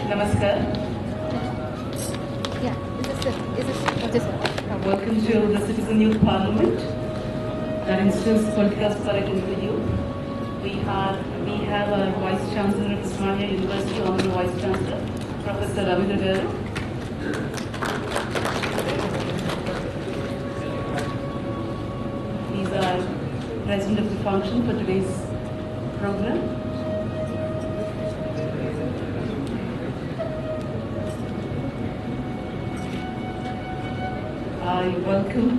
Namaskar. Yeah, is this Welcome to the Citizen Youth Parliament that instills political spirit in the youth. We have our Vice Chancellor of Usmania University, Honorable Vice Chancellor, Professor Ravindra Garu. He's our President of the function for today's program. I welcome.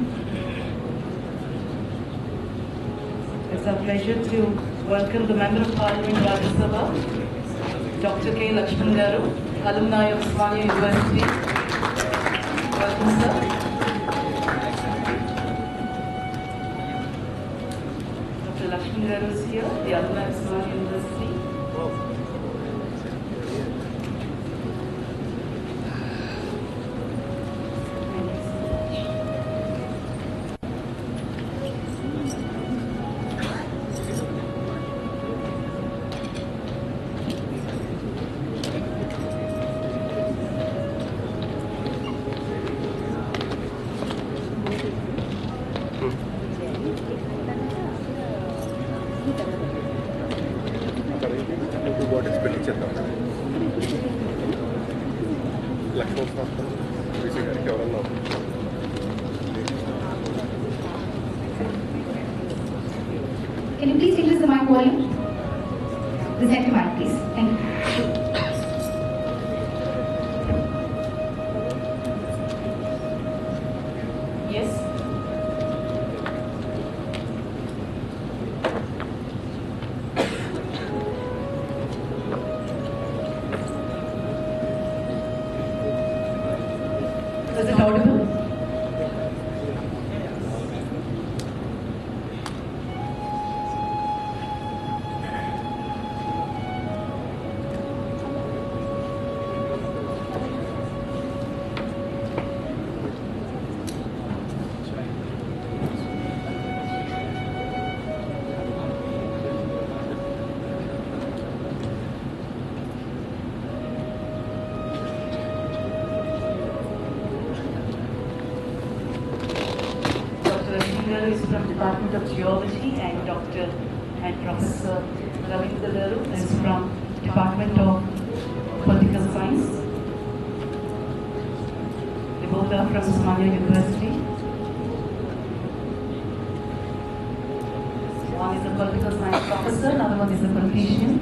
It's our pleasure to welcome the Member of Parliament, Rajya Sabha, Dr. K. Lakshman Garu, alumni of Usmania University. Welcome, sir. Dr. Lakshman Garu is here, the alumni of Usmania University. Can you please increase the mic volume? The center mic, please. Thank you. Yes. Is it audible? Is from Department of Geology and Dr. and Professor Ravindra Garu is from Department of Political Science. They both are from Usmania University. One is a political science professor, another one is a politician.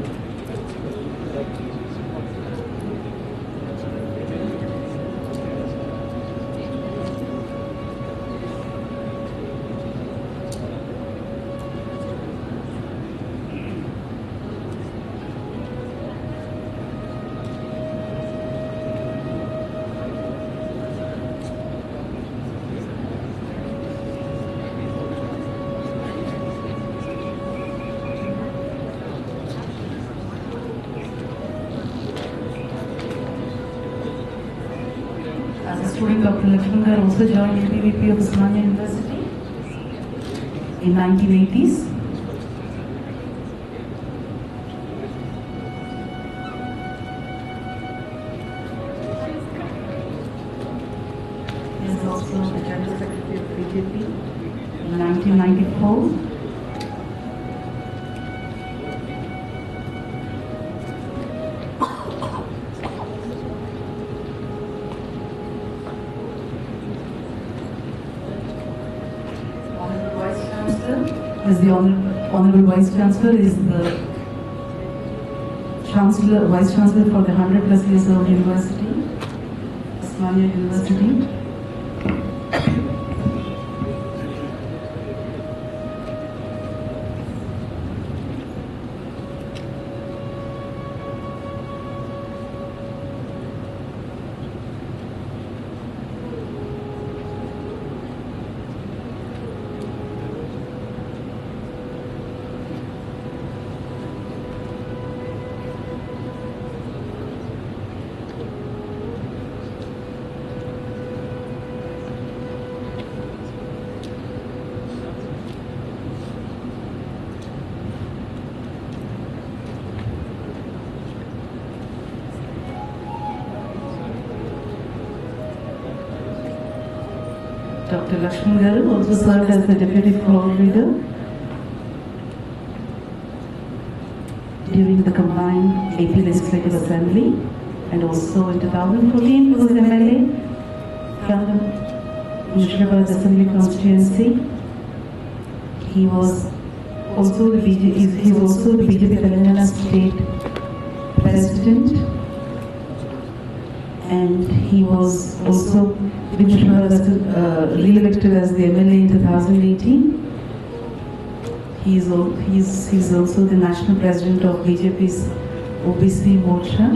As a student, Dr. Lakshman Garu also joined ABVP of Usmania University in 1980s. He is also the General Secretary of BJP in 1994. Is the Honorable Vice Chancellor is the Vice Chancellor for the 100+ years old university, Usmania University. Dr. Lakshman Garu also served as the Deputy Floor Leader during the combined AP Legislative Assembly, and also in 2014 he was an MLA from the Murshidabad Assembly constituency. He was also the BJP Telangana State President, and he was also re-elected as the MLA in 2018. He is also the National President of BJP's OBC Morcha.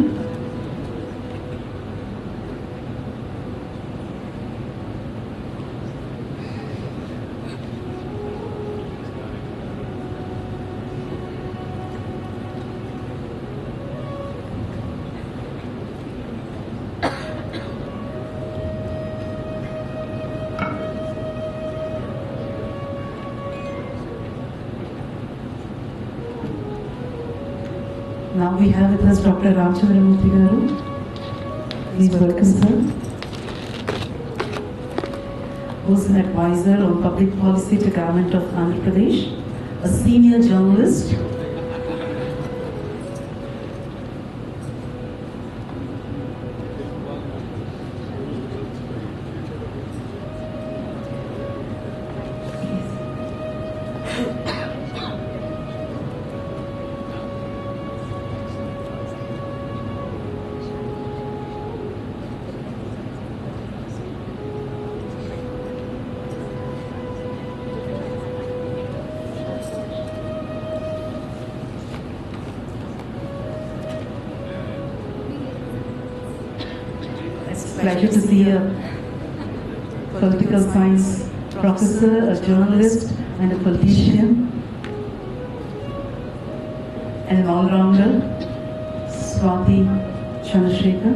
Now we have with us Dr. Ramchandramurthy Garu. Please welcome, sir. Who is an advisor on public policy to Government of Andhra Pradesh, a senior journalist, pleasure to see a political science professor, a journalist, and a politician, and an all-rounder, Swati Chandrasekhar.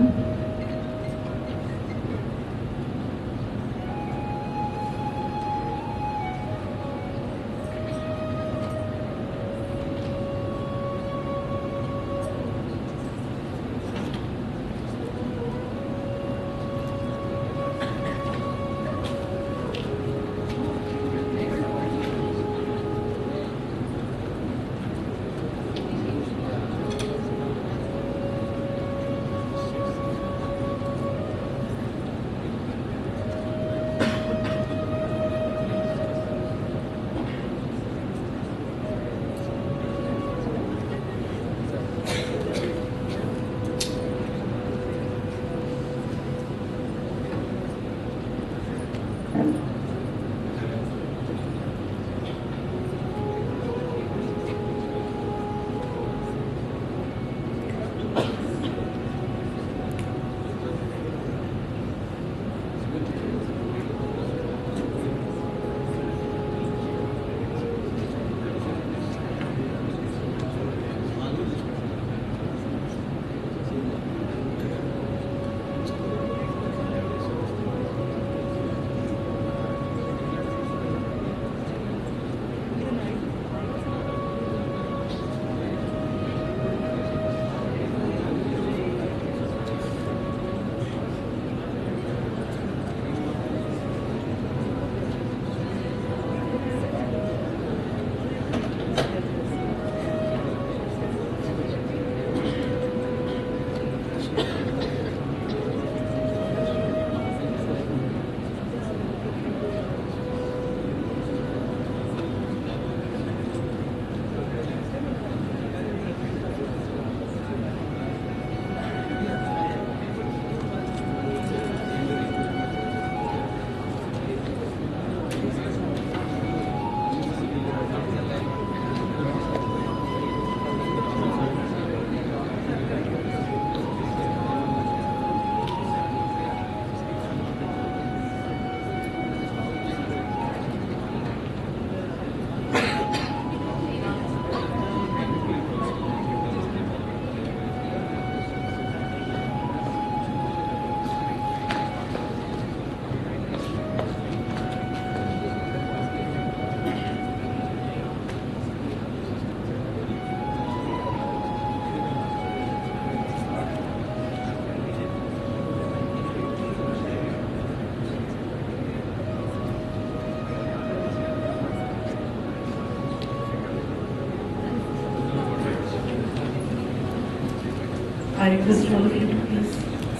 I request all of you to please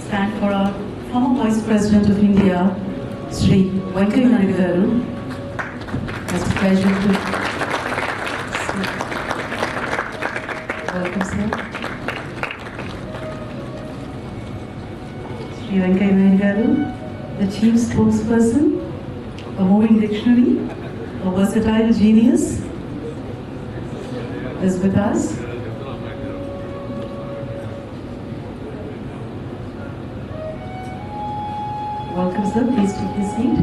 stand for our former Vice President of India, Sri Venkaiah Naidu Garu. It's a pleasure to welcome, sir. Sri Venkaiah Naidu Garu, the Chief Spokesperson, a moving dictionary, a versatile genius, is with us. Welcome, sir. Please take your seat.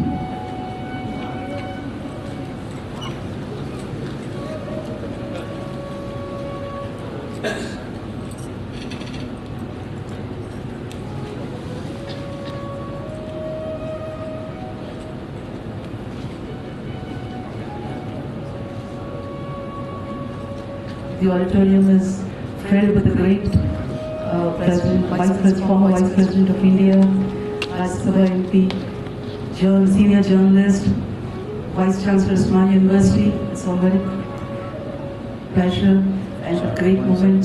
The auditorium is filled with the great former Vice President of India, Rajya Sabha MP, senior journalist, Vice Chancellor Usmania University. It's a very pleasure and a great moment.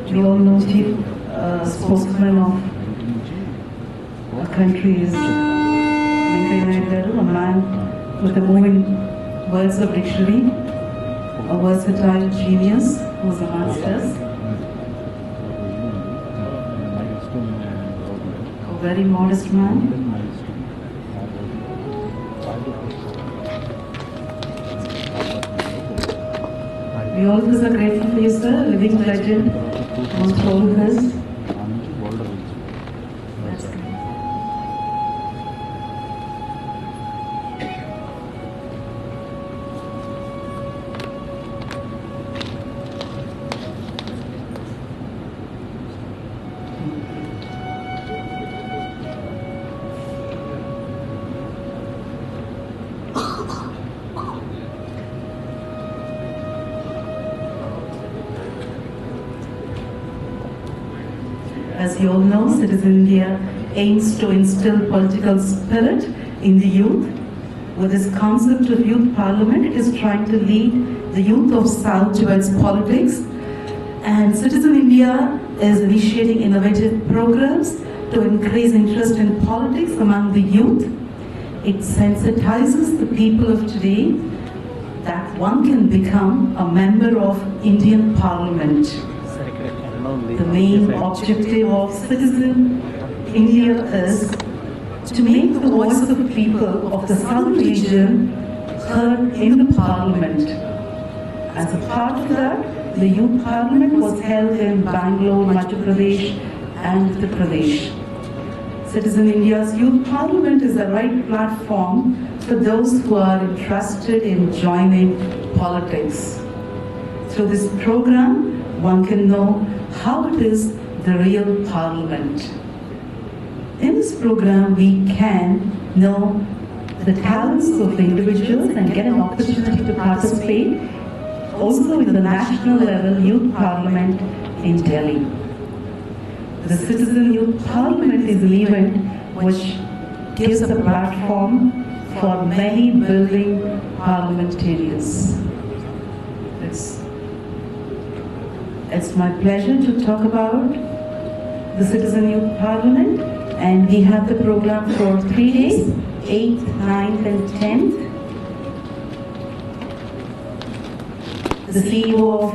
We all know Chief Spokesman of our country is Venkaiah Naidu Garu, a man with a moving words of dictionary, a versatile genius who's amongst us, a very modest man. We always are grateful for you, sir, a living legend amongst all of us. That's great. As you all know, Citizen India aims to instill political spirit in the youth. With this concept of youth parliament, it is trying to lead the youth of South towards politics. And Citizen India is initiating innovative programs to increase interest in politics among the youth. It sensitizes the people of today that one can become a member of Indian Parliament. The main objective of Citizen India is to make the voice of the people of the southern region heard in the Parliament. As a part of that, the Youth Parliament was held in Bangalore, Madhya Pradesh and Uttar Pradesh. Citizen India's Youth Parliament is the right platform for those who are interested in joining politics. Through this program, one can know how it is the real Parliament. In this program, we can know the talents of the individuals and get an opportunity to participate also in the national level Youth Parliament in Delhi. The Citizen Youth Parliament is an event which gives a platform for many building parliamentarians. It's my pleasure to talk about the Citizen Youth Parliament, and we have the program for 3 days, 8th, 9th and 10th. The CEO of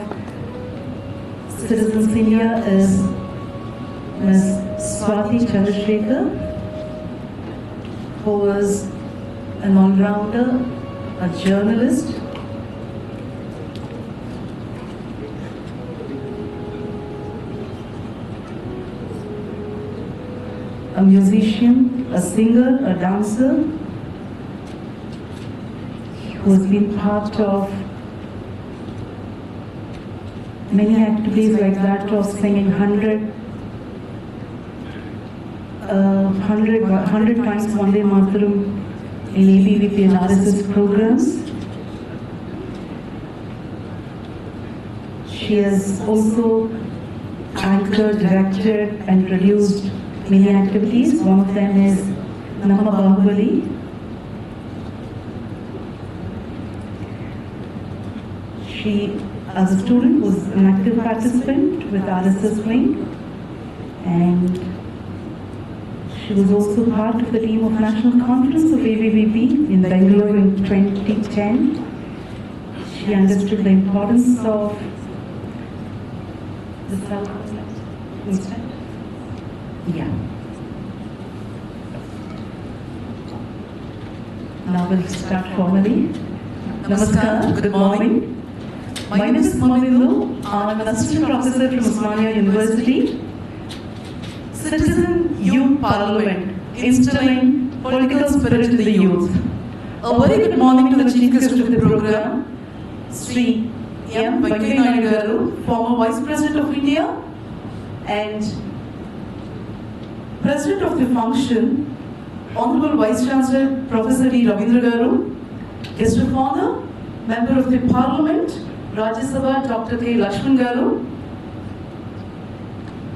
Citizens India is Ms. Swati Chandrasekhar, who is an all-rounder, a journalist, a musician, a singer, a dancer, who has been part of many activities like that of singing 100 times Vande Mataram in ABVP and RSS programs. She has also anchored, directed and produced many activities. One of them is Nama Bahubali. She, as a student, was an active participant with RSS wing, and she was also part of the team of National Conference of ABVP in Bangalore in 2010. She understood the importance of the South Instant. Yeah. Now we'll start formally. Namaskar, good morning. My name is Mavindu. I'm an assistant professor from Osmania University. Citizen Youth Parliament, instilling political spirit in the youth. A very good morning to the chief guest of the program, Sri M. Venkaiah Naidu Garu, former Vice President of India and President of the function, Honorable Vice Chancellor Professor D. Ravindra Garu, Guest of Honor, Member of the Parliament, Rajya Sabha Dr. K. Lakshman Garu,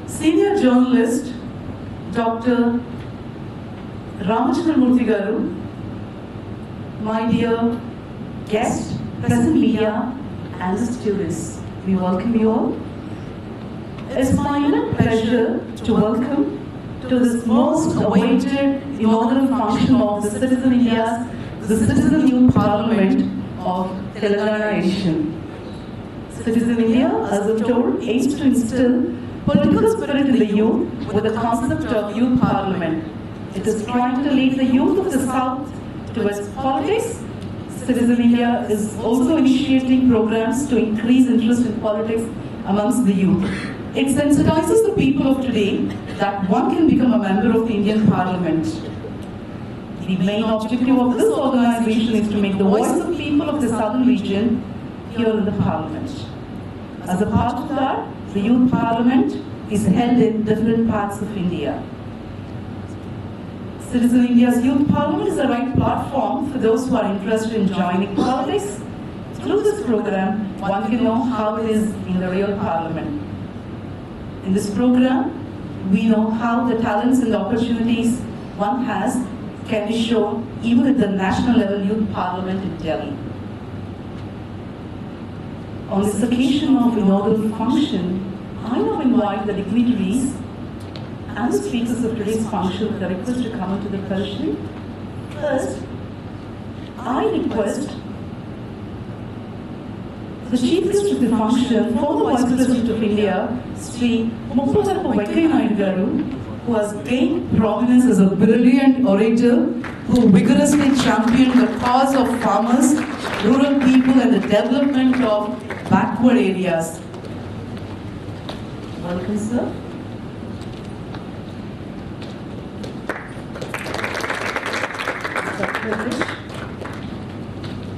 Senior Journalist Dr. Ramachandra Murthy Garu, my dear guests, present media, and the students, we welcome you all. It's my inner pleasure to welcome to this most awaited inaugural function of the Citizen Youth Parliament of Telangana edition. Citizen India, as I'm told, aims to instill political spirit in the youth with the concept of youth parliament. It is trying to lead the youth of the South towards politics. Citizen India is also initiating programs to increase interest in politics amongst the youth. It sensitizes the people of today that one can become a member of the Indian Parliament. The main objective of this organization is to make the voice of people of the southern region here in the Parliament. As a part of that, the Youth Parliament is held in different parts of India. Citizen India's Youth Parliament is the right platform for those who are interested in joining politics. Through this program, one can know how it is in the real Parliament. In this program, we know how the talents and the opportunities one has can be shown even at the national level Youth Parliament in Delhi. On this occasion of inaugural function, I now invite the dignitaries and the speakers of today's function with a request to come into the podium. First, I request the chief guest of the function, former Vice President of India, Sri Venkaiah Naidu Garu, who has gained prominence as a brilliant orator who vigorously championed the cause of farmers, rural people, and the development of backward areas. Welcome, sir.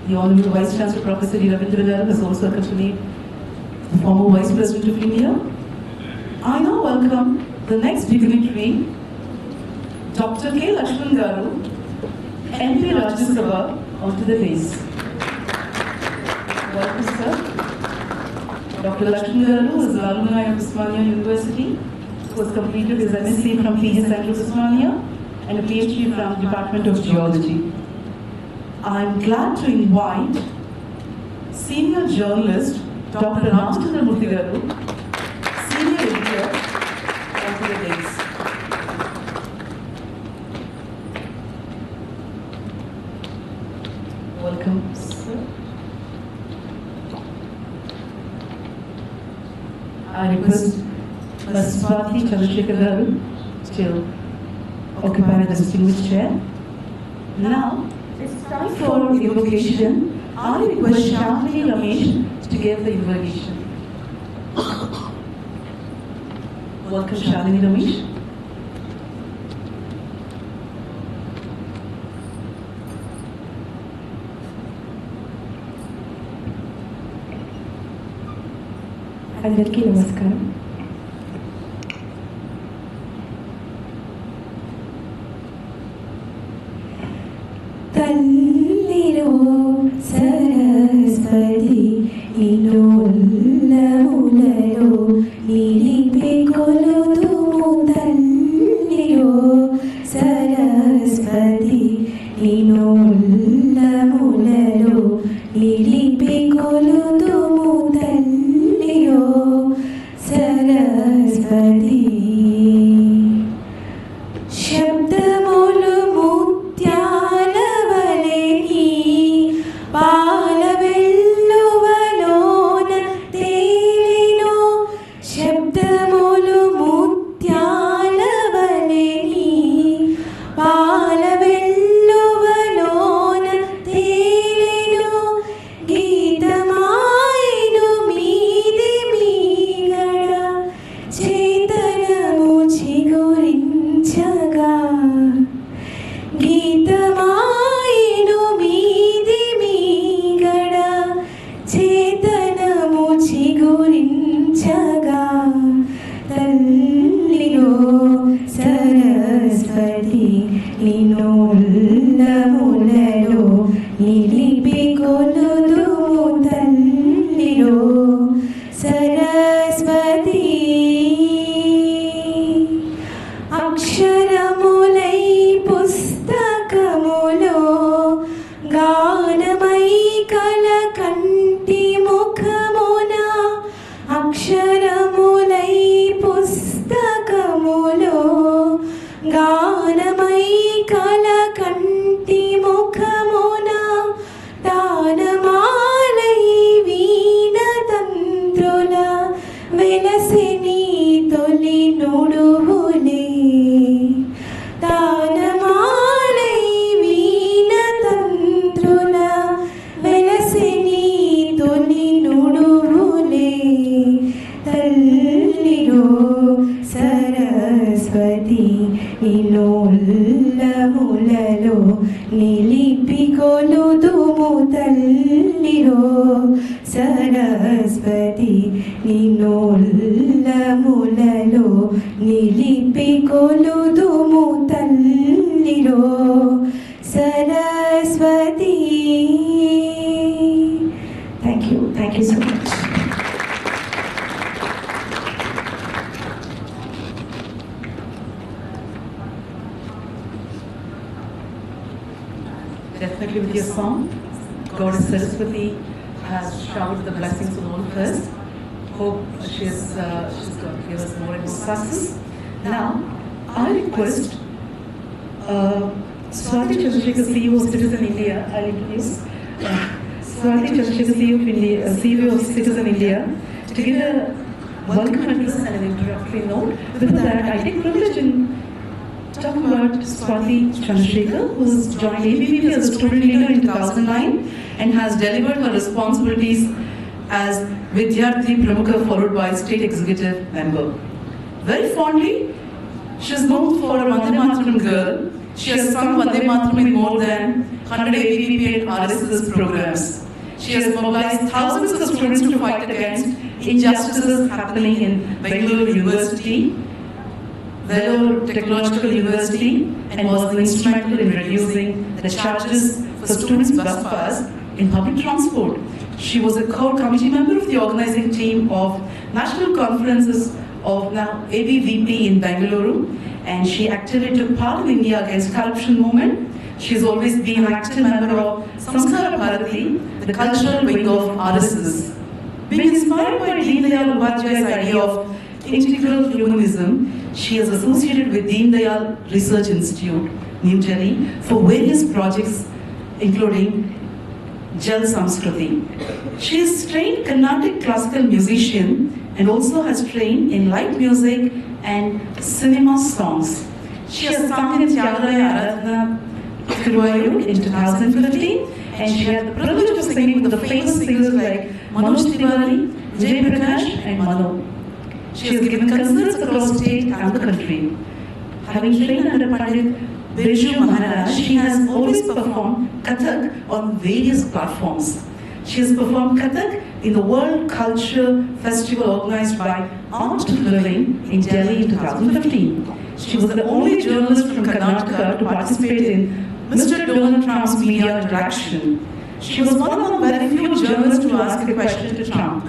The Honorable Vice Chancellor Professor D. Ravindra Garu has also accompanied the former Vice President of India. I now welcome the next dignitary, Dr. K. Lakshman Garu, MP Rajya Sabha, onto the dais. Welcome, sir. Dr. Lakshman Garu is an alumni of Osmania University, who has completed his MSc from PG Central Osmania and a PhD from the Department of Geology. I'm glad to invite senior journalist Dr. Ramachandra Murthy Garu, senior editor, onto the dais. Welcome, sir. I request Ms. Swati Chandrasekhar Garu to occupy the distinguished chair. Now, it's time for invocation. I request Shamini Ramesh to give the invocation. Welcome, Shamini Ramesh. అందరికీ నమస్కారం. తల్లిలో సరస్వతి నిలుల్లములలో నిలిపే కొలుతుము తల్లిలో సరస్వతి నిలుల్లములలో నిలిపే కొలుతుము सरस्वती शब्दमूलु मुत्यालवले नी पालवेल्लुवलोन तेलिनो शब्दमूलु मुत्यालवले नी पालवेल्लुवलोन तेलिनो गीतमायिनु मीदि मीगड चेतनमु చిగురించగా గీతమాయెను మీది మీగడ చేతనము చిగురించగా తల్లిలో సరస్వతి నిన్నోల్లములలో నిలిపి కొలుదుము తల్లిలో సరస్వతి అక్షరములై పుస్తకములో గానమై కల కంటి ముఖమున అక్షరములై పుస్తకములో గానమై కల కంటి ముఖమున తానమాలై వీణ తంత్రుల వెలసిని తొలి నుడువులే తానమాలై వీణ తంత్రుల వెలసిని తొలి నుడువులే తల్లిలో సరస్వతి నిన్నోల్లములలో నిలిపి కొలుదుము తల్లిలో సరస్వతి నిన్నోల్లములలో నిలిపి కొలుదుము తల్లిలో Saraswati. Thank you so much. Definitely with your song, Goddess Saraswati has showered the blessings on all of us. Hope she's going to give us more and more success. Now, I request Swati Chandrasekhar, CEO of Citizen India. I'll introduce Swati Chandrasekhar, CEO of Citizen India, to give a welcome address and an introductory note. Before that, I take privilege in talking about Swati Chandrasekhar, who's joined ABVP as a student leader in 2009 and has delivered her responsibilities as Vidyarthi Pramukha followed by State Executive Member. Very fondly, she is known for a Vande Mataram girl. She has sung Vande Mataram in more than 100 ABVP and RSS programs. She has mobilized thousands of students to fight against injustices happening in Bangalore University, Vellore Technological University, and was instrumental in reducing the charges for students' bus pass in public transport. She was a core committee member of the organizing team of national conferences of now ABVP in Bangalore, and she actively took part in India Against Corruption movement. She has always been an active member of Samskara Bharati, the cultural wing of RSS. Being inspired by Deen Dayal Upadhyay's idea of integral humanism, she is associated with Deen Dayal Research Institute, New Delhi, for various projects including Jal Samskriti. She is trained Carnatic classical musician and also has trained in light music and cinema songs. She has sung in Tyagaraja Aradhana Tiruvayur in 2015, and she had the privilege of singing with the famous singers like Manoj Tiwari, Jay Prakash, and Mano. She has given concerts across the state and the country. Having trained under Pandit Birju Maharaj, she has always performed Kathak on various platforms. She has performed Kathak in the World Culture Festival organized by Art of Living in Delhi in 2015. She was the only journalist from Karnataka to participate in Mr. Donald Trump's media interaction. She was one among very few journalists to ask a question to Trump.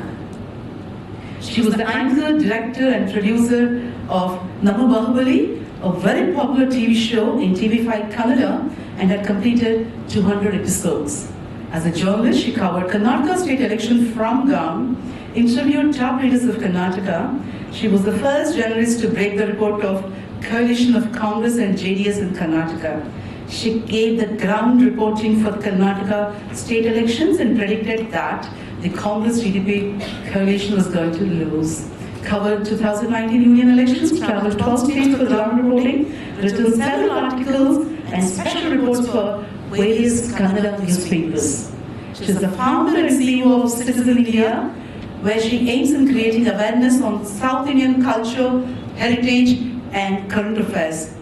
She was the anchor, director and producer of Nama Bahubali, a very popular TV show in TV5 Kannada, and had completed 200 episodes. As a journalist, she covered Karnataka state election from ground interviewed top leaders of Karnataka. She was the first journalist to break the report of coalition of Congress and JDS in Karnataka. She gave the ground reporting for the Karnataka state elections and predicted that the Congress TDP coalition was going to lose. Covered 2019 union elections, traveled 12 states for ground reporting, written several articles and special reports for various Kannada newspapers. She is the founder and CEO of Citizen India, where she aims in creating awareness on South Indian culture, heritage and current affairs.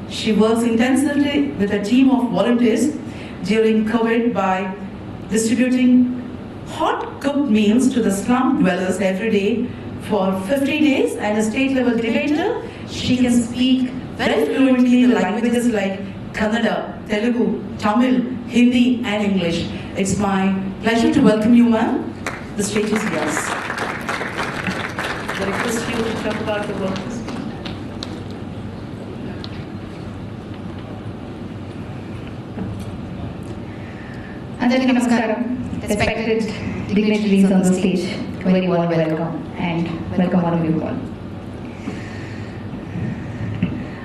She works intensively with a team of volunteers during COVID by distributing hot cooked meals to the slum dwellers every day for 50 days, and a state-level debater. She can speak very fluently the languages like Kannada, Telugu, Tamil, Hindi and English. It's my pleasure to welcome you, ma'am. The stage is yours. I request you to talk about the work. Anjali Namaskaram, respected dignitaries on the stage, very warm welcome and welcome all of you all.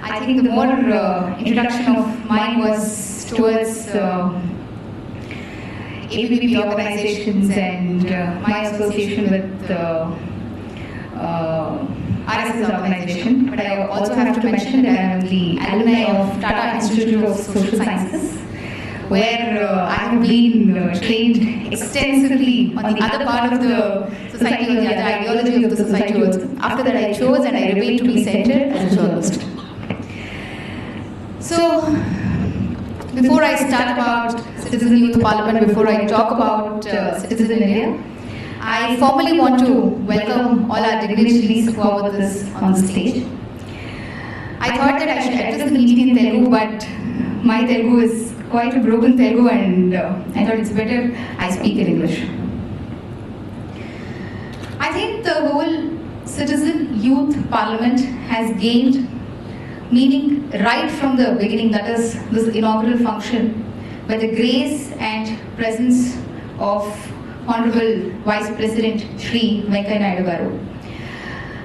I think the more introduction of mine was towards ABVP organizations and my association with RSS organization, but I also have to mention that I am the alumni of Tata Institute of Social Sciences, where I have been trained extensively on the other part of the society, or the other ideology of the society. After that I chose and I remained to be centered as a journalist. So, before I start about Citizen Youth Parliament, before I talk about Citizen India, I formally want to welcome all our dignitaries who are with us on the stage. I thought that I should address the meeting in Telugu, but my Telugu is quite a broken Telugu and I thought it's better I speak in English. I think the whole Citizen Youth Parliament has gained meaning right from the beginning, that is this inaugural function, by the grace and presence of Honorable Vice President Shri Venkaiah Naidu Garu.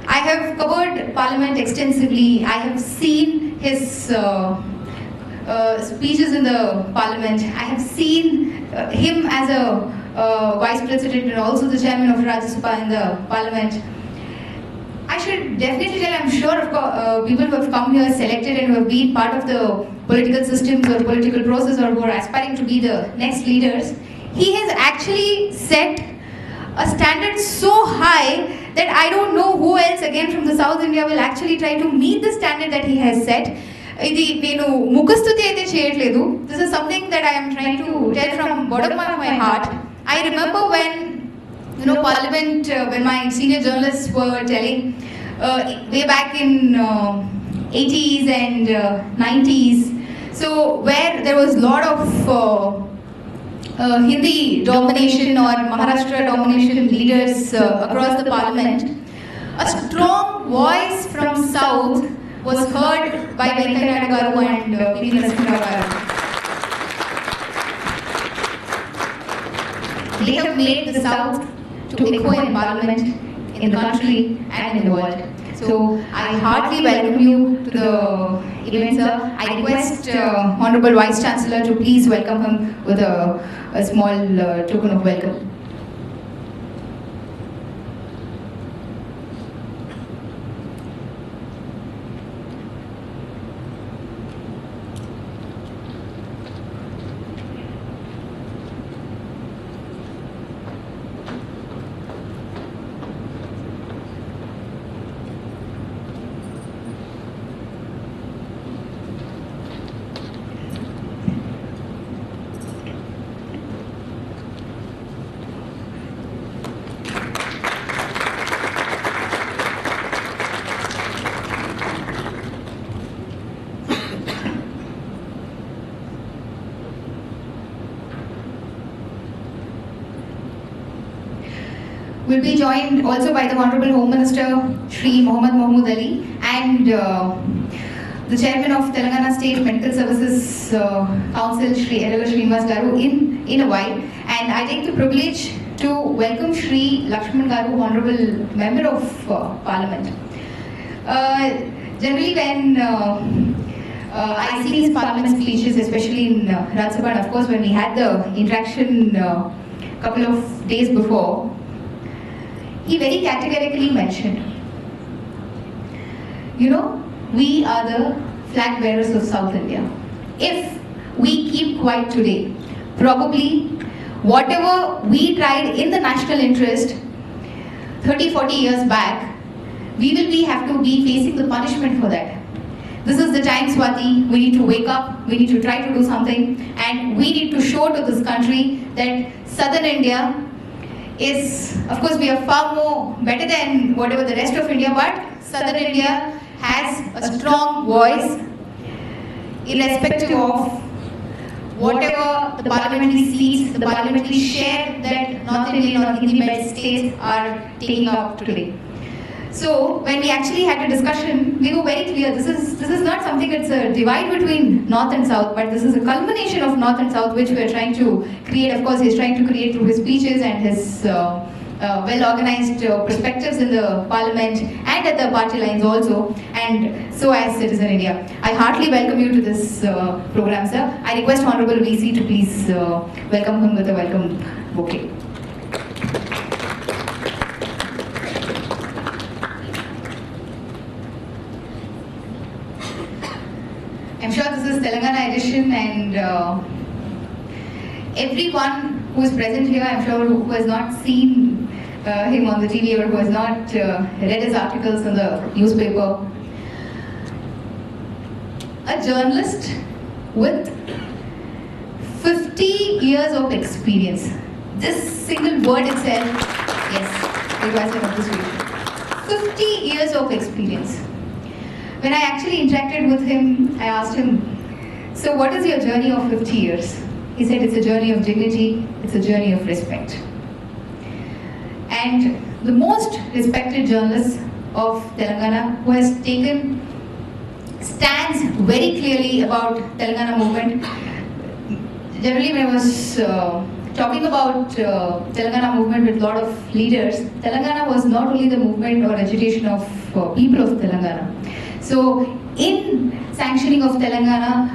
I have covered Parliament extensively. I have seen his speeches in the Parliament. I have seen him as a Vice President and also the Chairman of Rajya Sabha in the Parliament. I should definitely tell, I'm sure of people who have come here selected and who have been part of the political systems or political process or who are aspiring to be the next leaders, he has actually set a standard so high that I don't know who else again from the South India will actually try to meet the standard that he has set. This is something that I am trying to tell from bottom of my heart. I remember when Parliament, when my senior journalists were telling way back in 80s and 90s, so where there was a lot of Hindi domination or Maharashtra domination leaders across the Parliament, a strong voice from South was heard by Venkaiah Naidu Garu and P.V. Narasimha Garu. They have made the South to echo in Parliament, in the country and in the world. So I heartily welcome you to the event, sir. I request Honorable Vice Chancellor to please welcome him with a small token of welcome. We'll be joined also by the Honorable Home Minister Shri Mohammad Mahmood Ali and the Chairman of Telangana State Medical Services Council Shri Erala Srinivas Garu in a while. And I take the privilege to welcome Shri Lakshman Garu, Honorable Member of Parliament. Generally when I see his Parliament speeches, especially in Rajya Sabha, and of course when we had the interaction couple of days before, he very categorically mentioned, you know, we are the flag bearers of South India. If we keep quiet today, probably whatever we tried in the national interest 30-40 years back, we will have to be facing the punishment for that. This is the time, Swati, we need to wake up, we need to try to do something, and we need to show to this country that Southern India is, of course we are far more better than whatever the rest of India, but Southern India has a strong voice irrespective of whatever the parliamentary seats, the parliamentary share that North Indian or Hindi belt states are taking up today. So when we actually had a discussion, we were very clear, this is not something that's a divide between North and South, but this is a culmination of North and South which we are trying to create. Of course, he's trying to create through his speeches and his well-organized perspectives in the parliament and at the party lines also, and so as Citizen India. I heartily welcome you to this program, sir. I request Honorable VC to please welcome him with a welcome bouquet. I'm sure this is Telangana edition, and everyone who is present here, I'm sure who has not seen him on the TV or who has not read his articles in the newspaper, a journalist with 50 years of experience. This single word itself, yes, it was on this week. 50 years of experience. When I actually interacted with him, I asked him, so what is your journey of 50 years? He said it's a journey of dignity, it's a journey of respect. And the most respected journalist of Telangana, who has taken stands very clearly about Telangana movement. Generally when I was talking about Telangana movement with a lot of leaders, Telangana was not only the movement or agitation of people of Telangana. So in sanctioning of Telangana,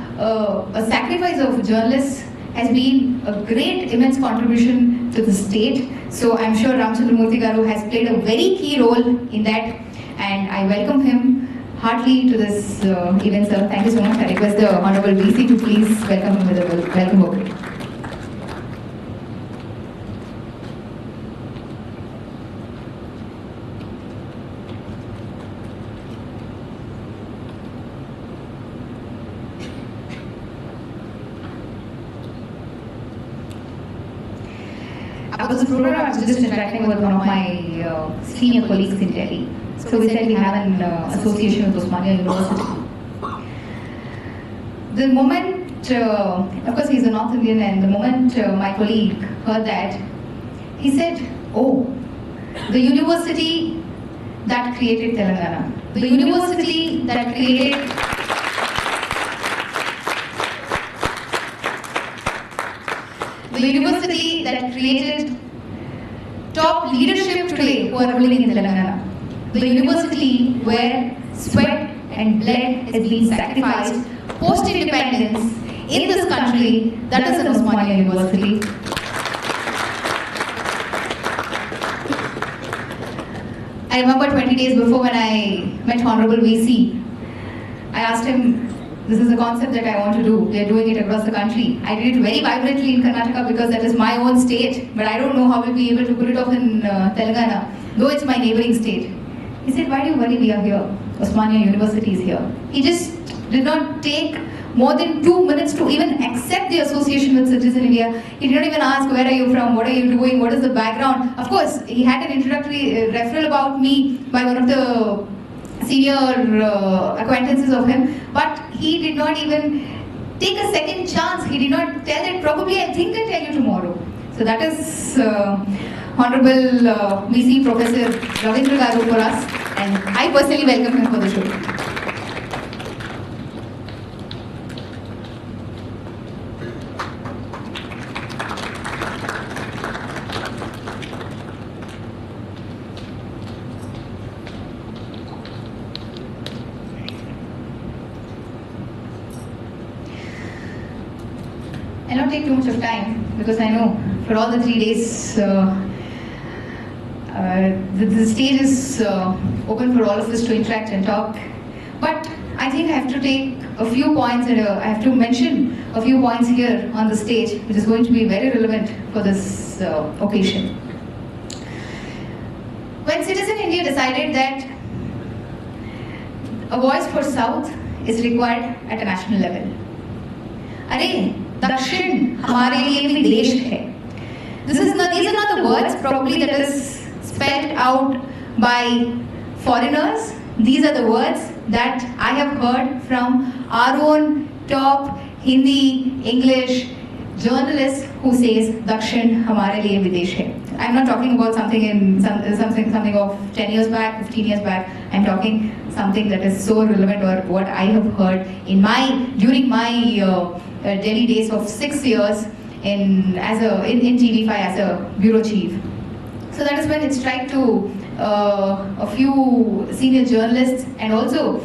a sacrifice of journalists has been a great, immense contribution to the state. So I'm sure Ramchandramurthy Garu has played a very key role in that, and I welcome him heartily to this event, sir. Thank you so much. I request the Honorable VC to please welcome him with a welcome bouquet. After this program, I was just interacting with one of my senior colleagues in Delhi. So we said we have an association with Osmania University. The moment, of course he's a North Indian, and the moment my colleague heard that, he said, oh, the university that created Telangana, the university that created top leadership today who are ruling in Telangana. The university where sweat and blood has been sacrificed post-independence in this country, that is an Osmania University. I remember 20 days before when I met Honorable VC, I asked him, this is a concept that I want to do. We are doing it across the country. I did it very vibrantly in Karnataka because that is my own state, but I don't know how we'll be able to pull it off in Telangana, though it's my neighboring state. He said, why do you worry, we are here. Osmania University is here. He just did not take more than 2 minutes to even accept the association with Citizen India. He did not even ask, where are you from, what are you doing, what is the background. Of course, he had an introductory referral about me by one of the senior acquaintances of him, but he did not even take a second chance. He did not tell that probably I think I'll tell you tomorrow. So that is Honorable VC Professor Ravindra Garu for us, and I personally welcome him for the show. I'll not take too much of time because I know for all the 3 days the stage is open for all of us to interact and talk. But I think I have to take a few points and I have to mention a few points here on the stage which is going to be very relevant for this occasion. When Citizen India decided that a voice for South is required at a national level. अरे दक्षिण हमारे लिए भी देश है. These are not the words probably that is spelled out by foreigners. These are the words that I have heard from our own top Hindi, English journalists who says Dakshin hamare liye videsh hai. I'm not talking about something of 10 years back, 15 years back. I'm talking something that is so relevant or what I have heard during my Delhi days of 6 years in TV5 as a bureau chief. So that is when it struck to a few senior journalists and also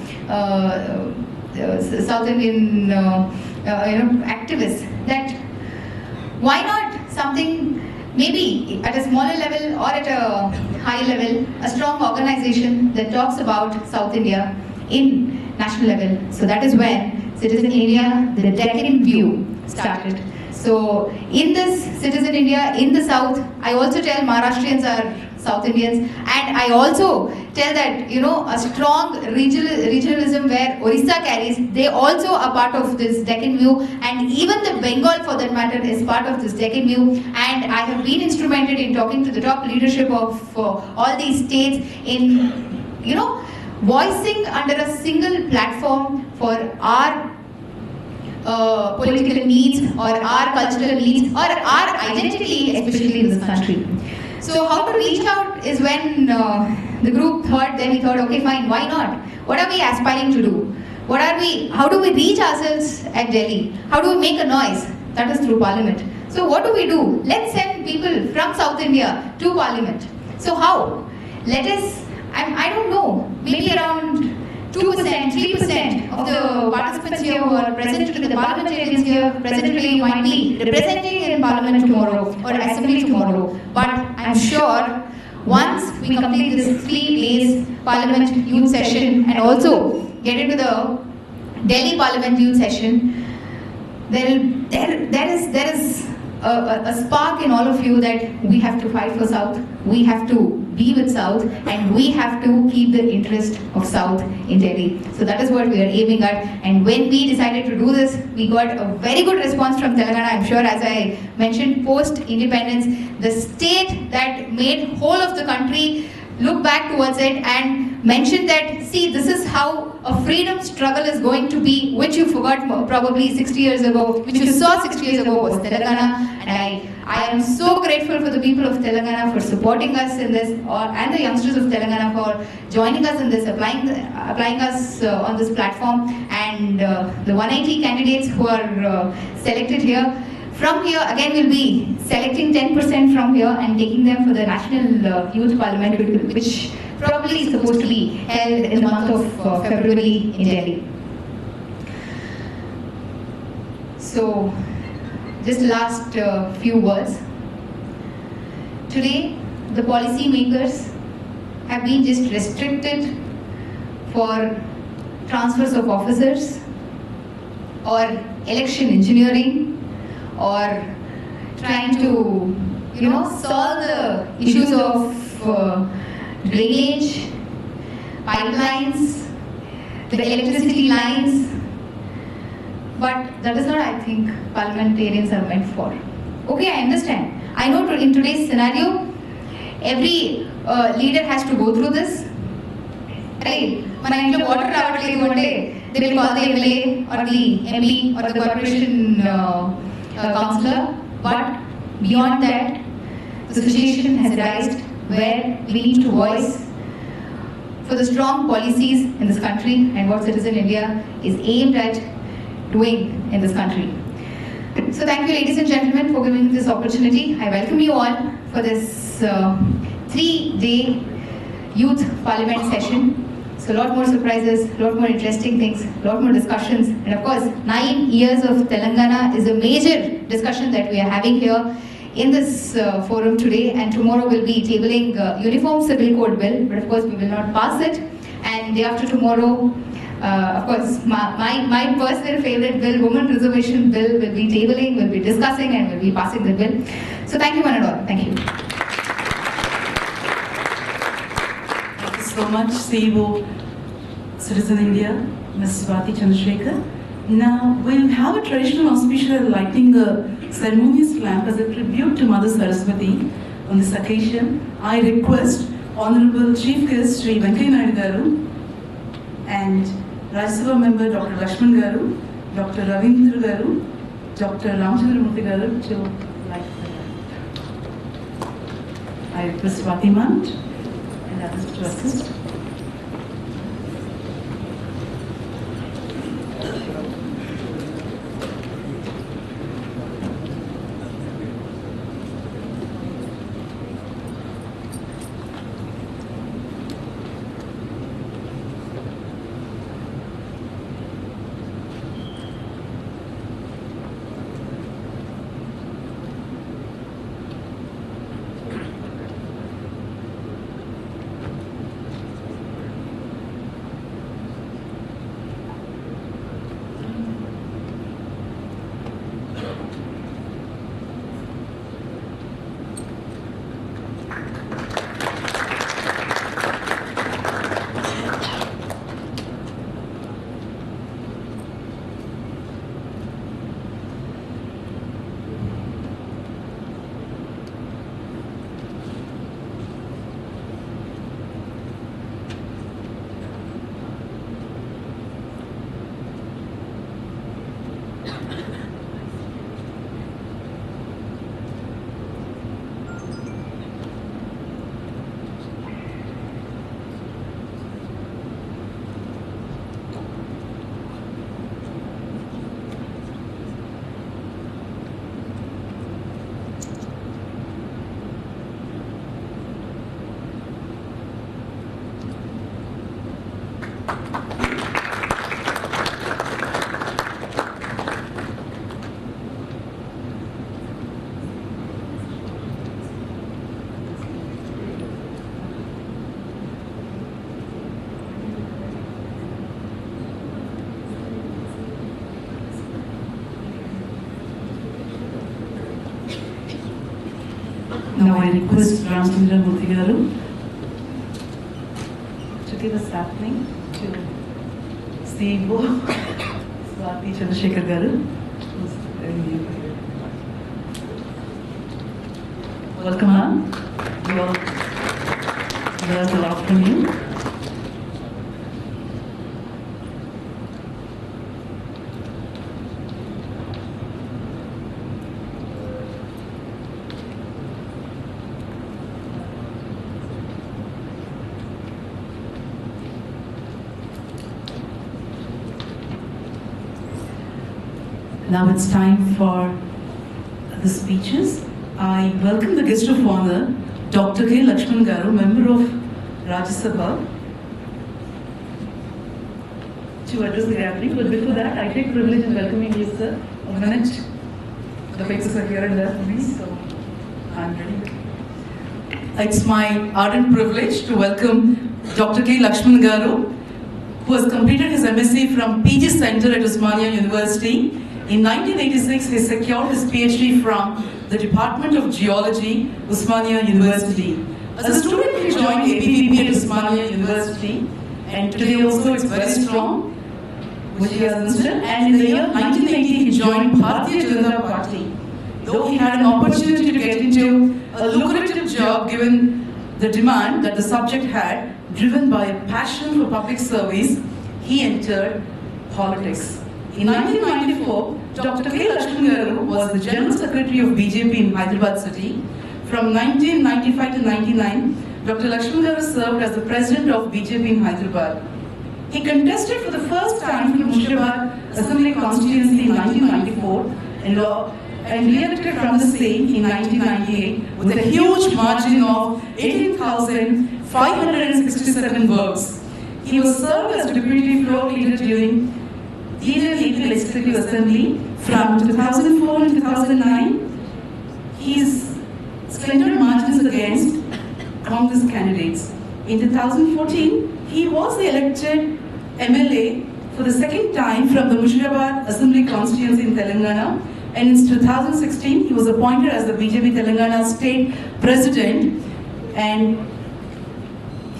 South Indian activists that why not something maybe at a smaller level or at a higher level, a strong organization that talks about South India in national level. So that is when Citizen India, the Deccan View started. So in this Citizen India, in the South, I also tell Maharashtrians are South Indians, and I also tell that, a strong regionalism where Orissa carries, they also are part of this Deccan View, and even the Bengal for that matter is part of this Deccan View, and I have been instrumented in talking to the top leadership of all these states in, voicing under a single platform for our political needs or our cultural needs or our identity, especially in this country. So how to reach out is when the group thought, then we thought, okay fine, why not? What are we aspiring to do? How do we reach ourselves at Delhi? How do we make a noise? That is through Parliament. So what do? Let's send people from South India to Parliament. So how? Let us, I don't know, maybe around 2%, 3% of the participants here who are present today, the parliamentarians here present today might be representing in Parliament tomorrow or Assembly tomorrow. But I'm sure once we complete this 3 days Parliament Youth Session and also get into the Delhi Parliament Youth Session, there is a spark in all of you that we have to fight for South, we have to be with South, and we have to keep the interest of South in Delhi. So that is what we are aiming at, and when we decided to do this, we got a very good response from Telangana. I'm sure, as I mentioned, post-independence, the state that made whole of the country look back towards it and mention that, see, this is how a freedom struggle is going to be, which you forgot probably 60 years ago, which you saw 60 years ago was Telangana. And I am so grateful for the people of Telangana for supporting us in this, and the youngsters of Telangana for joining us in this, applying us on this platform, and the 180 candidates who are selected here. From here, again, we'll be selecting 10% from here and taking them for the National Youth Parliament, which probably is supposed to be held in the month of February in Delhi. So, just last few words. Today, the policy makers have been just restricted for transfers of officers or election engineering, or trying to, solve the issues of drainage, pipelines, the electricity lines. But that is not, I think, parliamentarians are meant for. Okay, I understand. I know in today's scenario, every leader has to go through this. Right? When I enter water one day, they will call the MLA or the MP or the corporation councillor, but beyond that, the situation has arisen where we need to voice for the strong policies in this country and what Citizen India is aimed at doing in this country. So thank you, ladies and gentlemen, for giving me this opportunity. I welcome you all for this 3-day youth parliament session. So a lot more surprises, a lot more interesting things, a lot more discussions. And of course, 9 years of Telangana is a major discussion that we are having here in this forum today. And tomorrow we'll be tabling Uniform Civil Code Bill, but of course we will not pass it. And day after tomorrow, of course, my personal favorite bill, Women Reservation Bill, will be tabling, will be discussing, and will be passing the bill. So thank you one and all. Thank you. Thank you so much, CEO, Citizen India, Ms. Swati Chandrasekhar. Now, we'll have a traditional auspicial lighting the ceremonious lamp as a tribute to Mother Saraswati. On this occasion, I request Honorable Chief Guest Sri Venkaiah Naidu Garu and Rajya Sabha Member Dr. Lakshman Garu, Dr. Ravindra Garu, Dr. Ramachandramurthy Garu to light the lamp. I request Swati Mant and others to assist. Now I request Ramachandramurthy Garu to give a sapling to CEO Swati Chandrasekhar Garu. Welcome, ma'am. We all learned a lot from you. Now it's time for the speeches. I welcome the guest of honor, Dr. K. Lakshman Garu, member of Rajya Sabha, to address the gathering. But before that, I take privilege in welcoming you, sir. A minute. The papers are here and there for me, so I'm ready. It's my ardent privilege to welcome Dr. K. Lakshman Garu, who has completed his MSc from PG Center at Osmania University. In 1986, he secured his PhD from the Department of Geology, Osmania University. As a student, he joined ABVP at Osmania University, and today also it's very strong, which he has insisted. And in the year 1980, he joined Bharatiya Janata Party. Though he had an opportunity to get into a lucrative job given the demand that the subject had, driven by a passion for public service, he entered politics. In 1994, Dr. K. Lakshman Garu was the General Secretary of BJP in Hyderabad city. From 1995 to 99, Dr. Lakshman Garu served as the President of BJP in Hyderabad. He contested for the first time from Murshidabad Assembly constituency in 1994 and re-elected from the same in 1998 with a huge margin of 18,567 votes. He was served as Deputy Floor Leader during Leader Legal Executive Assembly from 2004 and 2009. His slender margins against Congress candidates. In 2014, he was elected MLA for the second time from the Mushirabad Assembly constituency in Telangana. And in 2016, he was appointed as the BJP Telangana State President. And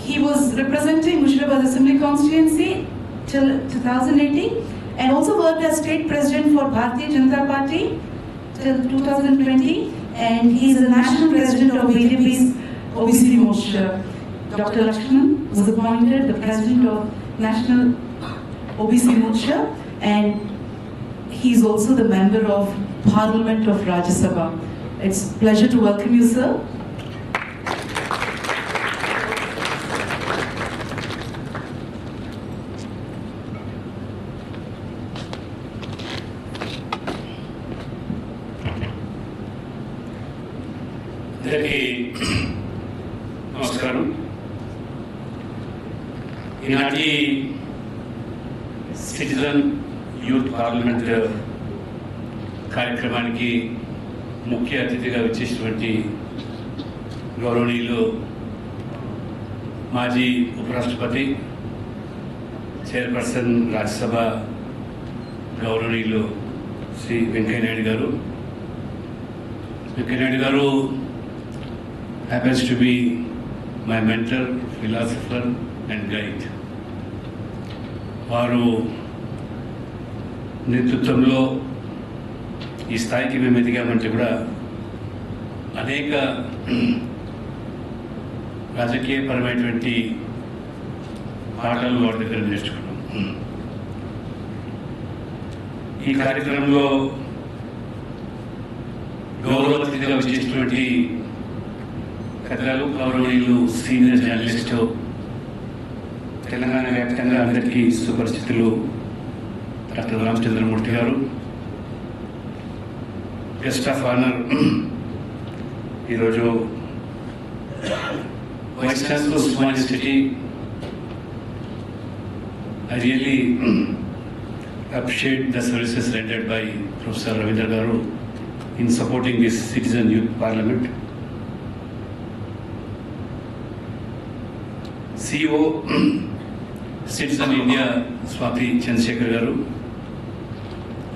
he was representing Mushirabad Assembly constituency till 2018 and also worked as State President for Bharatiya Janata Party till 2020. And he is the National President of BJP's OBC Morcha. Dr. Lakshman was appointed the President of National OBC Morcha, and he is also the member of Parliament of Rajya Sabha. It's a pleasure to welcome you, sir. నమస్కారం. ఈనాటి citizen youth parliament కార్యక్రమానికి ముఖ్య అతిథిగా వచ్చేసినటువంటి గౌరవనీయులు మాజీ ఉపరాష్ట్రపతి chairperson Rajya Sabha గౌరవనీయులు శ్రీ వెంకయ్యనాయుడు గారు. వెంకయ్యనాయుడు గారు happens to be my mentor, philosopher and guide. వారు నేతృత్వంలో ఈ స్థాయికి మేము ఎదిగామంటే కూడా అనేక రాజకీయపరమైనటువంటి పాఠాలు వారి దగ్గర నేర్చుకున్నాం. ఈ కార్యక్రమంలో గౌరవ అతిథిగా వచ్చేసినటువంటి పెద్దలు గౌరవనీయులు సీనియర్ జర్నలిస్టు, తెలంగాణ వ్యాప్తంగా అందరికీ సుపరిచితులు doctor Ramachandramurthy garu, guest of honour ఈరోజు vice chancellor Osmania University. I really appreciate the services rendered by Professor Ravindra Garu in supporting this Citizen Youth Parliament. CEO Citizen India Swati Chandrasekhar Garu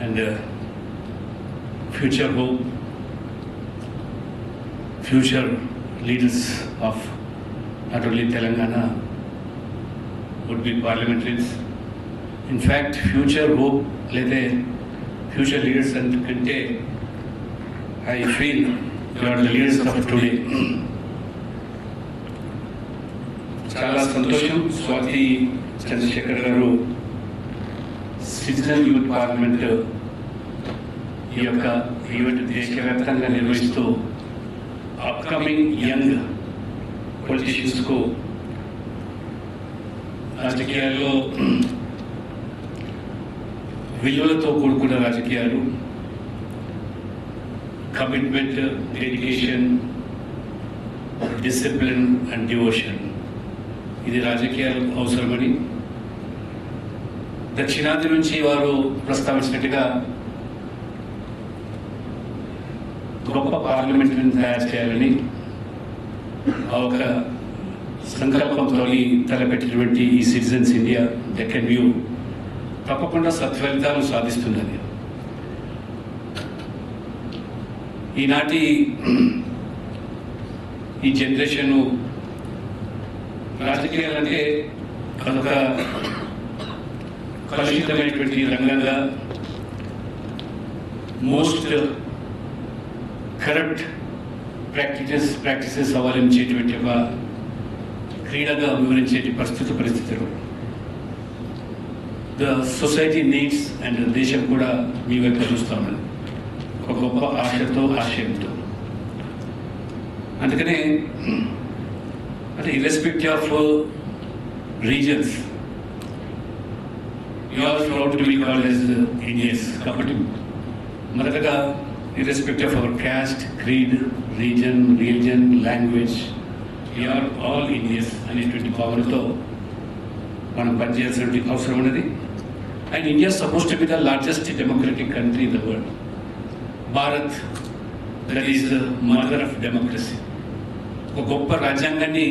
and future hope, future leaders of not only Telangana would be parliamentarians. In fact, future hope, future leaders and kante, I feel you are the leaders of today. చాలా సంతోషం. స్వాతి చంద్రశేఖర్ గారు citizen youth parliament ఈ యొక్క event దేశవ్యాప్తంగా నిర్వహిస్తూ upcoming young పొలిటీషియన్స్కు రాజకీయాల్లో విలువలతో కూడుకున్న రాజకీయాలు, commitment, dedication, discipline and devotion, ఇది రాజకీయాలు అవసరమని దక్షిణాది నుంచి వారు ప్రస్తావించినట్టుగా గొప్ప పార్లమెంట్ని తయారు చేయాలని ఒక సంకల్పంతో తలపెట్టినటువంటి ఈ సిటిజన్స్ ఇండియా డెక్కన్ వ్యూ తప్పకుండా సత్ఫలితాలు సాధిస్తున్నది. ఈనాటి ఈ జనరేషను రాజకీయాలంటే అదొక కలుషితమైనటువంటి రంగంగా, మోస్ట్ కరప్ట్ ప్రాక్టీసెస్ అవలంబించేటువంటి ఒక క్రీడగా వివరించే పరిస్థితులు ద సొసైటీ నీడ్స్ అండ్ దేశం కూడా మీ వైపు చూస్తామని ఒక గొప్ప ఆశయంతో. అందుకనే అంటే irrespective of regions, you are proud to be called as Indians. కాబట్టి మొదటగా irrespective of our caste, creed, region, religion, language, we are all Indians అనేటువంటి భావనతో మనం పనిచేయాల్సిన అవసరం ఉన్నది. And India suppose to be the largest democratic country in the world. Bharat that is the mother of democracy. ఒక గొప్ప రాజ్యాంగాన్ని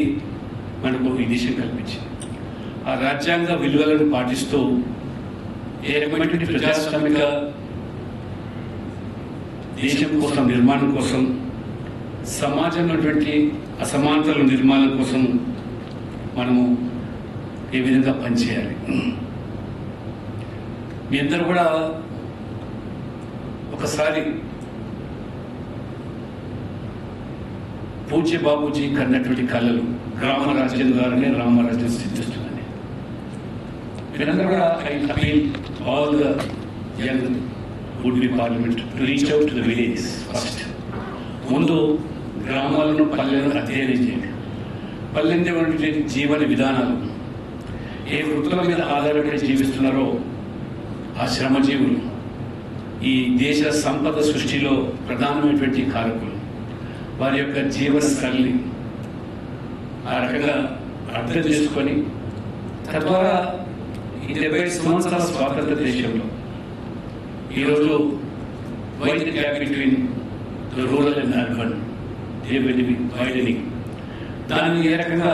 మనకు ఈ దేశం కల్పించింది. ఆ రాజ్యాంగ విలువలను పాటిస్తూ ఏ రకమైనటువంటి ప్రజాస్వామిక దేశం కోసం, నిర్మాణం కోసం, సమాజంలో అసమానతల నిర్మాణం కోసం మనము ఏ విధంగా పనిచేయాలి. మీ అందరూ కూడా ఒకసారి పూజ్య బాబూజీ కన్నటువంటి కళలు, రామరాజ్యం ద్వారానే రామరాజ్యం సిద్ధిస్తుందని. మీరందరూ కూడా I appeal all the young would be parliament to reach out to the villages first. ముందు గ్రామాలను, పల్లెలను అధ్యయనం చేయండి. పల్లెల్లో జీవన విధానాలు, ఏ వృత్తుల మీద ఆధారపడి జీవిస్తున్నారో ఆ శ్రమజీవులు ఈ దేశ సంపద సృష్టిలో ప్రధానమైనటువంటి కారకులు. వారి యొక్క జీవన శైలి ఆ రకంగా అర్థం చేసుకొని, తద్వారా ఈ 70 సంవత్సరాల స్వాతంత్ర దేశంలో ఈరోజు wide gap between the rural and urban widening, దాన్ని ఏ రకంగా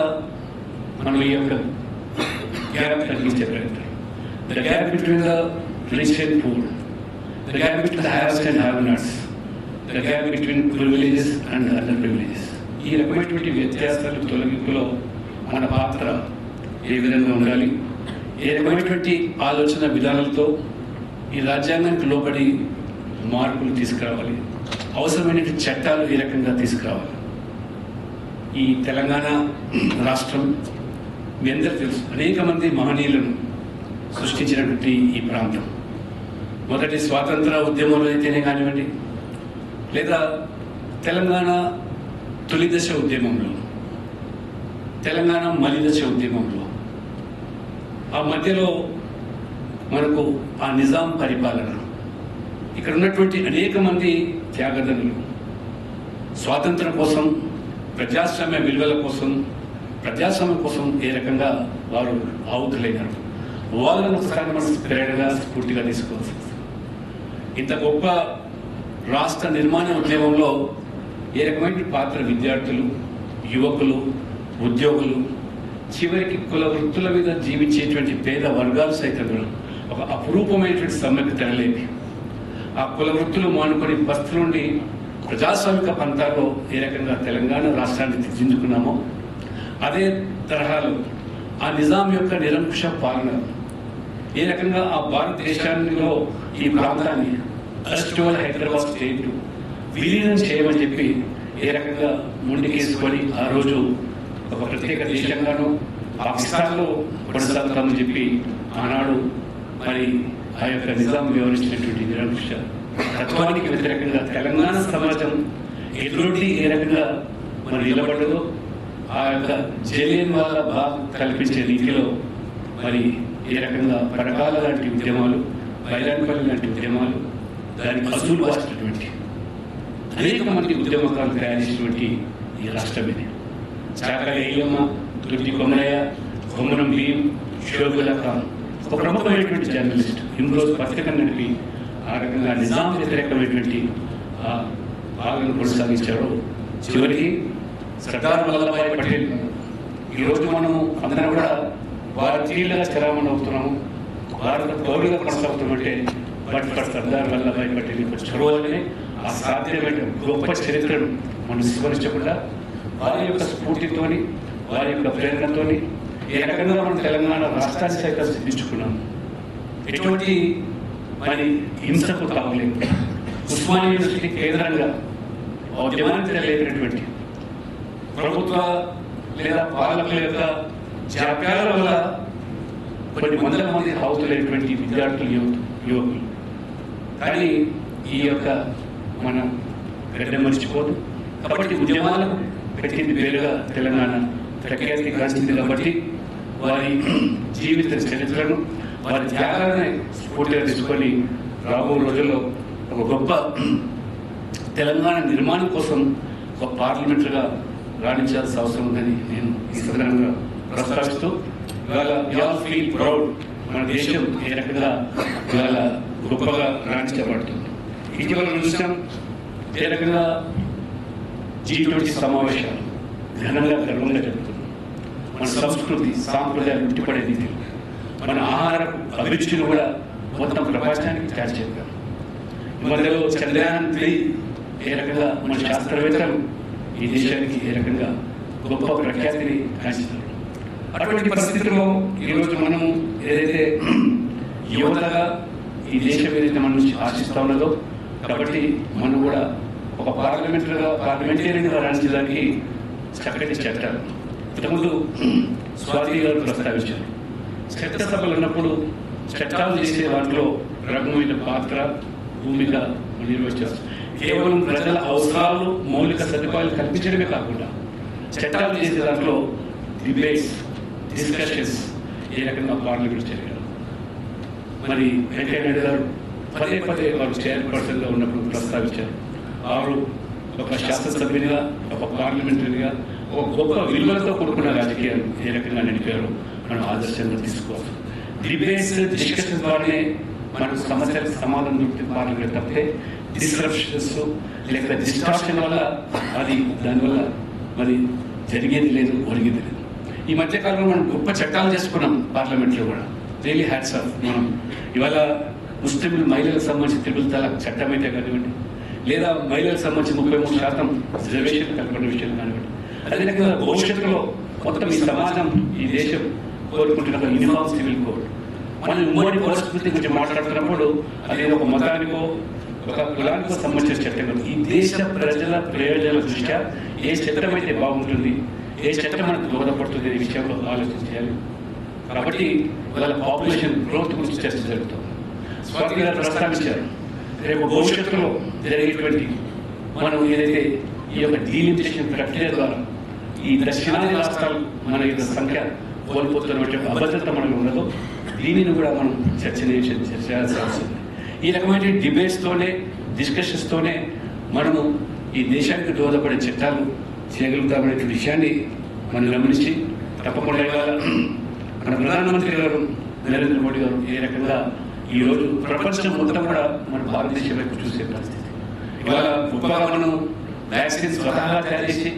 మనం ఈ యొక్క గ్యాప్ తగ్గించే ప్రయత్నం. The gap between the rich and poor, the gap between the haves and have nots, the gap between privileges and under privileges, ఈ రకమైనటువంటి వ్యత్యాసాలు తొలగింపులో మన పాత్ర ఏ విధంగా ఉండాలి, ఏ రకమైనటువంటి ఆలోచన విధానాలతో ఈ రాజ్యాంగానికి లోబడి మార్పులు తీసుకురావాలి, అవసరమైనటువంటి చట్టాలు ఏ రకంగా తీసుకురావాలి. ఈ తెలంగాణ రాష్ట్రం మీ అందరూ తెలుసు, అనేక మంది మహనీయులను సృష్టించినటువంటి ఈ ప్రాంతం. మొదటి స్వాతంత్ర ఉద్యమంలో అయితేనే కానివ్వండి, లేదా తెలంగాణ తొలిదశ ఉద్యమంలో, తెలంగాణ మలిదశ ఉద్యమంలో, ఆ మధ్యలో మనకు ఆ నిజాం పరిపాలన, ఇక్కడ ఉన్నటువంటి అనేక మంది త్యాగదనులు స్వాతంత్రం కోసం, ప్రజాస్వామ్య విలువల కోసం, ప్రజాస్వామ్యం కోసం ఏ రకంగా వారు ఆహుతులైనారు. వాళ్ళను ఒకసారి మనం ప్రేరణగా, స్ఫూర్తిగా తీసుకోవచ్చు. ఇంత గొప్ప రాష్ట్ర నిర్మాణ ఉద్యమంలో ఏ రకమైన పాత్ర విద్యార్థులు, యువకులు, ఉద్యోగులు, చివరికి కుల వృత్తుల మీద జీవించేటువంటి పేద వర్గాలు సైతం ఒక అపురూపమైనటువంటి సమ్మెకు తెరలేపి ఆ కుల వృత్తులు మానుకొని బస్తు నుండి ప్రజాస్వామిక పంతాల్లో ఏ రకంగా తెలంగాణ రాష్ట్రాన్ని తీర్చిదిద్దుకున్నామో, అదే తరహాలో ఆ నిజాం యొక్క నిరంకుశ పాలన ఏ రకంగా ఆ భారతదేశాల్లో ఈ ప్రాంతాన్ని అరెస్టోల్ హైదరాబాద్ స్టేట్ విలీనం చేయమని చెప్పి ఏ రకంగా ముందుకేసుకొని ఆ రోజు ఒక ప్రత్యేక దేశంగానూ పాకిస్తాన్లో కొనసాగుతామని చెప్పి ఆనాడు మరి ఆ యొక్క నిజాం వివరించినటువంటి నిరంకుశ తత్వానికి వ్యతిరేకంగా తెలంగాణ సమాజం ఎదురొడ్డి ఏ రకంగా మరి నిలబడదో, ఆ యొక్క జలియన్ వాలా బాగ్ కల్పించే రీతిలో మరి ఏ రకంగా పరకాల లాంటి ఉద్యమాలు, బైరాన్పల్లి లాంటి ఉద్యమాలు, దానికి అసూలు వాసినటువంటి అనేక మంది ఉద్యమకాలు తయారు చేసినటువంటి ఈ రాష్ట్రం ఇది. చాకలి అయ్యమ్మ, తుర్తి కొమరయ్య, కొమరం భీం, షోగుల్లా ఖాన్ ఒక ప్రముఖమైనటువంటి జర్నలిస్ట్, ఇమ్రోజ్ పత్రిక నడిపి ఆ రకంగా నిజాం వ్యతిరేకమైనటువంటి పాలన కొనసాగించారు. చివరికి సర్దార్ వల్లభాయ్ పటేల్, ఈరోజు మనము అందరం కూడా భారతీయులుగా చలామణి అవుతున్నాము, భారత పౌరులుగా కొనసాగుతామంటే బట్ ఫర్ సర్దార్ వల్లభాయ్ పటేల్ యొక్క చొరవనే ఆ సాధ్యమైన గొప్ప చరిత్రను మనం విస్మరించకుండా వారి యొక్క స్ఫూర్తితోని, వారి యొక్క ప్రేరణతోని ఏ రకంగా మనం తెలంగాణ రాష్ట్రాన్ని సైతం సిద్ధించుకున్నాము. ఎటువంటి మరి హింసకు తాగలేదు. ఉస్మానియా యూనివర్సిటీ కేంద్రంగా ఉద్యమానికి తెలియనటువంటి ప్రభుత్వ లేదా పాలకుల యొక్క జాప్యాల వల్ల కొన్ని వందల మంది హౌతులైనటువంటి విద్యార్థులు, యువకులు. కానీ ఈ యొక్క మనం గడ్డ మర్చిపోదు. కాబట్టి ఉద్యమాలకు పెట్టింది పేరుగా తెలంగాణ ప్రఖ్యాతి కాల్చింది. కాబట్టి వారి జీవిత చరిత్రను, వారి త్యాగాన్ని స్ఫూర్తిగా తీసుకొని రాబో రోజుల్లో ఒక గొప్ప తెలంగాణ నిర్మాణం కోసం ఒక పార్లమెంటరీగా రాణించాల్సిన అవసరం ఉందని నేను ఈ సందర్భంగా ప్రస్తావిస్తూ ఇవాళ వి ఆల్ ఫీల్ ప్రౌడ్. మన దేశం ఏ రకంగా ఇవాళ గొప్పగా రాణించబడుతుంది. ఇటీవల చూసాం ఏ రకంగా G20 సమావేశాలు ఘనంగా గర్వంగా జరుగుతుంది. మన సంస్కృతి సాంప్రదాయాలు ఉట్టిపడే రీతిలో మన ఆహార అభిరుచులు కూడా మొత్తం ప్రపంచానికి చాటి చెప్పారు. ఈ మధ్యలో చంద్రయాన్ 3 ఏ రకంగా మన శాస్త్రవేత్తలు ఈ దేశానికి ఏ రకంగా గొప్ప ప్రఖ్యాతిని కాంచుతారు. అటువంటి పరిస్థితుల్లో ఈరోజు మనము ఏదైతే యువతగా ఈ దేశం ఏదైతే మన నుంచి ఆశిస్తూ ఉన్నదో, కాబట్టి మనం కూడా ఒక పార్లమెంటేరియన్గా రాణించడానికి చక్కటి చట్టాలు ఇంతకుముందు స్వాతి గారు ప్రస్తావించారు. చట్టసభలు ఉన్నప్పుడు చట్టాలు చేసే దాంట్లో రఘుమైన పాత్ర భూమిక నిర్వహించారు. కేవలం ప్రజల అవసరాలు మౌలిక సదుపాయాలు కల్పించడమే కాకుండా చట్టాలు చేసే దాంట్లో డిబేట్స్ డిస్కషన్స్ ఏ రకంగా పార్లమెంట్ జరిగారు. మరి వెంకయ్య నాయుడు గారు పదే పదే వారు చైర్పర్సన్గా ఉన్నప్పుడు ప్రస్తావించారు. వారు ఒక శాసనసభ్యునిగా ఒక పార్లమెంటరీగా ఒక గొప్ప విలువలతో కూడుకున్న రాజకీయాలు ఏ రకంగా నడిపారో మనం ఆదర్శంగా తీసుకోవాలి. డిబేట్స్ డిస్కషన్స్ ద్వారానే మనకు సమస్యలకు సమాధానం దొరికితే పార్లమెంట్ తప్పితే డిస్రప్షన్స్ లేక డిస్టార్షన్ వల్ల అది దానివల్ల మరి జరిగేది లేదు, ఒరిగేది లేదు. ఈ మధ్యకాలంలో మనం గొప్ప చట్టాలు చేసుకున్నాం పార్లమెంట్లో కూడా. Really hats off. మనం ఇవాళ ముస్లిం మహిళలకు సంబంధించి త్రిపుల్ తలాక్ చట్టం అయితే కానివ్వండి, లేదా మహిళలకు సంబంధించి 33% రిజర్వేషన్ కల్పన విషయాలు కానివ్వండి, అదే రకంగా భవిష్యత్తులో మొత్తం ఈ సమాజం ఈ దేశం కోరుకుంటున్న యూనిఫామ్ సివిల్ కోడ్. మనం ఉమ్మడి పరిస్థితి గురించి మాట్లాడుతున్నప్పుడు అది ఒక మతానికో ఒక కులానికో సంబంధించిన చట్టం కాదు. ఈ దేశ ప్రజల ప్రయోజనాల దృష్ట్యా ఏ చట్టం అయితే బాగుంటుంది, ఏ చట్టం మనకు దోహదపడుతుంది అనే విషయంలో ఆలోచించాలి. కాబట్టి వాళ్ళ పాపులేషన్ గ్రోత్ గురించి చర్చ జరుగుతుంది. స్వాతి గారు ప్రస్తావించారు, రేపు భవిష్యత్తులో జరిగేటువంటి మనం ఏదైతే ఈ యొక్క డీలిమిటేషన్ ప్రక్రియ ద్వారా ఈ దక్షిణాది రాష్ట్రాలు మన యొక్క సంఖ్య కోల్పోతున్నటువంటి అభద్రత మనకు ఉన్నదో దీనిని కూడా మనం చేయాల్సి వస్తుంది. ఈ రకమైన డిబేట్స్తోనే డిస్కషన్స్తోనే మనము ఈ దేశానికి దోహదపడే చట్టాలు చేయగలుగుతామనే విషయాన్ని మనం గమనించి తప్పకుండా మన ప్రధానమంత్రి గారు నరేంద్ర మోడీ గారు ఏ రకంగా ఈరోజు ప్రపంచం మొత్తం కూడా మన భారతదేశం వైపు చూసే పరిస్థితి. ఇవాళ గొప్పగా మనం వ్యాక్సిన్ స్వతహాగా తయారు చేసి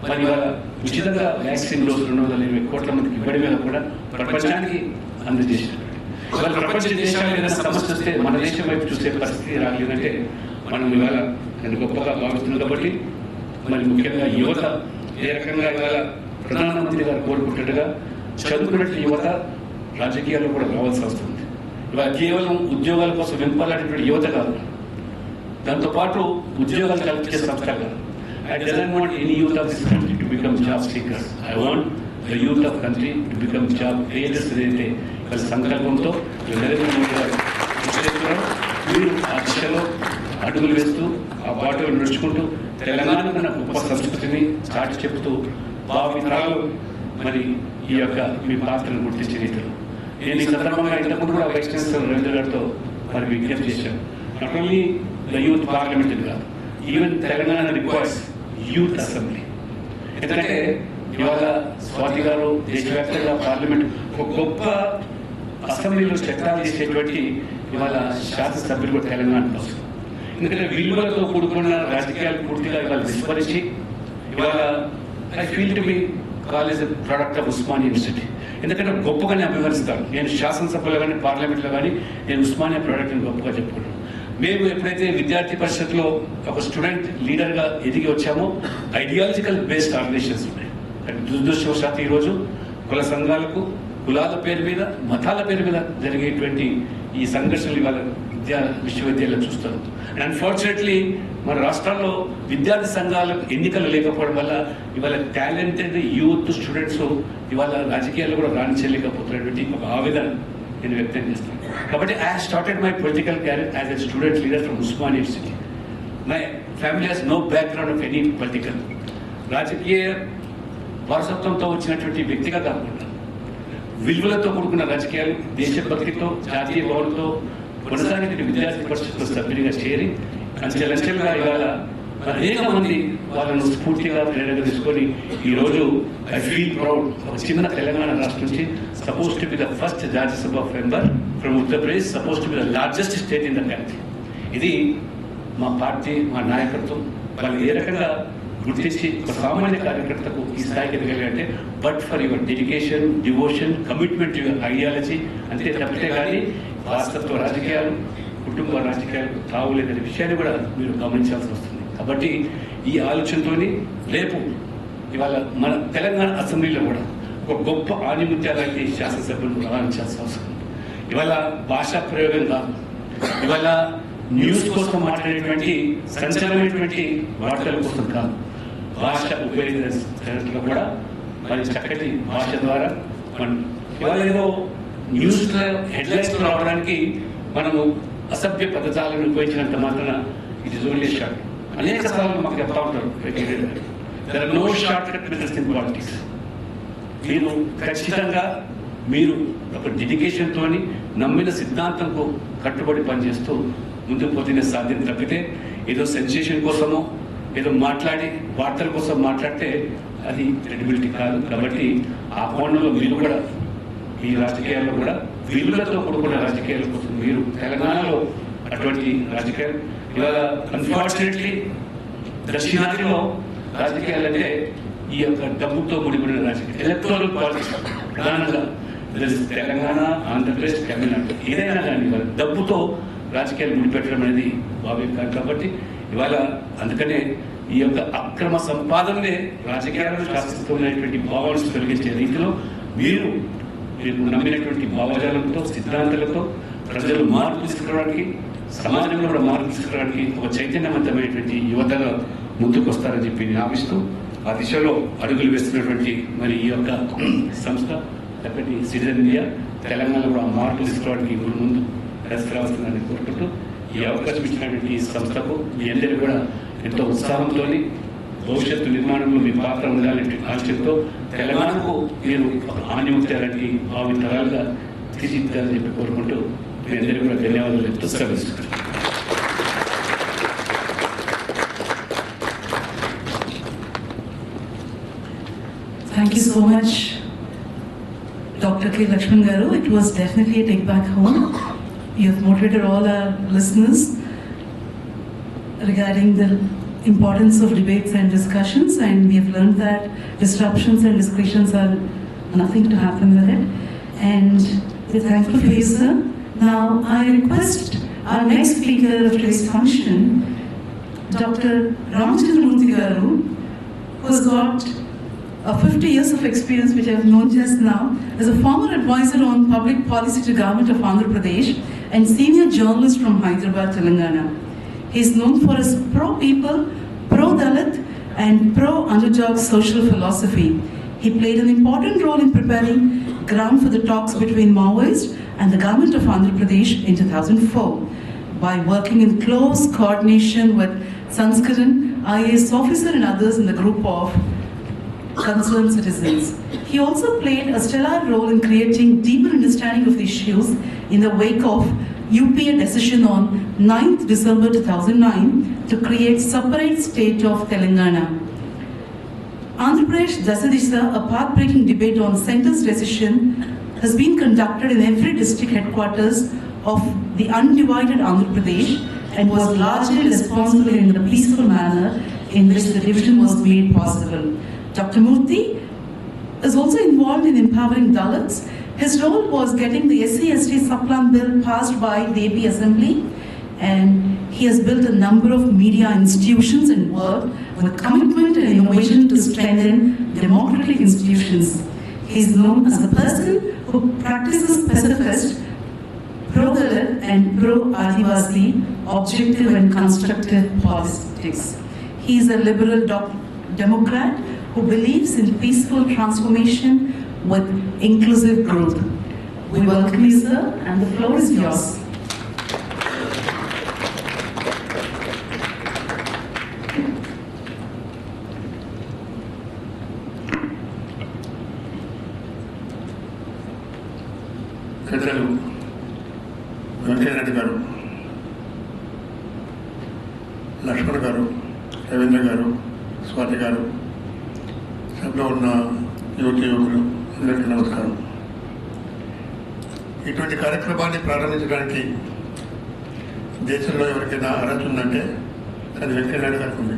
మరి ఇవాళ ఉచితంగా వ్యాక్సిన్ డోసు 220 కోట్ల మందికి ఇవ్వడం మీద కూడా ప్రపంచానికి అందజేసినట్టు. ఇవాళ ప్రపంచ దేశాలు ఏదైనా సమస్య వస్తే మన దేశం వైపు చూసే పరిస్థితి రాలేదంటే మనం ఇవాళ నేను గొప్పగా భావిస్తున్నాం. కాబట్టి మరి ముఖ్యంగా యువత ఏ రకంగా ఇవాళ ప్రధానమంత్రి గారు కోరుకుంటున్నట్టుగా చదువుకున్నట్టు యువత రాజకీయాల్లో కూడా రావాల్సి వస్తుంది. ఇవాళ కేవలం ఉద్యోగాల కోసం వెంపలాడేటువంటి యువత కాదు, దాంతోపాటు ఉద్యోగాలు కల్పించే సంస్థ కాదు. I don't want any youth of this country to become job seekers. I want the youth of country to become job creators. ఏదైతే వాళ్ళ సంకల్పంతో నరేంద్ర మోడీ గారు చేస్తున్నారు, మీరు ఆ దిశలో అడుగులు వేస్తూ ఆ బాటలో నడుచుకుంటూ తెలంగాణకు ఉన్న గొప్ప సంస్కృతిని చాటి చెబుతూ భావితరాలు మరి ఈ యొక్క మీ పాత్రను గుర్తించే రీతిలో నేను ఈ సందర్భంగా ఇంతకుముందు కూడా వైస్ ఛాన్సలర్ రవీంద్ర గారితో మరి విజ్ఞప్తి చేశాను. Not only the youth parliament కాదు, even Telangana requires youth assembly. ఎందుకంటే ఇవాళ స్వాతి గారు దేశవ్యాప్తంగా పార్లమెంట్ ఒక గొప్ప అసెంబ్లీలో చట్టాలు చేసేటువంటి ఇవాళ శాసనసభ్యులు కూడా తెలంగాణలో వస్తారు. ఎందుకంటే విలువలతో కూడుకున్న రాజకీయాలు పూర్తిగా ఇవాళ విస్మరించి ఇవాళ I feel to be college product of Osmania university. ఎందుకంటే గొప్పగానే అభివర్ణిస్తాను నేను శాసనసభలో కానీ పార్లమెంట్లో కానీ నేను ఉస్మానియా ప్రోడక్ట్ని గొప్పగా చెప్పుకున్నాను. మేము ఎప్పుడైతే విద్యార్థి పరిషత్లో ఒక స్టూడెంట్ లీడర్గా ఎదిగి వచ్చామో ఐడియాలజికల్ బేస్డ్ ఆర్గనైజేషన్స్ ఉన్నాయి. దురదృష్టవశాత్తు ఈరోజు కుల సంఘాలకు కులాల పేరు మీద మతాల పేరు మీద జరిగేటువంటి ఈ సంఘర్షణలు ఇవాళ విశ్వవిద్యాలయాలు చూస్తాం. అండ్ అన్ఫార్చునేట్లీ మన రాష్ట్రాల్లో విద్యార్థి సంఘాలకు ఎన్నికలు లేకపోవడం వల్ల ఇవాళ టాలెంటెడ్ యూత్ స్టూడెంట్స్ ఇవాళ రాజకీయాల్లో కూడా రాణించలేకపోతున్నటువంటి ఒక ఆవేదన నేను వ్యక్తం చేస్తాను. కాబట్టి I started my political career as a student leader from Osmania University. My family has no background of any political. రాజకీయ వారసత్వంతో వచ్చినటువంటి వ్యక్తిగా కాకుండా విలువలతో కూడుకున్న రాజకీయాలు దేశభక్తితో జాతీయ భావనతో కొనసాగిన విద్యార్థి పరిషత్లో సభ్యునిగా చేరి అంచెలంచెలుగా ఇవాళ అనేక మంది వాళ్ళను స్ఫూర్తిగా ప్రేరణగా తీసుకొని ఈరోజు ఐ ఫీల్ ప్రౌడ్ ఒక చిన్న తెలంగాణ రాష్ట్రం నుంచి supposed to be the first Rajya Sabha member from Uttar Pradesh, supposed to be the largest state in the country. ఇది మా పార్టీ, మా నాయకత్వం వాళ్ళు ఏ రకంగా గుర్తించి ఒక సామాన్య కార్యకర్తకు ఈ స్థాయికి ఎదగాలంటే but for your dedication, devotion, commitment, your ideology అంతే తప్పితే కానీ వారసత్వ రాజకీయాలు, కుటుంబ రాజకీయాలకు తావులేదనే విషయాన్ని కూడా మీరు గమనించాల్సి వస్తుంది. కాబట్టి ఈ ఆలోచనతోని రేపు ఇవాళ మన తెలంగాణ అసెంబ్లీలో కూడా ఒక గొప్ప ఆణిముత్యాలకి శాసనసభ్యులు ఆలోచించాల్సిన అవసరం. ఇవాళ భాషా ప్రయోగం కాదు, ఇవాళ న్యూస్ కోసం మాట్లాడేటువంటి సంచలనమైనటువంటి వార్తల కోసం కాదు, భాష ఉపయోగించడంలో కూడా మరి చక్కటి భాష ద్వారా మనం ఇవాళ ఏదో న్యూస్ హెడ్లైన్స్ రావడానికి మనము అసభ్య పదజాలను ఉపయోగించినంత మాత్రాన ఇట్ ఇస్ ఓన్లీ షార్ట్. అనేక సార్లు మాకు చెప్తా ఉంటారు, there are no shortcut methods in politics. మీరు ఖచ్చితంగా మీరు ఒక డెడికేషన్తో నమ్మిన సిద్ధాంతంకు కట్టుబడి పనిచేస్తూ ముందుకు పోతేనే సాధ్యం తప్పితే ఏదో సెన్సేషన్ కోసమో ఏదో మాట్లాడి వార్తల కోసం మాట్లాడితే అది క్రెడిబిలిటీ కాదు. కాబట్టి ఆ కోణంలో మీరు కూడా ఈ రాజకీయాల్లో కూడా విలువలతో కూడుకున్న రాజకీయాల కోసం మీరు తెలంగాణలో అటువంటి రాజకీయాలు ఇవాళ అన్ఫార్చునేట్లీ దక్షిణాదిలో రాజకీయాలంటే ఈ యొక్క డబ్బుతో ముడిపడిన రాజకీయం, ఎలక్టోరల్ పాలిటిక్స్ ప్రధానంగా తెలంగాణ, ఆంధ్రప్రదేశ్, తమిళనాడు ఏదైనా కానీ ఇవాళ డబ్బుతో రాజకీయాలు ముడిపెట్టడం అనేది భావ్యం కాదు. కాబట్టి ఇవాళ అందుకనే ఈ యొక్క అక్రమ సంపాదననే రాజకీయాలను శాసిస్తున్నటువంటి భావాలను తొలగించే రీతిలో మీరు నమ్మినటువంటి భావజాలంతో, సిద్ధాంతాలతో ప్రజలు మార్పు తీసుకురావడానికి, సమాజంలో కూడా మార్పు తీసుకురావడానికి ఒక చైతన్యవంతమైనటువంటి యువతగా ముందుకు వస్తారని చెప్పి నేను ఆశిస్తూ ఆ దిశలో అడుగులు వేస్తున్నటువంటి మరి ఈ యొక్క సంస్థ చక్కటి సిటిజన్ ఇండియా తెలంగాణలో కూడా మార్పు తీసుకోవడానికి ముందు తీసుకురావాల్సిందని కోరుకుంటూ ఈ అవకాశం ఇచ్చినటువంటి ఈ సంస్థకు మీ అందరికీ కూడా ఎంతో ఉత్సాహంతో భవిష్యత్తు నిర్మాణంలో మీ పాత్ర ఉండాలంటే ఆశతో తెలంగాణకు మీరు ఆణిముత్యాలని భావితరాలుగా తీర్చిదిద్దాలని చెప్పి కోరుకుంటూ మీ అందరికీ కూడా ధన్యవాదాలు చెప్తూ సెలవిస్తున్నాను. Thank you so much, Dr. K. Lakshman Garu. It was definitely a take back home. You have motivated all our listeners regarding the importance of debates and discussions, and we have learned that disruptions and discretions are nothing to happen with it. And we're thankful for you, sir. Now, I request our next speaker of today's function, Dr. Ramachandramurthy Garu, who has got 50 years of experience, which I have known just now, as a former advisor on public policy to government of Andhra Pradesh and senior journalist from Hyderabad, Telangana. He is known for his pro-people, pro-Dalit and pro-underdog social philosophy. He played an important role in preparing ground for the talks between Maoists and the government of Andhra Pradesh in 2004 by working in close coordination with Sanskaran, IAS officer and others in the group of concerned citizens. He also played a stellar role in creating deeper understanding of the issues in the wake of UPA decision on 9th December 2009 to create separate state of Telangana. Andhra Pradesh Dasadisha, a path-breaking debate on centre's decision, has been conducted in every district headquarters of the undivided Andhra Pradesh and was largely responsible in the peaceful manner in which the division was made possible. Dr. Murthy is also involved in empowering Dalits. His role was getting the SC/ST Subplan Bill passed by the AP Assembly, and he has built a number of media institutions and worked with commitment and innovation to strengthen democratic institutions. He is known as a person who practices pacifist, pro-Dalit and pro-Adivasi, objective and constructive politics. He is a liberal Democrat who believes in peaceful transformation with inclusive growth. We welcome you, sir, and the floor is yours. పెద్దలు వెంకయ్యనాయుడు గారు, లక్ష్మణ్ గారు, రవీంద్ర గారు, స్వాతి గారు, సభలో ఉన్న యువతి యువకులు అందరికీ నమస్కారం. ఇటువంటి కార్యక్రమాన్ని ప్రారంభించడానికి దేశంలో ఎవరికైనా అర్హత ఉందంటే అది వెంకయ్యనాయుడు గారికి ఉంది.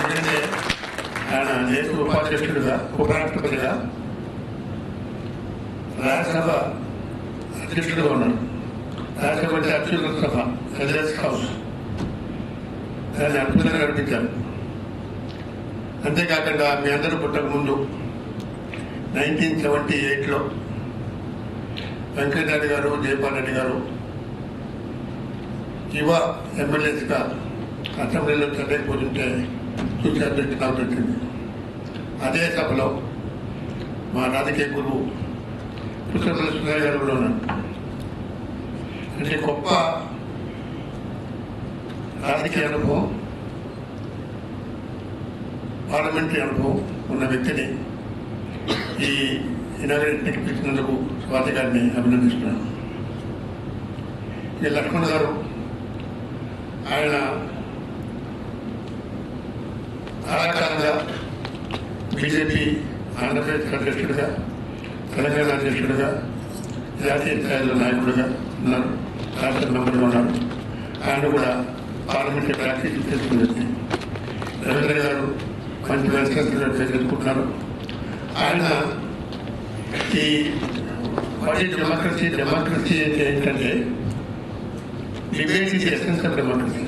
ఎందుకంటే ఆయన దేశ ఉపాధ్యక్షుడిగా, ఉపరాష్ట్రపతిగా, రాజ్యసభ అధ్యక్షుడిగా ఉన్నారు. రాజ్యసభ అంటే అత్యున్నత సభ, ఎజెస్ హౌస్, దాన్ని అద్భుతంగా నడిపించారు. అంతేకాకుండా మీ అందరూ పుట్టక ముందు 1978లో వెంకయ్యనాయుడు గారు, జయపాల్ రెడ్డి గారు యువ ఎమ్మెల్యేస్గా అసెంబ్లీలో చదవకపోతుంటే చూసేది నాకు వచ్చింది. అదే సభలో మా రాజకీయ గురువు కృష్ణపల్లి సుందరయ్య గారు కూడా ఉన్నారు. అంటే గొప్ప రాజకీయ అనుభవం, పార్లమెంటరీ అనుభవం ఉన్న వ్యక్తిని ఈ ఇనాగరేషన్కి పిలిచినందుకు స్వాతి గారిని అభినందిస్తున్నాను. ఇక లక్ష్మణ్ గారు, ఆయన చాలాకాలంగా బీజేపీ ఆంధ్రప్రదేశ్ అధ్యక్షుడిగా, తెలంగాణ అధ్యక్షుడిగా, జాతీయ స్థాయిలో నాయకుడిగా ఉన్నారు, రాష్ట్ర మెంబర్గా ఉన్నారు. ఆయన కూడా పార్లమెంటరీ ప్రాక్టీస్ చేసుకుని రవీంద్ర గారు మంచి వెల్సెన్స్గా చేసుకుంటున్నారు. ఆయన ఈ వాటి డెమోక్రసీ అంటే ఏంటంటే debate is essence of democracy.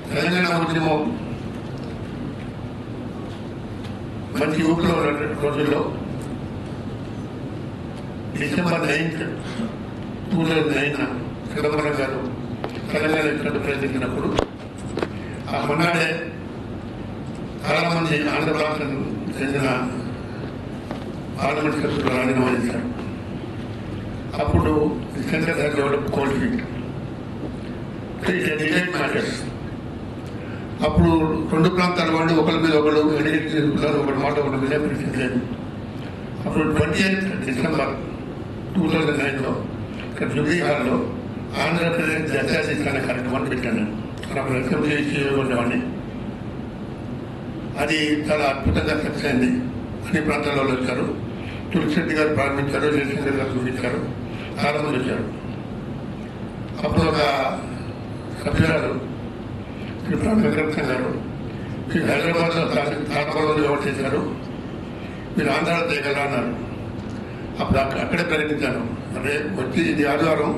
Telangana ఉద్యమం మంచి ఊపిలో ఉన్న రోజుల్లో December 9th, 2009 చిదంబరం గారు తెలంగాణ ఇచ్చినట్టు ప్రయత్నించినప్పుడు ఆ మొన్నడే చాలామంది ఆంధ్ర ప్రాంతం చెందిన పార్లమెంట్ సభ్యులు రాజీనామా చేశారు. అప్పుడు centre has develop cold feet debate matters. అప్పుడు రెండు ప్రాంతాల వాళ్ళు ఒకరి మీద ఒకరు ఎడిట్ చేసుకున్నారు, ఒకటి మాట ఒకటి మీద ప్రశ్నించలేదు. అప్పుడు 28th December 2009లో ఇక్కడ జూబ్లీ హాల్లో ఆంధ్రప్రదేశ్ దశాధిష్టాన కార్యక్రమాన్ని పెట్టాను. అప్పుడు అసెంబ్లీ ఉండేవాడిని. అది చాలా అద్భుతంగా సక్సెస్ అయింది. అన్ని ప్రాంతాల వాళ్ళు వచ్చారు. తులసిరెడ్డి గారు ప్రారంభించారు, జయశంకర్ గారు చూపించారు, చాలామంది వచ్చారు. అప్పుడు ఒక సభ్యురాలు వెంకటరత్న గారు, మీరు హైదరాబాద్లో తాతపల్లి ఎవరు చేశారు, మీరు ఆంధ్రాలో చేయగలరా అన్నారు. అప్పుడు అక్కడే ప్రకటించాను. అంటే ఇది ఆదివారం,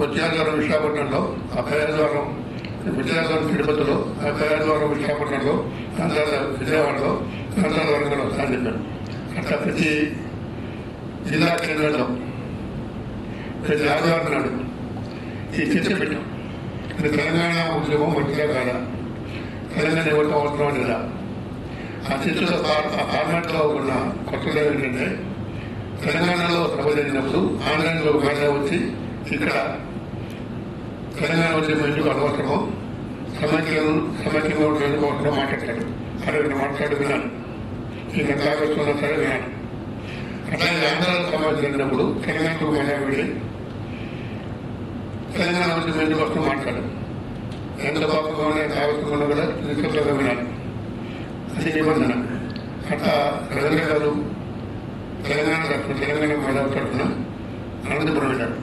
వచ్చే ఆదివారం విశాఖపట్నంలో, ఆ ఆదివారం విజయవాడ తిరుపతిలో, ఆ ఆదివారం విశాఖపట్నంలో, ఆంధ్రాలో విజయవాడలో, ఆంధ్రాల వరంగల్లో వస్తానని చెప్పాను. అట్లా ప్రతి జిల్లా కేంద్రంలో ప్రతి ఆదివారం నాడు ఈ చర్చ పెట్టాం. తెలంగాణ ఉద్యమం మంచిగా కాదా, తెలంగాణ ఎవరితో అవసరం లేదా. ఆ చర్చలో ఆ ఫార్మాట్లో ఉన్న కొత్తగా ఏంటంటే తెలంగాణలో సభ జరిగినప్పుడు ఆంధ్రాలో మేధా వచ్చి ఇక్కడ తెలంగాణ ఉద్యమం ఎందుకు అనవసరమో, సమైక్యంగా ఎందుకు అవసరమో మాట్లాడతాడు. అరే మాట్లాడు విన్నాను, ఇంకా తాగొస్తున్నా సరే విన్నాను. అట్లాగే ఆంధ్రాలో సమాజం జరిగినప్పుడు తెలంగాణకు మేధా వెళ్ళి తెలంగాణ ఉద్యమం ఎందుకు వస్తుందో మాట్లాడు. ఎంత బాగుందో తాగొస్తున్నా కూడా నిశ్శబ్దంగా వినాలి. అది నిబంధన. అట్లా రవీంద్ర గారు తెలంగాణ తరఫున, తెలంగాణ మేధావి తరఫున అనంతపురం వెళ్ళారు.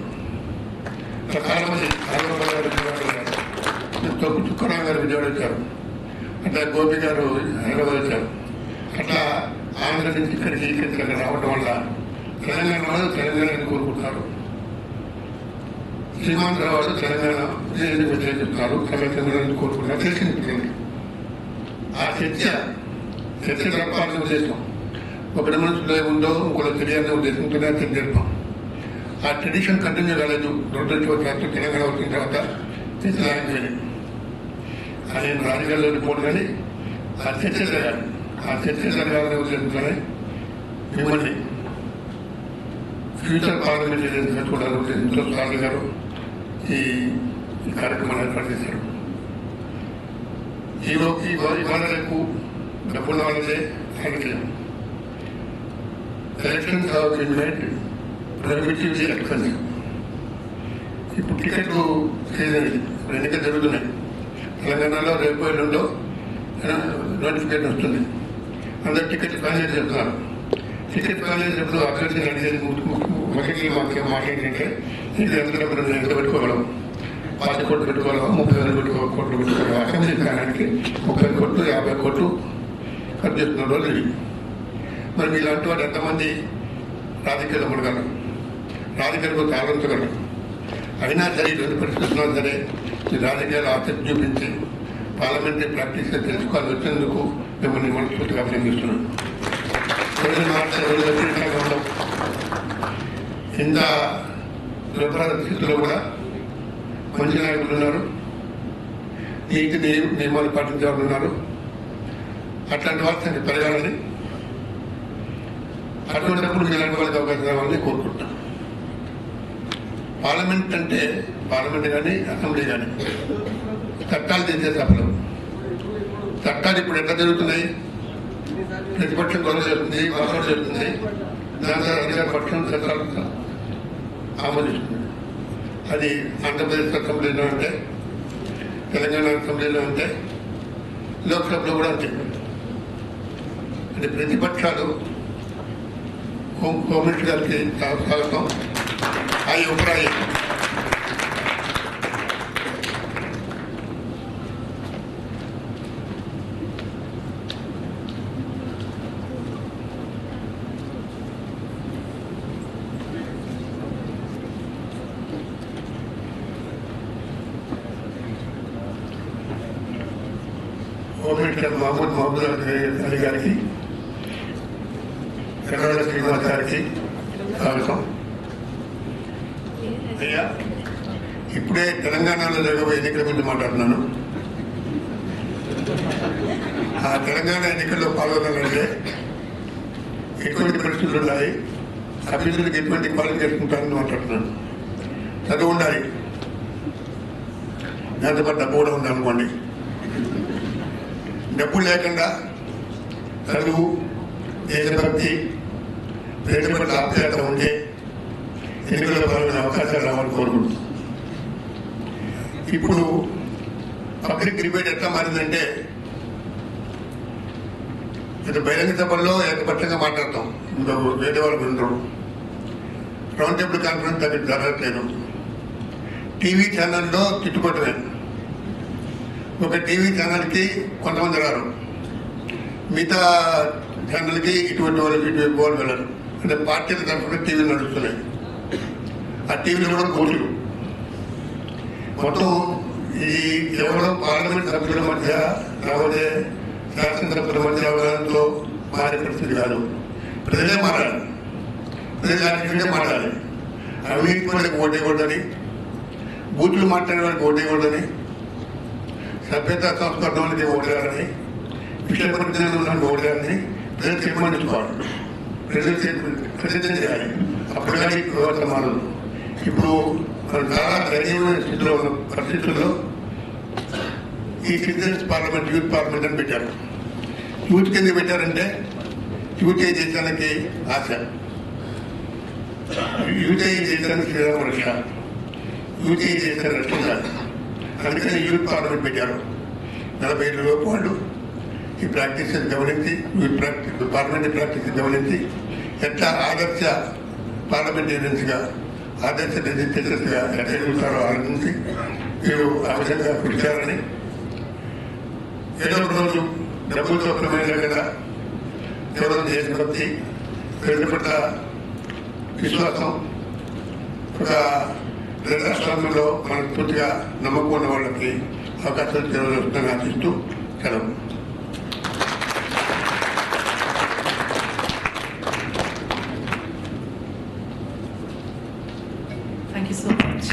అట్లా చాలామంది చుక్కరావు గారు విజయవాడ వచ్చారు. అట్లా గోపి గారు హైదరాబాద్ వచ్చారు. అట్లా ఆంధ్ర నుంచి ఇక్కడికి రావడం వల్ల తెలంగాణ వాళ్ళు తెలంగాణని కోరుకుంటున్నారు, సీమాంధ్ర వాళ్ళు తెలంగాణ చెప్తున్నారు, తెలంగాణ కోరుకుంటున్నారు. తెలిసింది ఆ చర్చ జరపాలని ఉద్దేశం. ఒకటి మనసులో ఏముందో ఇంకోటి తెలియాలనే ఉద్దేశంతోనే చర్చ జరిపాం. ఆ ట్రెడిషన్ కంటిన్యూ కాలేదు. దురదృష్టవశాత్తు తెలంగాణ వచ్చిన తర్వాత చర్చ ఆగిపోయింది. అది రాజకీయాల్లోకి పోను కానీ ఆ చర్చ జరగాలి. ఆ చర్చ జరగాలనే ఉద్దేశంతోనే మిమ్మల్ని ఫ్యూచర్ పార్లమెంటేరియన్స్ కూడా ఉద్దేశంతో సార్ గారు ఈ కార్యక్రమాన్ని ఏర్పాటు చేశారు. ఇవాళ రేపు డబ్బుల వాళ్ళదే రాజకీయం. Elections have been made prohibitively expensive. ఇప్పుడు టికెట్లు ఎన్నికలు జరుగుతున్నాయి. తెలంగాణలో రేపు ఎల్లుండో నోటిఫికేషన్ వస్తుంది. అందరు టికెట్లు ఫైనల్ చెప్తున్నారు. టికెట్ కాలేసినప్పుడు అభ్యర్థి అడిగేది మొదటి మాకేంటంటే ఇది ఎంత పెట్టుకోగలం 10 కోట్లు పెట్టుకోగలం 30,000 కోట్లు పెట్టుకోగలం అసెంబ్లీ స్థానానికి 30 కోట్లు 50 కోట్లు ఖర్చు చేస్తున్న రోజులు ఇవి. మరి మీలాంటి వాడు ఎంతమంది రాజకీయాలు ఉండగలరు, రాజకీయాలకు ఆలోచించగలరు. అయినా సరే ఇటువంటి పరిస్థితున్నా సరే ఈ రాజకీయాలు ఆసక్తి చూపించి పార్లమెంటరీ ప్రాక్టీస్ తెలుసుకోవాల్సి వచ్చేందుకు మిమ్మల్ని మనస్ఫూర్తిగా అభినందిస్తున్నాను. ఉండవు ఇంత దుర్భర స్థితిలో కూడా మంచి నాయకులు ఉన్నారు, నీతి నియమాలు పాటించే వాళ్ళు ఉన్నారు. అట్లాంటి వాళ్ళ సంఖ్య పెరగాలని, అటువంటిప్పుడు ఇలాంటి వాళ్ళకి అవకాశం రావాలని కోరుకుంటున్నాను. పార్లమెంట్ అంటే పార్లమెంట్ కానీ అసెంబ్లీ కానీ చట్టాలు చేసే సభలు. చట్టాలు ఇప్పుడు ఎట్లా జరుగుతున్నాయి? ప్రతిపక్షం గొడవ జరుగుతుంది, వాదన జరుగుతుంది, దాని తర్వాత అధికార పక్షం చట్టాలు ఆమోదిస్తుంది. అది ఆంధ్రప్రదేశ్ అసెంబ్లీలో ఉంటే, తెలంగాణ అసెంబ్లీలో ఉంటే, లోక్సభలో కూడా అంతే. అంటే ప్రతిపక్షాలు హోమ్ మినిస్టర్ గారికి స్వాగతం. అవి ఉపరాయి హోమ్ మినిస్టర్ మహమూద్ అలీ గారికి, కర్ణాటక శ్రీనివాస్ గారికి స్వాగతం. అయ్యా, ఇప్పుడే తెలంగాణలో జరగబోయే ఎన్నికల గురించి మాట్లాడుతున్నాను. ఆ తెలంగాణ ఎన్నికల్లో పాల్గొనాలంటే ఎటువంటి పరిస్థితులు ఉన్నాయి, అభ్యర్థులకు ఎటువంటి క్వాలిఫికేషన్ ఉంటారని మాట్లాడుతున్నాను. చదువు ఉండాలి, దాంతోపాటు డబ్బు కూడా ఉండాలనుకోండి. డబ్బు లేకుండా చదువు, దేశభక్తి, ప్రజల పట్ల ఆప్యాయత ఉంటే ఎన్నికల్లో పాల్గొనే అవకాశాలు రావాలని కోరుకుంటున్నాం. ఇప్పుడు పబ్లిక్ డిబేట్ ఎట్లా మారిందంటే, ఇటు బహిరంగ సభల్లో ఏకపక్షంగా మాట్లాడతాం, వేరే వాళ్ళు వినరు. రౌండ్ టేబుల్ కాన్ఫరెన్స్ దగ్గర జరగట్లేదు. టీవీ ఛానల్లో తిట్టుకోవటమే. ఒక టీవీ ఛానల్కి కొంతమంది రారు, మిగతా ఛానల్కి ఇటువంటి వాళ్ళు వెళ్ళరు. అంటే పార్టీల తరఫున టీవీలు నడుస్తున్నాయి. ఆ టీవీలో కూడా కోర్టులు మొత్తం ఈ కేవలం పార్లమెంట్ సభ్యుల మధ్య లేకపోతే శాసనసభ్యుల మధ్య అవగాహనతో మారే పరిస్థితి కాదు. ప్రజలే మారాలి, ప్రజలు మారాలి. అవినీతి వాళ్ళకి ఓటేయకూడదని, బూతులు మాట్లాడే వాళ్ళకి ఓటేయకూడదని, సభ్యత సంస్కరణ వాళ్ళకి ఓటేయాలని, విషయ పరిజ్ఞానం ఓటేయాలని ప్రజలు తీర్మానించుకోవాలి. ప్రజలు చేయాలి. అప్పుడు కానీ వ్యవస్థ మారదు. ఇప్పుడు మనం చాలా దయనీయమైన స్థితిలో ఉన్న పరిస్థితుల్లో ఈ సిటిజన్స్ పార్లమెంట్, యూత్ పార్లమెంట్ అని పెట్టారు. యూత్ కింద పెట్టారంటే యూత్ ఏ దేశానికి ఆశ, యూత్ ఏ దేశానికి శ్రీరామ రక్ష, యూత్ ఏ దేశాన్ని రక్షించాలి. అందుకని యూత్ పార్లమెంట్ పెట్టారు. 40 లోపు వాళ్ళు ఈ ప్రాక్టీస్ గమనించి, పార్లమెంటరీ ప్రాక్టీస్ గమనించి ఎట్లా ఆదర్శ పార్లమెంటేరియన్స్గా, ఆదర్శ లెజిస్లేటర్స్గా ఎట్లా ఎదుగుతారో ఆలోచించి మీరు ఆ విధంగా కృషి చేయాలని, ఏదో ఒక రోజు డబ్బులతో ప్రమేయం కదా, కేవలం దేశభక్తి, ప్రజల పట్ల విశ్వాసం, ఒక ప్రజాస్వామ్యంలో మనకు పూర్తిగా నమ్మకం ఉన్న వాళ్ళకి అవకాశాలు వస్తుందని ఆశిస్తూ సెలవు. Thank you so much,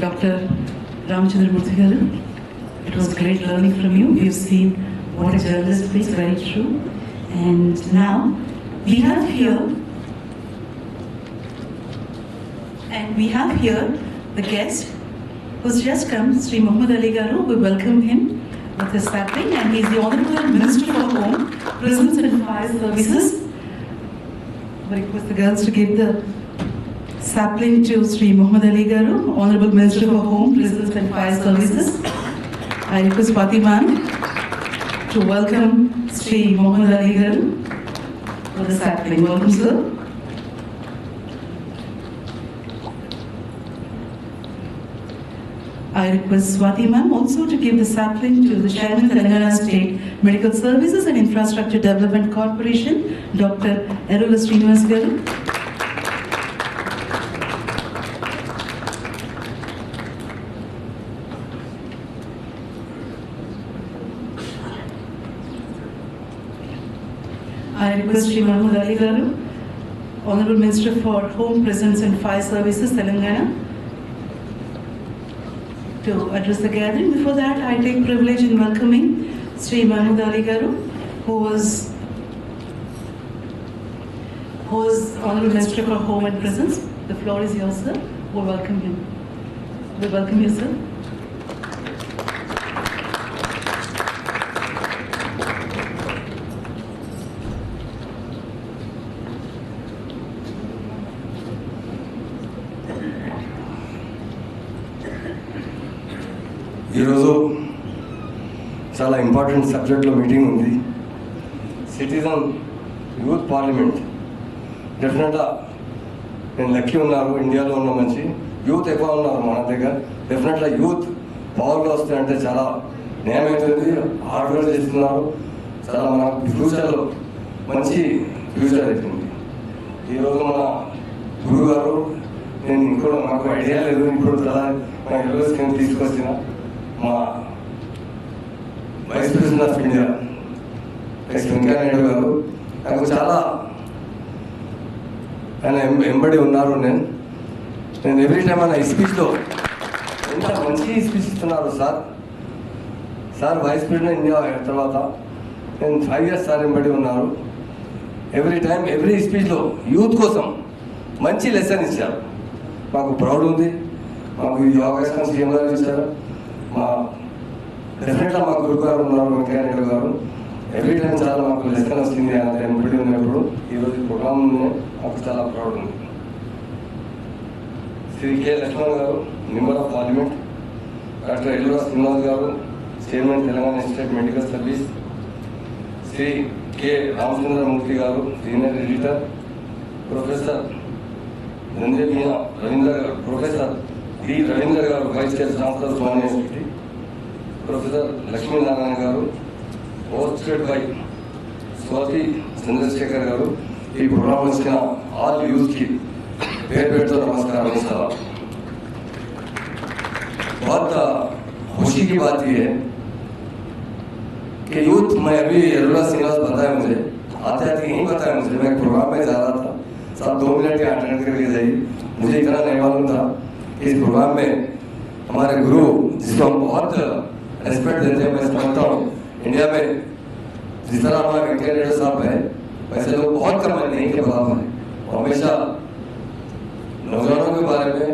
Dr. Ramachandramurthy garu. It was great learning from you. We've seen what a journalist is, very true. And now we have here the guest who's just come, Sri Mohammed Ali garu. We welcome him with his sapling, and he's the Honorable Minister for Home, Prisons and Fire Services. I request the girls to give the sapling to Sri Mohammed Ali garu, Honorable Minister for Home, Prisons and Fire Services. I request Fatima to welcome Sri Mohammed Ali garu. for the sapling. Welcome, sir. I request Swati ma'am also to give the sapling to the Chairman, Telangana State Medical Services and Infrastructure Development Corporation, Dr. Erula Srinivas garu. I request Shri Mahmood Ali garu, Honorable Minister for Home Presence and Fire Services, Telangana, to address the gathering. Before that, I take privilege in welcoming Sri Mahmood Ali garu, who was Honorable Minister for Home and Presence. The floor is yours, sir. We welcome him. We welcome you, sir. ఈరోజు చాలా important సబ్జెక్ట్లో meeting ఉంది. Citizen youth parliament. డెఫినెట్గా నేను lucky ఉన్నారు, ఇండియాలో ఉన్న మంచి యూత్ ఎక్కువ ఉన్నారు మన దగ్గర. డెఫినెట్గా యూత్ పవర్లో వస్తాయంటే చాలా న్యాయమవుతుంది. హార్డ్ వర్క్ చేస్తున్నారు, చాలా మన ఫ్యూచర్లో మంచి ఫ్యూచర్ అవుతుంది. ఈరోజు మన గురువు గారు, నేను ఇంకోటి నాకు ఐడియా లేదు, ఇప్పుడు చాలా మా ఎల్లో స్కీమ్ తీసుకొచ్చిన మా vice president of India Venkaiah Naidu garu నాకు చాలా ఆయన వెంబడి ఉన్నారు. నేను ఎవ్రీ టైం ఆయన స్పీచ్లో ఎంత మంచి స్పీచ్ ఇస్తున్నారు సార్ వైస్ ప్రెసిడెంట్ ఇండియా అయిన తర్వాత నేను 5 years సార్ వెంబడి ఉన్నారు. ఎవ్రీ టైం ఎవ్రీ స్పీచ్లో యూత్ కోసం మంచి లెసన్ ఇచ్చారు. మాకు ప్రౌడ్ ఉంది. మాకు ఈ అవకాశం సీఎం గారు ఇచ్చారు. మా డెఫినెట్గా మా గురువు గారు ఉన్నారు వెంకయ్య నాయుడు గారు. ఎవ్రీ టైం చాలా మాకు లెసన్ వస్తుంది. ఆయన ఎంపీ ఉన్నప్పుడు ఈరోజు ప్రోగ్రామ్ మాకు చాలా ప్రౌడ్ ఉంది. Shri K Laxman garu, member of parliament, doctor Ellura Srinivas garu, chairman Telangana state medical service, Shri K Ramachandramurthy garu, senior editor, professor Nandemeena Ravindra garu, professor D Ravindra garu, vice chancellor Osmania university, professor Lakshminarayana garu, hosted by Swathi Chandrasekhar గారు. ఈ ప్రోగ్రామ్ వచ్చిన ఆల్ యూత్కి పేరు పేరుతో नमस्कार। बहुत खुशी की बात यह है कि यूथ, मैं अभी एरुला श्रीनिवास बताया मुझे, आते आते यही बताया मुझे, मैं प्रोग्राम में जा रहा था, साहब 2 मिनट के अटेंड करके जाइए। मुझे इतना नहीं मालूम था कि इस प्रोग्राम में हमारे गुरु, जिसको हम बहुत रेस्पेक्ट देते हैं, मैं समझता हूँ इंडिया में जिस तरह हमारे वेंकैया नायडू साहब है, वैसे लोग बहुत कम नहीं के बराबर है। हमेशा नौजवानों के बारे में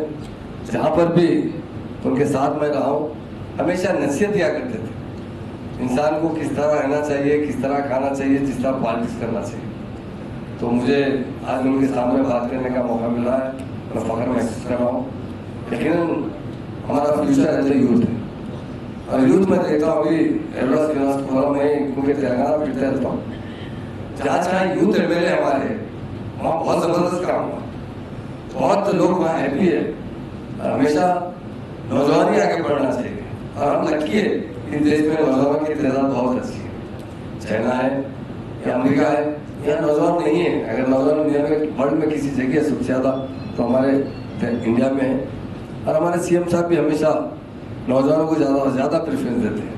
जहाँ पर भी उनके साथ में रहा हूँ, हमेशा नसीहत दिया करते थे, इंसान को किस तरह रहना चाहिए, किस तरह खाना चाहिए, जिस तरह पॉलिटिक्स करना चाहिए। तो मुझे आज उनके सामने बात करने का मौका मिला है, मैं फख्र महसूस कर रहा हूँ। लेकिन हमारा फ्यूचर एज ए यूथ है, और यूथ में देखता हूँ अभी एरुला श्रीनिवास प्रोग्राम में, क्योंकि तेलंगाना फिरते रहता हूँ, जहाँ जहाँ यूथ एमएलए हमारे, वहाँ बहुत ज़बरदस्त काम हुआ, बहुत लोग वहाँ हैप्पी है। हमेशा नौजवान ही आगे बढ़ना चाहिए, और हम लकी है इस देश में नौजवान की तादाद बहुत अच्छी है। चाइना है या अमेरिका है, यहाँ नौजवान नहीं है। अगर नौजवान दुनिया में वर्ल्ड में किसी जगह सबसे ज़्यादा तो हमारे इंडिया में है। और हमारे सीएम साहब भी हमेशा नौजवानों को ज़्यादा से ज़्यादा प्रेफरेंस देते हैं।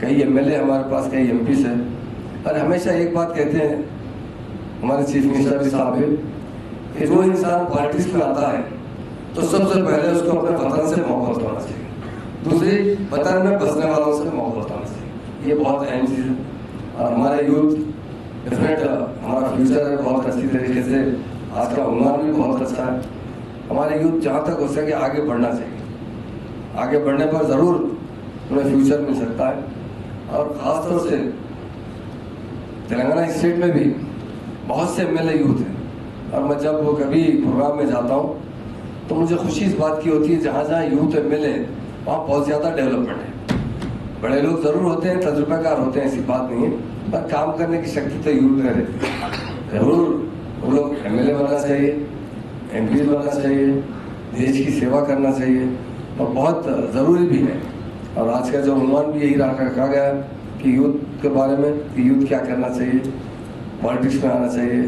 कई एमएलए हमारे पास, कई एमपीस हैं, और हमेशा एक बात कहते हैं हमारे चीफ मिनिस्टर भी साहब है कि जो इंसान पॉलिटिक्स में आता है तो सबसे पहले उसको अपने वतन से मोहब्बत होना चाहिए, दूसरी वतन में बसने वालों से मोहब्बत होना चाहिए। ये बहुत अहम चीज़ है। और हमारे यूथ डेफिनेट हमारा फ्यूचर है बहुत अच्छी तरीके से, आज का उम्र भी बहुत अच्छा है। हमारे यूथ जहाँ तक हो सके आगे बढ़ना चाहिए, आगे बढ़ने पर ज़रूर उन्हें फ्यूचर मिल सकता है। और ख़ासतौर से तेलंगाना स्टेट में भी बहुत से एमएलए यूथ हैं, और मैं जब वो कभी प्रोग्राम में जाता हूँ तो मुझे खुशी इस बात की होती है जहाँ जहाँ यूथ एमएलए, वहाँ बहुत ज़्यादा डेवलपमेंट है। बड़े लोग ज़रूर होते हैं, तजुर्बेकार होते हैं, ऐसी बात नहीं है, पर काम करने की शक्ति तो यूथ में रहती है। जरूर वो लोग MLA बनना चाहिए, MP बनना चाहिए, देश की सेवा करना चाहिए और बहुत ज़रूरी भी है। और आज का जो उन्वान भी यही रखा गया कि यूथ के बारे में कि यूथ क्या करना चाहिए, पॉलिटिक्स में आना चाहिए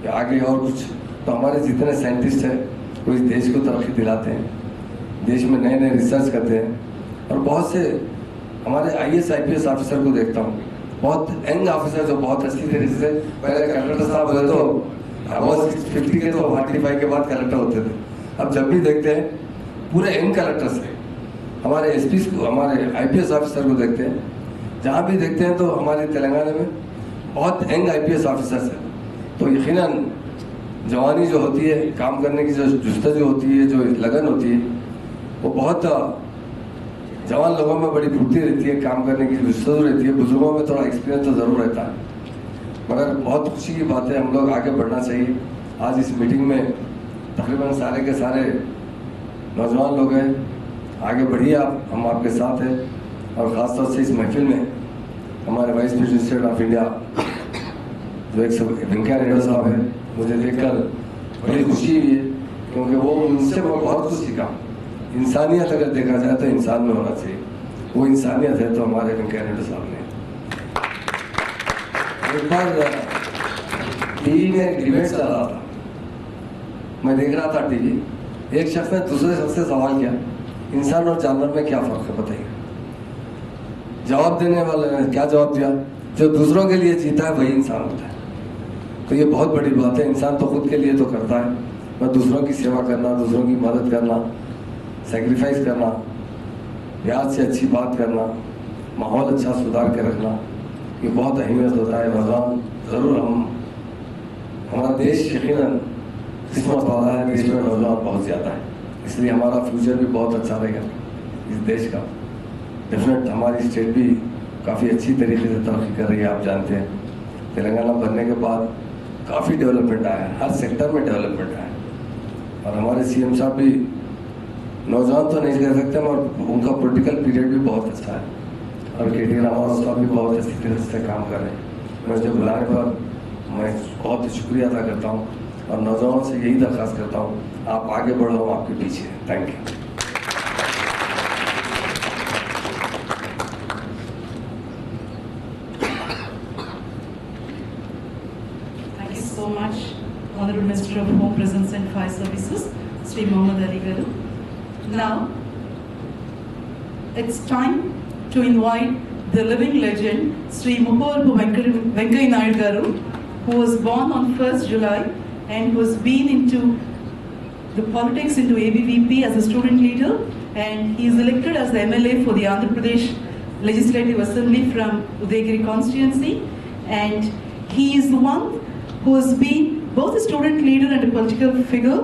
या आगे और कुछ। तो हमारे जितने साइंटिस्ट हैं वो इस देश को तरक्की दिलाते हैं, देश में नए नए रिसर्च करते हैं। और बहुत से हमारे IAS IPS ऑफिसर को देखता हूँ, बहुत यंग ऑफिसर जो बहुत अच्छी तरीके से, पहले कलेक्टर साहब बोले तो 50 के तो 45 के बाद कलेक्टर होते थे, अब जब भी देखते हैं पूरे यंग कलेक्टर्स हैं। हमारे SPs को, हमारे IPS ऑफिसर को देखते हैं, जहाँ भी देखते हैं तो हमारे तेलंगाना में बहुत यंग IPS ऑफिसर्स हैं। तो यकीनन जवानी जो होती है, काम करने की जो जुस्तजू होती है, जो लगन होती है, वो बहुत जवान लोगों में बड़ी फुर्ती रहती है, काम करने की जुस्तजू रहती है। बुजुर्गों में थोड़ा एक्सपीरियंस तो ज़रूर रहता है, मगर बहुत खुशी की बात है, हम लोग आगे बढ़ना चाहिए। आज इस मीटिंग में तकरीबन सारे के सारे नौजवान लोग हैं, आगे बढ़िए आप, हम आपके साथ हैं। और ख़ासतौर से इस महफिल में हमारे वाइस प्रेसिडेंट ऑफ इंडिया जो एक वेंकैया नायडू साहब हैं, मुझे देखकर बड़ी खुशी हुई है, क्योंकि वो उनसे मैं बहुत कुछ सीखा। इंसानियत अगर देखा जाए तो इंसान में होना चाहिए, वो इंसानियत है तो हमारे वेंकैया नायडू साहब ने। एक बार टीवी में एक डिबेट चल रहा था, मैं देख रहा था टीवी, एक शख्स ने दूसरे शख्स से सवाल किया, इंसान और जानवर में क्या फ़र्क है बताइए। जवाब देने वाले ने क्या जवाब दिया, जो दूसरों के लिए जीता है वही इंसान होता है। तो ये बहुत बड़ी बात है, इंसान तो खुद के लिए तो करता है, मैं दूसरों की सेवा करना, दूसरों की मदद करना, सेक्रीफाइस करना, प्यार से अच्छी बात करना, माहौल अच्छा सुधार के रखना, ये बहुत अहमियत होता है। नौजवान ज़रूर हमारा देश यकीनन किस्मत वाला है, देश में नौजवान बहुत ज़्यादा है, इसलिए हमारा फ्यूचर भी बहुत अच्छा रहेगा इस देश का। डेफिनेट हमारी स्टेट भी काफ़ी अच्छी तरीके से तरक्की कर रही है। आप जानते हैं तेलंगाना बनने के बाद काफ़ी डेवलपमेंट आया है, हर सेक्टर में डेवलपमेंट आया है। और हमारे CM साहब भी नौजवान तो नहीं कह सकते, मगर उनका पॉलिटिकल पीरियड भी बहुत अच्छा है। और KT रामाराव साहब भी बहुत अच्छी तरह से काम कर रहे हैं। मुझे बुलाने पर मैं बहुत शुक्रिया अदा करता हूँ और नौजवानों से यही दरख्वास्त करता हूँ, आप आगे बढ़ो, हम आपके पीछे हैं। Thank you. So much, Honorable Minister of Home Presence and Fire Services, Sri Mohammad Ali Garu. Now, it's time to invite the living legend, Sri Mupalpu Venkaiah Naidu Garu, who was born on 1st July and who has been into the politics, into ABVP as a student leader, and he is elected as the MLA for the Andhra Pradesh Legislative Assembly from Udayagiri constituency, and he is the one who has been both a student leader and a political figure,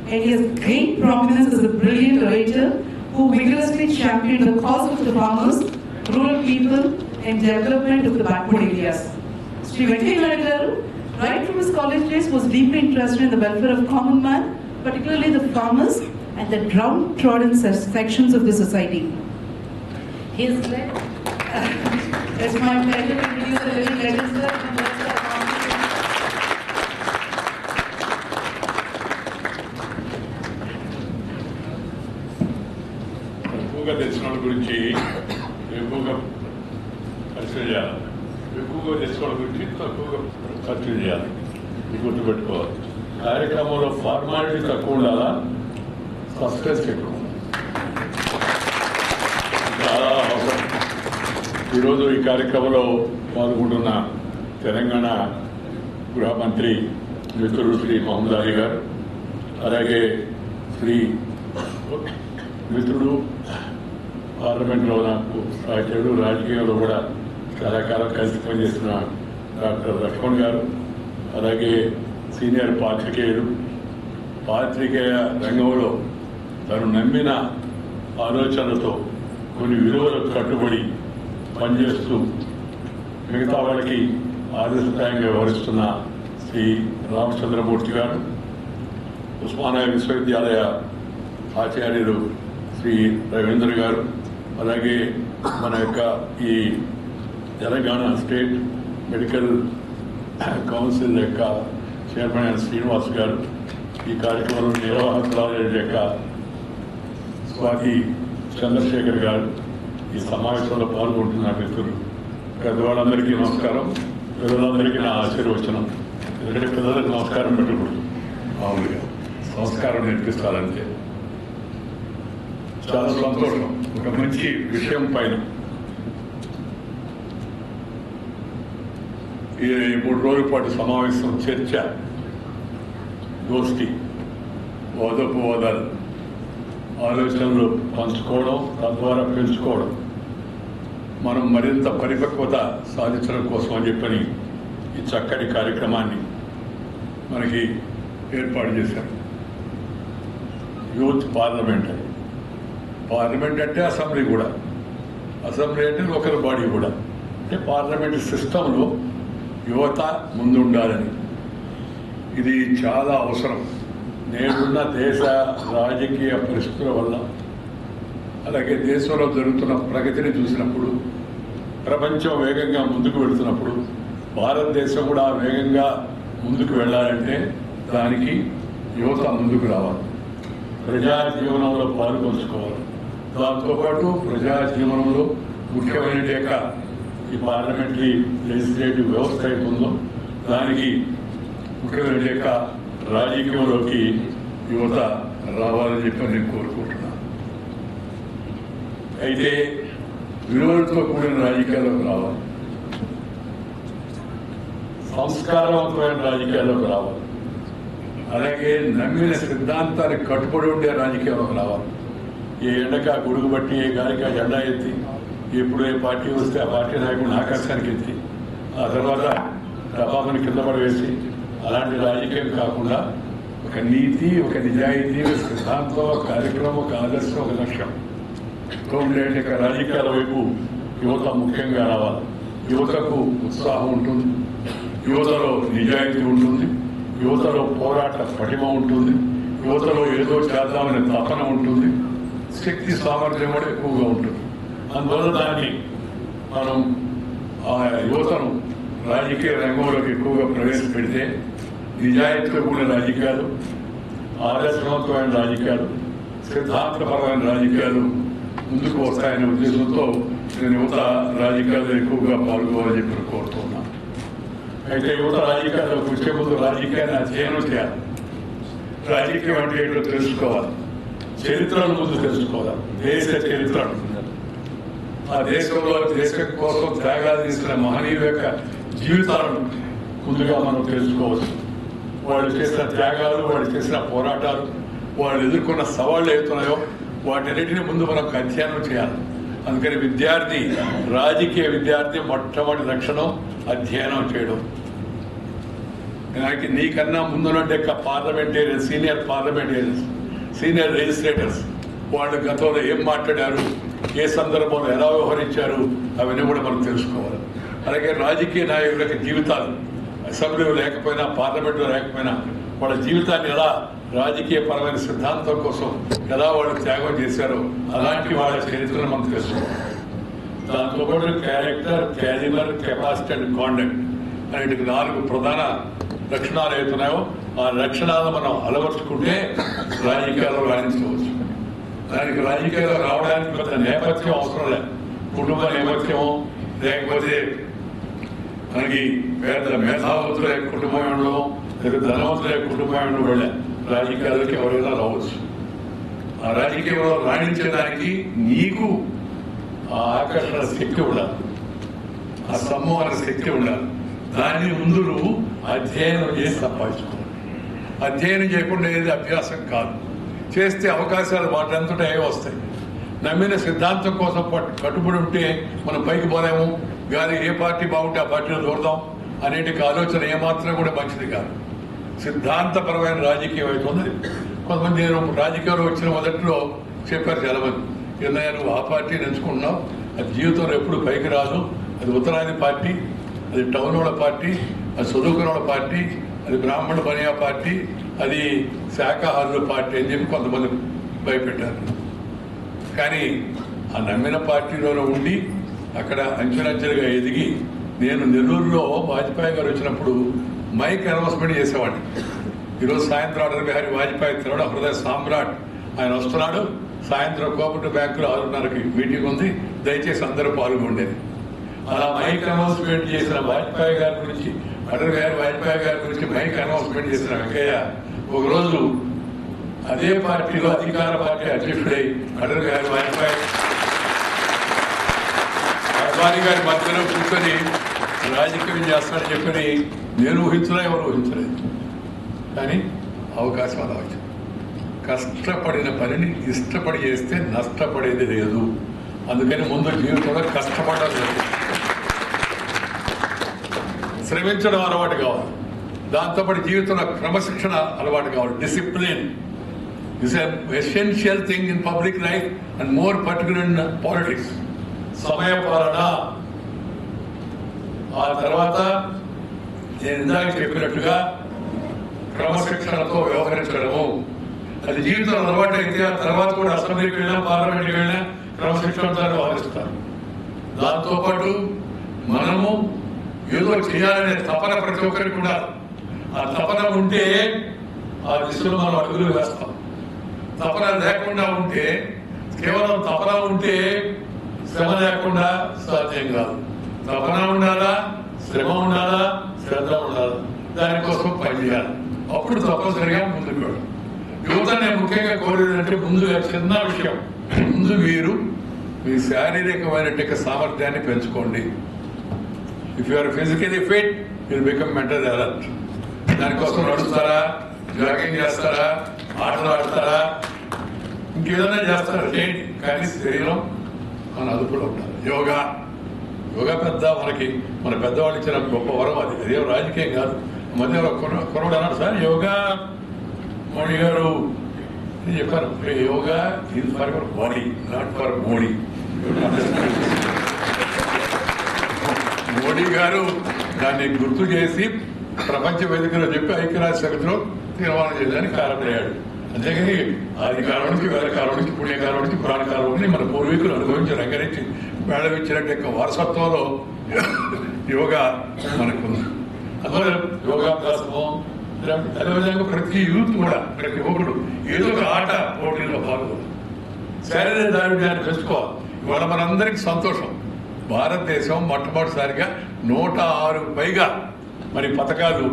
and he has gained prominence as a brilliant orator who vigorously championed the cause of the farmers, rural people, and development of the backward areas. Sri Venkaiah Naidu Garu, right from his college days, was deeply interested in the welfare of common man, particularly the farmers and the downtrodden sections of the society. He has led. It's my pleasure to introduce the living legend, sir. ఎక్కువగా తెలిసిన వాళ్ళ గురించి ఎక్కువగా పరిచయం చేయాలి, ఎక్కువగా తెలిసిన వాళ్ళ గురించి తక్కువగా పరిచయం చేయాలి. ఇది గుర్తుపెట్టుకోవాలి. కార్యక్రమంలో ఫార్మాలిటీ తక్కువ ఉండాలా, సస్పెన్స్ ఎక్కువ, చాలా అవసరం. ఈరోజు ఈ కార్యక్రమంలో పాల్గొంటున్న తెలంగాణ గృహ మంత్రి మిత్రుడు శ్రీ మొహమ్మద్ అలీ గారు, అలాగే శ్రీ మిత్రుడు పార్లమెంట్లో నాకు సహచరుడు, రాజకీయంలో కూడా చాలా కాలం కలిసి పనిచేస్తున్న డాక్టర్ లక్ష్మణ్ గారు, అలాగే సీనియర్ పాత్రికేయులు, పాత్రికేయ రంగంలో తను నమ్మిన ఆలోచనలతో కొన్ని విలువలకు కట్టుబడి పనిచేస్తూ మిగతా వాళ్ళకి ఆదర్శప్రాయంగా వ్యవహరిస్తున్న శ్రీ రామచంద్రమూర్తి గారు, ఉస్మానియా విశ్వవిద్యాలయ ఆచార్యులు శ్రీ రవీంద్ర గారు, అలాగే మన యొక్క ఈ తెలంగాణ స్టేట్ మెడికల్ కౌన్సిల్ యొక్క చైర్మన్ శ్రీనివాస్ గారు, ఈ కార్యక్రమంలో నిర్వాహకురాలు యొక్క స్వాతి చంద్రశేఖర్ గారు, ఈ సమావేశంలో పాల్గొంటున్న వ్యక్తులు, పెద్దవాళ్ళందరికీ నమస్కారం. పిల్లలందరికీ నా ఆశీర్వచనం. ఎందుకంటే పిల్లలకు నమస్కారం పెట్టకూడదు, మామూలుగా సంస్కారం నేర్పిస్తారంటే. చాలా సంతోషం. ఒక మంచి విషయం పైన ఈ 3 రోజుల పాటు సమావేశం, చర్చ, గోష్ఠి, ఓదాలు, ఆలోచనలు పంచుకోవడం, తద్వారా పెంచుకోవడం, మనం మరింత పరిపక్వత సాధించడం కోసం అని చెప్పని ఈ చక్కటి కార్యక్రమాన్ని మనకి ఏర్పాటు చేశారు. యూత్ పార్లమెంట్ అని. పార్లమెంట్ అంటే అసెంబ్లీ కూడా, అసెంబ్లీ అంటే లోకల్ బాడీ కూడా. అంటే పార్లమెంట్ సిస్టంలో యువత ముందుండాలని. ఇది చాలా అవసరం. నేడున్న దేశ రాజకీయ పరిస్థితుల వల్ల, అలాగే దేశంలో జరుగుతున్న ప్రగతిని చూసినప్పుడు, ప్రపంచం వేగంగా ముందుకు వెళుతున్నప్పుడు భారతదేశం కూడా వేగంగా ముందుకు వెళ్ళాలంటే దానికి యువత ముందుకు రావాలి, ప్రజా జీవనంలో పాల్గొంచుకోవాలి. దాంతోపాటు ప్రజా జీవనంలో ముఖ్యమైన ఈ పార్లమెంటరీ లెజిస్లేటివ్ వ్యవస్థ ఉందో దానికి ముఖ్యమైన రాజకీయంలోకి యువత రావాలని చెప్పి నేను కోరుకుంటున్నాను. అయితే విలువలతో కూడిన రాజకీయాల్లోకి రావాలి, సంస్కారవంతమైన రాజకీయాల్లోకి రావాలి, అలాగే నమ్మిన సిద్ధాంతానికి కట్టుబడి ఉండే రాజకీయాల్లోకి రావాలి. ఏ ఎండక గొడుగు బట్టి, ఏ గాలిక జెండా ఎత్తి, ఎప్పుడు ఏ పార్టీ వస్తే ఆ పార్టీ నాయకుడిని ఆకాశానికి ఎత్తి ఆ తర్వాత డబ్బాని కింద పడవేసి అలాంటి రాజకీయం కాకుండా ఒక నీతి, ఒక నిజాయితీ, ఒక సిద్ధాంతం, ఒక కార్యక్రమం, ఒక ఆదర్శం, ఒక లక్ష్యం ఉండే రాజకీయాల వైపు యువత ముఖ్యంగా రావాలి. యువతకు ఉత్సాహం ఉంటుంది, యువతలో నిజాయితీ ఉంటుంది, యువతలో పోరాట పటిమ ఉంటుంది, యువతలో ఏదో చేద్దామనే తపన ఉంటుంది, శక్తి సామర్థ్యం కూడా ఎక్కువగా ఉంటుంది. అందువల్ల దాన్ని మనం ఆ యువతను రాజకీయ రంగంలోకి ఎక్కువగా ప్రవేశపెడితే నిజాయితీతో కూడిన రాజకీయాలు, ఆదర్శవంతమైన రాజకీయాలు, సిద్ధాంతపరమైన రాజకీయాలు ముందుకు వస్తాయనే ఉద్దేశంతో నేను యువత రాజకీయాల్లో ఎక్కువగా పాల్గొవాలని చెప్పి కోరుతున్నాను. అయితే యువత రాజకీయాల్లోకి వచ్చే ముందు రాజకీయాన్ని అధ్యయనం చేయాలి. రాజకీయం అంటే ఏంటో తెలుసుకోవాలి, చరిత్రను ముందు తెలుసుకోవాలి, దేశ చరిత్రను. ఆ దేశంలో దేశం కోసం త్యాగాలు చేసిన మహనీయుల యొక్క జీవితాలను ముందుగా మనం తెలుసుకోవచ్చు. వాళ్ళు చేసిన త్యాగాలు, వాళ్ళు చేసిన పోరాటాలు, వాళ్ళు ఎదుర్కొన్న సవాళ్ళు ఏతున్నాయో వాటన్నిటిని ముందు మనం అధ్యయనం చేయాలి. అందుకని విద్యార్థి, రాజకీయ విద్యార్థి మొట్టమొదటి లక్షణం అధ్యయనం చేయడం. నీకన్నా ముందున్నట్టు parliamentarians, senior parliamentarians, senior legislators వాళ్ళు గతంలో ఏం మాట్లాడారు, ఏ సందర్భంలో ఎలా వ్యవహరించారు, అవన్నీ కూడా మనం తెలుసుకోవాలి. అలాగే రాజకీయ నాయకుల జీవితాలు, అసెంబ్లీలో లేకపోయినా, పార్లమెంట్లో లేకపోయినా, వాళ్ళ జీవితాన్ని ఎలా రాజకీయ పరమైన సిద్ధాంతం కోసం ఎలా వాళ్ళు త్యాగం చేశారో అలాంటి వాళ్ళ చరిత్రను మనం తెలుసుకోవాలి. దాంతోపాటు character, calibre, capacity and conduct అనే 4 ప్రధాన లక్షణాలు అవుతున్నాయో ఆ లక్షణాలను మనం అలవర్చుకుంటే రాజకీయాల్లో రాణించవచ్చు. దానికి రాజకీయాల్లో రావడానికి పెద్ద నేపథ్యం అవసరం లేదు. కుటుంబ నేపథ్యం లేకపోతే మనకి పెద్ద మేధావంతుల కుటుంబం ఉండడం, లేదా ధనవంతుల కుటుంబం ఉండడం రాజకీయాలకి ఎవరైనా రావచ్చు. ఆ రాజకీయంలో రాణించడానికి నీకు ఆ ఆకర్షణ శక్తి ఉండాలి, ఆ సంమోహన శక్తి ఉండాలి. దాన్ని ముందు నువ్వు అధ్యయనం చేసి సంపాదించుకోవాలి. అధ్యయనం చేయకుండా ఏది అభ్యాసం కాదు. చేస్తే అవకాశాలు వాటంతటా ఏ వస్తాయి. నమ్మిన సిద్ధాంతం కోసం కట్టుబడి ఉంటే మనం పైకి పోలేము. కానీ ఏ పార్టీ బాగుంటే ఆ పార్టీలో దూరదాం అనేటికి ఆలోచన ఏమాత్రం కూడా మంచిది కాదు. సిద్ధాంతపరమైన రాజకీయం అవుతుంది. కొంతమంది నేను రాజకీయాల్లో వచ్చిన మొదట్లో చెప్పారు చాలామంది, ఏదైనా నువ్వు ఆ పార్టీని ఎంచుకుంటున్నావు, అది జీవితంలో ఎప్పుడు పైకి రాదు, అది ఉత్తరాది పార్టీ, అది టౌన్ వాళ్ళ పార్టీ, అది చదువుకున్న వాళ్ళ పార్టీ, అది బ్రాహ్మణ బనియా పార్టీ, అది శాఖాహారుల పార్టీ అని చెప్పి కొంతమంది భయపెట్టారు. కానీ ఆ నమ్మిన పార్టీలోనే ఉండి అక్కడ అంచెలంచెలుగా ఎదిగి నేను నెల్లూరులో వాజ్పేయి గారు వచ్చినప్పుడు మైక్ అనౌన్స్మెంట్ చేసేవాడిని. ఈరోజు సాయంత్రం అటల్ బిహారీ వాజ్పేయి తిరుమల హృదయ సామ్రాట్ ఆయన వస్తున్నాడు, సాయంత్రం కోఆపరేటివ్ బ్యాంకులో 6:30కి మీటింగ్ ఉంది, దయచేసి అందరూ పాల్గొండేది. అలా మైక్ అనౌన్స్మెంట్ చేసిన వాజ్పేయి గారి గురించి, అటల్ బిహారీ వాజ్పేయి గారి గురించి మైక్ అనౌన్స్మెంట్ చేసిన వెంకయ్య ఒకరోజు అదే పార్టీలో అధికార పార్టీ అధ్యక్షుడై అటల్ బిహారీ వాజ్పేయి అద్వానీ గారి మధ్యలో కూర్చొని రాజకీయం చేస్తాడని చెప్పని నేను ఊహించలే, ఎవరు ఊహించలేదు. కానీ అవకాశం అలా వచ్చింది. కష్టపడిన పనిని ఇష్టపడి చేస్తే నష్టపడేది లేదు. అందుకని ముందు జీవితంలో కష్టపడడం లేదు, శ్రమించడం అలవాటు కావాలి. దాంతోపాటు జీవితంలో క్రమశిక్షణ అలవాటు కావాలి. Discipline is an essential thing in public life and more particular in politics. సమయ పాలన, ఆ తర్వాత నేను ఇందాక చెప్పినట్టుగా క్రమశిక్షణతో వ్యవహరించడము, అది జీవితంలో అలవాటు అయితే ఆ తర్వాత కూడా అసెంబ్లీకి వెళ్ళినా పార్లమెంట్కి వెళ్ళినా క్రమశిక్షణతో వ్యవహరిస్తారు. దాంతోపాటు మనము ఏదో చేయాలనే తపన ప్రతి ఒక్కరికి కూడా, ఆ తపన ఉంటే ఆ దిశలో మనం అడుగులు వేస్తాం. తపన లేకుండా ఉంటే, కేవలం తపన ఉంటే శ్రమ లేకుండా సాధ్యం కాదు. తపన ఉండాలా, శ్రమ ఉండాలా, శ్రద్ధ ఉండాలా, దానికోసం పనిచేయాలి. అప్పుడు తప్పనిసరిగా ముందుకు వెళ్ళాలి. యువత నేను ముఖ్యంగా కోరేదంటే ముందుగా చిన్న విషయం, ముందు మీరు మీ శారీరకమైనటువంటి సామర్థ్యాన్ని పెంచుకోండి. If you are physically fit will become mental alert. దానికోసం నడుస్తారా, జాగింగ్ చేస్తారా, ఆటలు ఆడతారా, ఇంకేదైనా చేస్తారా చేయండి, కానీ శరీరం మన అదుపులో ఉండాలి. యోగా పెద్ద మన పెద్దవాళ్ళు ఇచ్చిన గొప్ప వరం. అదేం రాజకీయం కాదు. మధ్య కురవడు అన్నాడు, సార్ యోగా మోడీ గారు చెప్పారు, yoga is for your body not for Modi. Modi గారు దాన్ని గుర్తు చేసి ప్రపంచ వేదికలో చెప్పి ఐక్యరాజ్య సమితిలో తీర్మానం చేయడానికి కారణమయ్యాడు. అంతేగాని ఆది కాలం నుంచి, వేల కాలం నుంచి, పుణ్యకాలం నుంచి, పురాణ కాలం నుంచి మన పూర్వీకులు అనుభవించి రంగరించి మేళవించినట్టు వారసత్వంలో యోగా మనకుంది. అందువల్ల యోగాభ్యాసము, అదేవిధంగా ప్రతి యూత్ కూడా, ప్రతి ఒక్కరు ఏదో ఒక ఆట పోటీల్లో పాల్గొనాలి. శారీరక దారుణ్యాన్ని పెంచుకోవాలి. ఇవాళ మనందరికీ సంతోషం, భారతదేశం మొట్టమొదటిసారిగా 106 పైగా మరి పథకాలు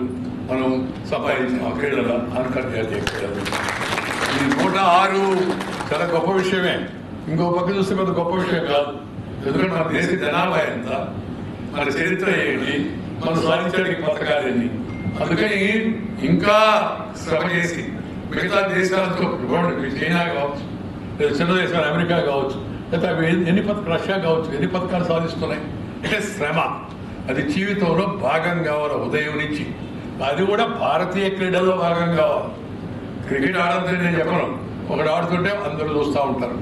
మనం సంపాదించాం క్రీడల, అంతర్జాతీయ క్రీడలు. ఈ 106 చాలా గొప్ప విషయమే. ఇంకో పక్క చూస్తే పెద్ద గొప్ప విషయం కాదు. ఎందుకంటే మన దేశ జనాభా ఎంత, మన చరిత్ర ఏంటి, మనం సాధించడానికి పథకాలు ఎన్ని. అందుకని ఇంకా శ్రమ చేసి మిగతా దేశాలతో, చైనా కావచ్చు, లేదా చిన్న దేశాలు అమెరికా కావచ్చు, లేదా రష్యా కావచ్చు, ఎన్ని పథకాలు సాధిస్తున్నాయి అంటే శ్రమ. అది జీవితంలో భాగం కావాలి ఉదయం నుంచి. అది కూడా భారతీయ క్రీడల్లో భాగం కావాలి. క్రికెట్ ఆడద్దని నేను చెప్పను, ఒకటి ఆడుతుంటే అందరూ చూస్తూ ఉంటారు.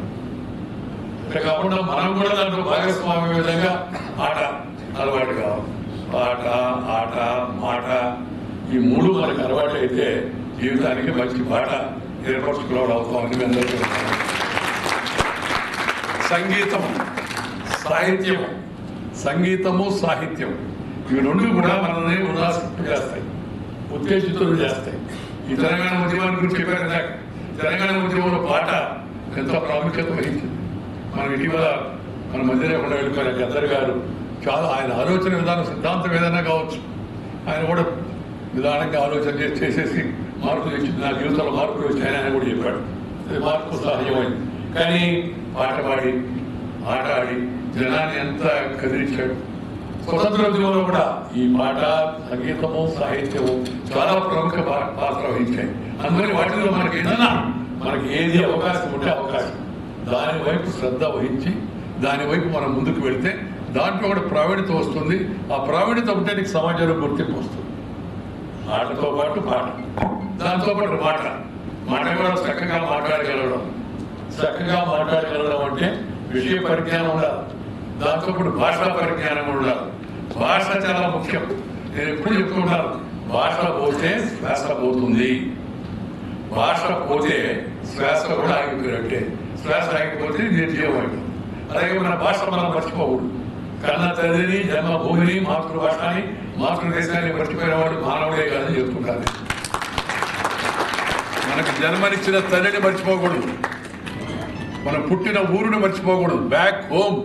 ఇట్లా కాకుండా మనం కూడా దాంట్లో భాగస్వామ్య విధంగా ఆట అలవాటు కావాలి. పాట, ఆట, మాట, ఈ మూడు మనకు అలవాటు అయితే జీవితానికి మంచి పాట ఏర్పరచుకోవడం అవుతామని మేము అందరికీ. సంగీతము, సాహిత్యం ఇవి రెండు కూడా మనల్ని ఉల్లాసింపు చేస్తాయి, ఉత్తేజితులు చేస్తాయి. ఈ తెలంగాణ ఉద్యమాన్ని గురించి చెప్పారు కదా, తెలంగాణ ఉద్యమంలో పాట ఎంతో ప్రాముఖ్యత వహించింది. మనం ఇటీవల మన మధ్య లేకుండా వెళ్ళిపోయిన గద్దర్ గారు చాలా, ఆయన ఆలోచన విధానం, సిద్ధాంతం ఏదైనా కావచ్చు, ఆయన కూడా నిదానంగా ఆలోచన చేసేసి మార్పులు ఇచ్చింది. నా జీవితంలో మార్పులు వచ్చాయని ఆయన కూడా చెప్పాడు. అది మార్పు సహజమైంది. కానీ పాట పాడి, ఆట ఆడి జనాన్ని ఎంత కదిలించాడు. స్వతంత్రోద్యమంలో కూడా ఈ పాట, సంగీతము, సాహిత్యము చాలా ప్రముఖ పాత్ర వహించాయి. అందుకని వాటిలో మనకి ఏది అవకాశం ఉంటే అవకాశం, దాని వైపు శ్రద్ధ వహించి దాని వైపు మనం ముందుకు వెళితే దాంట్లో కూడా ప్రావీణ్యత వస్తుంది. ఆ ప్రావీణ్యత ఉంటే నీకు సమాజంలో గుర్తింపు వస్తుంది. ఆటతో పాటు పాట, దాంతో పాటు మాట కూడా చక్కగా మాట్లాడగలగడం. చక్కగా మాట్లాడగలగడం అంటే విషయ పరిజ్ఞానం ఉండాలి, దాంతోపాటు భాషా పరిజ్ఞానం ఉండాలి. భాష చాలా ముఖ్యం. నేను ఎప్పుడు చెప్తుంటాను, భాష పోతే శ్వాస పోతుంది, భాష పోతే శ్వాస కూడా ఆగిపోయినట్టే. శ్వాస ఆగిపోతే నిర్జీవం అయిపోతుంది. అలాగే మన భాష మనం మర్చిపోకూడదు. కన్న తల్లిని, జన్మభూమిని, మాతృభాషని, మాతృదేశాన్ని మర్చిపోయినవాడు మానవుడే కాదని చెప్తుంటారు. మనకు జన్మనిచ్చిన తల్లిని మర్చిపోకూడదు, మనం పుట్టిన ఊరుని మర్చిపోకూడదు. Back home.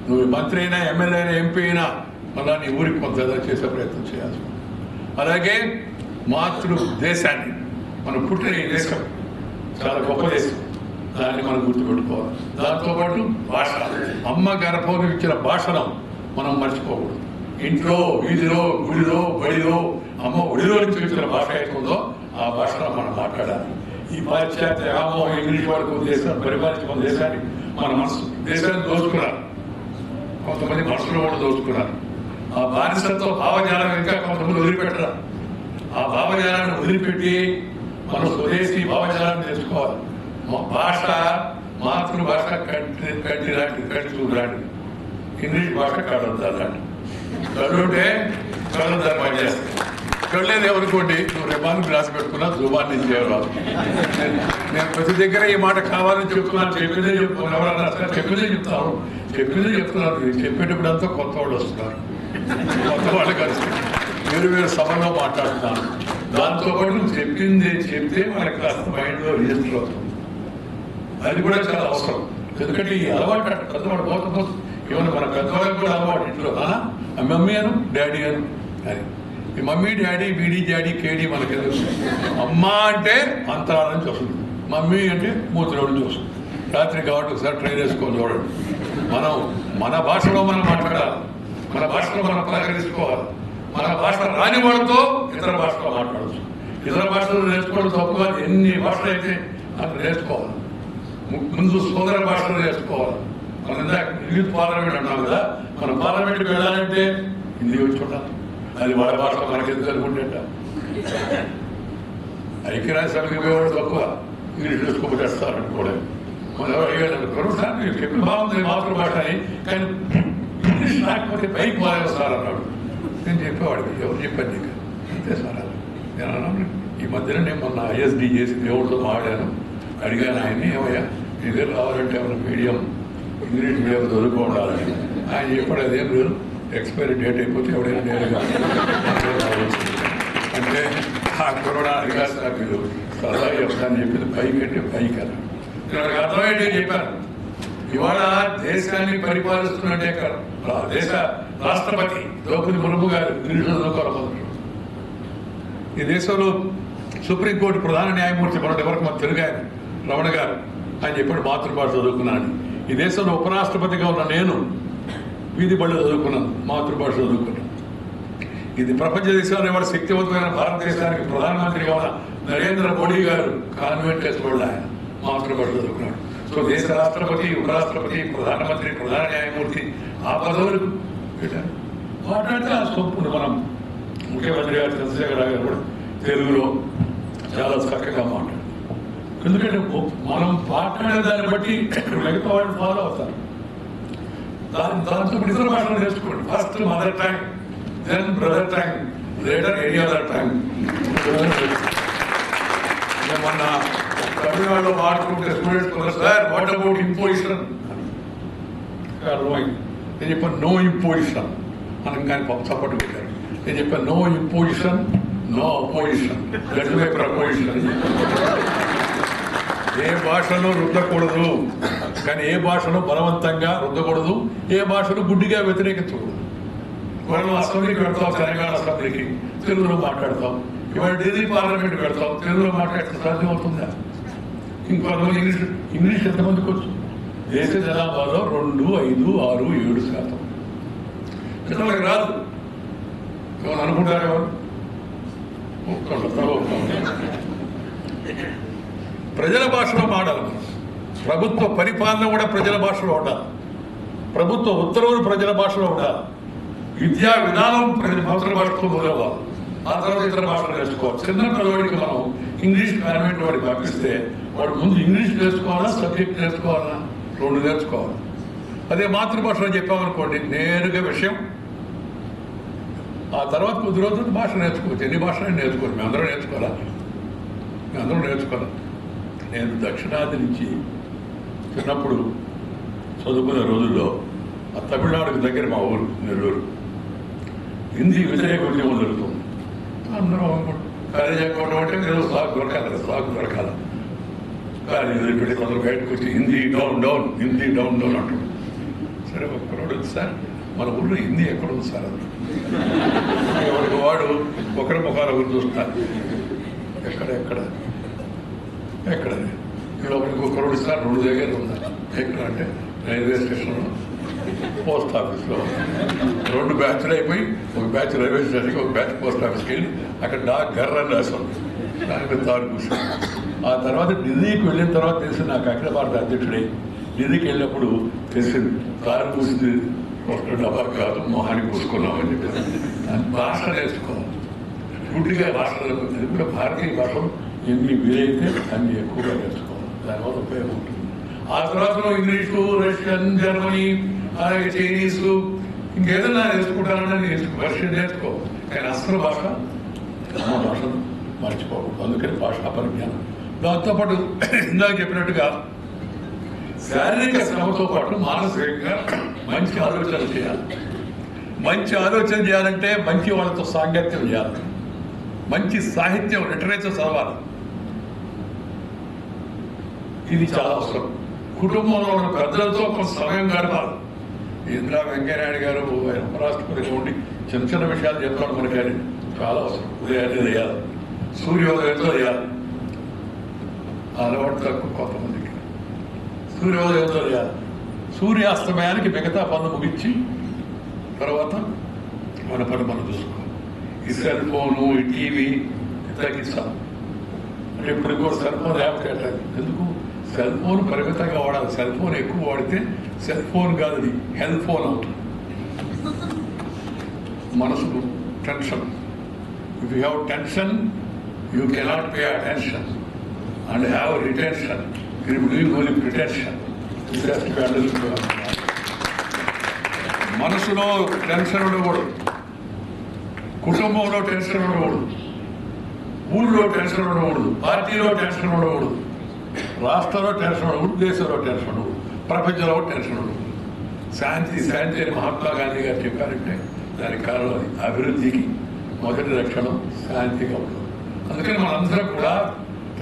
నువ్వు మంత్రి అయినా, ఎమ్మెల్యే అయినా, ఎంపీ అయినా మళ్ళా నీ ఊరికి కొంత చేసే ప్రయత్నం చేయాల్సి. అలాగే మాతృ దేశాన్ని, మనం పుట్టిన ఈ దేశం చాలా గొప్ప దేశం, దాన్ని మనం గుర్తుపెట్టుకోవాలి. దాంతోపాటు భాష, అమ్మ గర్భం ఇచ్చిన భాషను మనం మర్చిపోకూడదు. ఇంట్లో, వీధిలో, గుడిలో, బడిలో అమ్మ ఒడిలో నుంచి వచ్చిన భాష ఏముందో ఆ భాషలో మనం మాట్లాడాలి. ఈ పాశ్చాత్య వ్యామోహం ఇంగ్లీష్ వరకు దేశాన్ని పరిపాలించుకున్న దేశాన్ని మన మనసు దేశాన్ని దోచుకున్నారు. కొంతమంది మనసులో కూడా దోచుకున్నారు. ఆ బానిసత్వ భావజాలం ఇంకా కొంతమంది వదిలిపెట్టరు. ఆ భావజాలాన్ని వదిలిపెట్టి మనం స్వదేశీ భావజాలాన్ని తెలుసుకోవాలి. భాష, మాతృభాష కంటి లాంటిది, కంటి చూపు లాంటిది. ఇంగ్లీష్ భాష కళ్ళద్దాలు లాంటిది. కళ్ళుంటే కళ్ళద్దాలు పనిచేస్తాయి. కళ్ళేది ఎవరుకోండి, నువ్వు రెబాన్ గ్లాస్ పెట్టుకున్నా జుబాన్ నుంచి రాదు. నేను ప్రతి దగ్గర ఈ మాట కావాలని చెప్తున్నాను, చెప్పిందే చెప్తున్నాను. ఎవరన్నా చెప్పిందే చెప్తాను, చెప్పిందే చెప్తున్నాను. చెప్పేటప్పుడు అంతా కొత్త వాళ్ళు వస్తున్నారు, కొత్త వాళ్ళు కలిసి వేరు సభలో మాట్లాడుతున్నాను. దాంతోపాటు నువ్వు చెప్పింది చెప్తే మనకి కాస్త మైండ్లో రిజిస్టర్ అవుతుంది. అది కూడా చాలా అవసరం. ఎందుకంటే ఈ అలవాటు పెద్దవాడు పోతుంది. ఏమన్నా మన పెద్దవాళ్ళకి కూడా అలవాటు. ఇంట్లో మమ్మీ అను, డాడీ అను అని. ఈ మమ్మీ, డాడీ, బీడీ, డాడీ, కేడీ మనకి తెలుసు. అమ్మ అంటే అంతరాల నుంచి వస్తుంది, మమ్మీ అంటే మూతిలో నుంచి వస్తుంది. రాత్రి కాబట్టి ఒకసారి ట్రైన్ వేసుకొని చూడండి. మనం మన భాషలో మనం మాట్లాడాలి, మన భాషలో మనం పలకరించుకోవాలి. మన భాష రాని వాడితో ఇతర భాషలో మాట్లాడచ్చు. ఇతర భాషలు నేర్చుకోవడం తప్పుగా, ఎన్ని భాషలు అయితే అక్కడ నేర్చుకోవాలి. ముందు సోదర భాషలు నేర్చుకోవాలి. మనం ఇందాక యూత్ పార్లమెంట్ అంటాం కదా, మనం పార్లమెంట్కి వెళ్ళాలంటే హిందీ వచ్చి ఉండాలి. అది వాళ్ళ భాషలో మనకి ఎందుకు అనుకుంటేట. ఐక్యరాజ్య సభకి పోయేవాడు తక్కువ, ఇంగ్లీష్ నేర్చుకోబట్టేస్తారు అనుకోవడం. మనం ఎవరు అడిగారు సార్, మీరు చెప్పిన బాగుంది మాతృభాష అని, కానీ ఇంగ్లీష్ లేకపోతే పైకి పోలేదు సార్ అన్నాడు. నేను చెప్పేవాడికి, ఎవరు చెప్పాను నీకు? అంతే సార్ అది. నేను అన్నాను, ఈ మధ్యన నేను మొన్న ఐఎస్డి చేసి దేవుడితో మాట్లాడాను. అడిగాను ఆయన్ని, ఏమయ్యా నీ దగ్గర రావాలంటే ఏమైనా మీడియం, ఇంగ్లీష్ మీడియం చదువుకోవాలని. ఆయన చెప్పాడు, అదేం లేదు, ఎక్స్పైరీ డేట్ అయిపోతే ఎవడైనా నేరుగా అంటే ఆ కరోనా అడిగారు సార్, మీరు సరదా చెప్తాను చెప్పింది పైకి అంటే పైకి అన్నాడు. నాకు అర్థమయ్యేది చెప్పాను. ఇవాళ దేశాన్ని పరిపాలిస్తున్నట్టే దేశ రాష్ట్రపతి ద్రౌపది ముర్ము గారు ఇంగ్లీష్ చదువుకోవాలి. ఈ దేశంలో సుప్రీంకోర్టు ప్రధాన న్యాయమూర్తి మొన్నటి వరకు మన తెలుగు ఆయన రమణ గారు ఆయన చెప్పాడు మాతృభాష చదువుకున్నాను. ఈ దేశంలో ఉపరాష్ట్రపతిగా ఉన్న నేను వీధి బళ్ళు చదువుకున్నాను, మాతృభాష చదువుకున్నాను. ఇది ప్రపంచ దేశాల్లో వాడు శక్తివంతమైన భారతదేశానికి ప్రధానమంత్రిగా ఉన్న నరేంద్ర మోడీ గారు కాన్వెంట్ చేసుకోవాలి, ఆయన మాతృభాష చదువుకున్నాడు. సో దేశ రాష్ట్రపతి, ఉపరాష్ట్రపతి, ప్రధానమంత్రి, ప్రధాన న్యాయమూర్తి ఆ పదవులకు పెట్టారు. మాట్లాడితే ఆ సొంపుడు మనం ముఖ్యమంత్రి గారు చంద్రశేఖర్ రావు గారు కూడా తెలుగులో చాలా చక్కగా మాట్లాడారు. ఎందుకంటే మనం మాట్లాడే దాన్ని బట్టి మిగతా వాళ్ళు ఫాలో అవుతారు. దాంతో ఇతర భాషలు నేర్చుకోండి. First mother tongue, then brother tongue, later any other tongue. మొన్న తమిళనాడులో మాట్లాడుకుంటే students sir what about imposition అర్థమైంది. నేను చెప్పాను నో ఇంపోజిషన్ మనం కానీ సపోర్ట్ పెట్టారు. నేను చెప్పాను no imposition, no opposition, that my proposition. ఏ భాషలో రుద్దకూడదు, కానీ ఏ భాషను బలవంతంగా రుద్దకూడదు, ఏ భాషను గుడ్డిగా వ్యతిరేకించకూడదు. మనం అసెంబ్లీకి వెళ్తాం, తెలంగాణ అసెంబ్లీకి తెలుగులో మాట్లాడతాం. ఇవాళ ఢిల్లీ పార్లమెంట్ వెళ్తాం, తెలుగులో మాట్లాడితే సాధ్యం అవుతుందా? ఇంకొంతమంది ఇంగ్లీష్ ఎంతమందికి వచ్చు? దేశ జనాభాలో 2, 5, 6, 7% ఎంతమందికి రాదు. ఏమన్నా అనుకుంటారు? ప్రజల భాషలో మాట్లాడాలి. ప్రభుత్వ పరిపాలన కూడా ప్రజల భాషలో ఉండాలి. ప్రభుత్వ ఉత్తర్వులు ప్రజల భాషలో ఉండాలి. విద్యా విధానం మాతృ భాషతో మొదలవ్వాలి. ఆ తర్వాత ఇతర భాషలు నేర్చుకోవాలి. చిన్న పిల్లవాడికి మనం ఇంగ్లీష్ కాన్వెంట్ వాడికి పంపిస్తే వాడు ముందు ఇంగ్లీష్ నేర్చుకోవాలా, సబ్జెక్ట్ నేర్చుకోవాలా? 2 నేర్చుకోవాలి. అదే మాతృభాషలో చెప్పామనుకోండి, నేరుగా విషయం. ఆ తర్వాత కొద్ది రోజులు భాష నేర్చుకోవచ్చు. ఎన్ని భాషలు నేర్చుకోవచ్చు. మేమందరం నేర్చుకోవాలి. నేను దక్షిణాది నుంచి చిన్నప్పుడు చదువుకునే రోజుల్లో ఆ తమిళనాడుకి దగ్గర మా ఊరు నెల్లూరు. హిందీ వ్యతిరేక ఉద్యమం జరుగుతుంది. అందరం కాలేజీ అకౌంట్ అంటే ఏదో సాగు దొరకాలి కాలేజీ వదిలిపెట్టి కొందరు బయటకు వచ్చి హిందీ డౌన్ డౌన్ అంటాడు. సరే ఒక్కరోడు సార్ మన ఊళ్ళో హిందీ ఎక్కడ ఉంది సార్ అది ఎవరికి వాడు ఒకరి ముఖాల గురించి చూస్తారు. ఎక్కడ ఇంకొకరోడు సార్ 2 దగ్గర ఉన్నారు. ఎక్కడ అంటే రైల్వే స్టేషన్లో, పోస్ట్ ఆఫీస్లో 2 బ్యాచ్లు అయిపోయి ఒక బ్యాచ్ రైల్వే స్టేషన్కి, ఒక బ్యాచ్ పోస్ట్ ఆఫీస్కి వెళ్ళి అక్కడ గర్ర అని రాసాం. దాని మీద తాడు కూర్చొని ఆ తర్వాత ఢిల్లీకి వెళ్ళిన తర్వాత తెలిసి నాకు అఖిల భారత అధ్యక్షుడై ఢిల్లీకి వెళ్ళినప్పుడు తెలిసింది తాడు కూర్చుంది ఒక డబ్బా కాదు మొహానికి పూసుకున్నామని చెప్పి. భాష నేర్చుకోవాలి, పూర్తిగా భాషలు కూడా భారతీయ భాషలు ఎన్ని వీలైతే అన్ని ఎక్కువగా నేర్చుకోవాలి. దానివల్ల ఉపయోగం ఉంటుంది. ఆ తర్వాత ఇంగ్లీషు, రష్యన్, జర్మనీ, అలాగే చైనీసు ఇంకేదైనా నేర్చుకుంటానని రష్యన్ నేర్చుకో, కానీ అసలు భాష అమ్మ భాషను మర్చిపోకూడదు. అందుకని భాషా పరిజ్ఞానం. దాంతోపాటు ఇందాక చెప్పినట్టుగా శారీరక శ్రమతో పాటు మానసికంగా మంచి ఆలోచన చేయాలి. మంచి ఆలోచన చేయాలంటే మంచి వాళ్ళతో సాంగత్యం చేయాలి, మంచి సాహిత్యం లిటరేచర్ చదవాలి. ఇది చాలా అవసరం. కుటుంబంలో ఉన్న పెద్దలతో కొంత సమయం గడపాలి. ఇందిరా వెంకయ్యనాయుడు గారు ఉపరాష్ట్రపతిగా ఉండి చిన్న విషయాలు చెప్తాడు మనకి, కానీ చాలా అవసరం. ఉదయాన్నే చేయాలి, సూర్యోదయంతో చేయాలి. అలవాటు తక్కువ కొంతమందికి. సూర్యోదయంతో చేయాలి, సూర్యాస్తమయానికి మిగతా పనులు ముగించి తర్వాత మన పని మనం చూసుకోవాలి. ఈ సెల్ ఫోను, ఈ టీవీ తగ్గిస్తాం. అంటే ఇప్పుడు కూడా సెల్ ఫోన్ యాప్ కేటాలి. ఎందుకు? సెల్ ఫోన్ పరిమితంగా వాడాలి. సెల్ ఫోన్ ఎక్కువ వాడితే సెల్ ఫోన్ కాదు, అది హెల్త్ ఫోన్ అవుతుంది. మనసుకు tension. If you have tension you cannot pay attention and have retention. Doing only pretension. మనసులో టెన్షన్ ఉండకూడదు, కుటుంబంలో టెన్షన్ ఉండకూడదు, ఊళ్ళో టెన్షన్ ఉండకూడదు, పార్టీలో టెన్షన్ ఉండకూడదు, రాష్ట్రంలో టెన్షన్ ఉండకూడదు, దేశంలో టెన్షన్ ఉండకూడదు, ప్రపంచంలో టెన్షన్ ఉండకూడదు. శాంతి అని మహాత్మా గాంధీ గారు చెప్పారంటే దానికి కారణం అది. అభివృద్ధికి మొదటి లక్షణం శాంతిగా ఉండదు. అందుకని మనందరం కూడా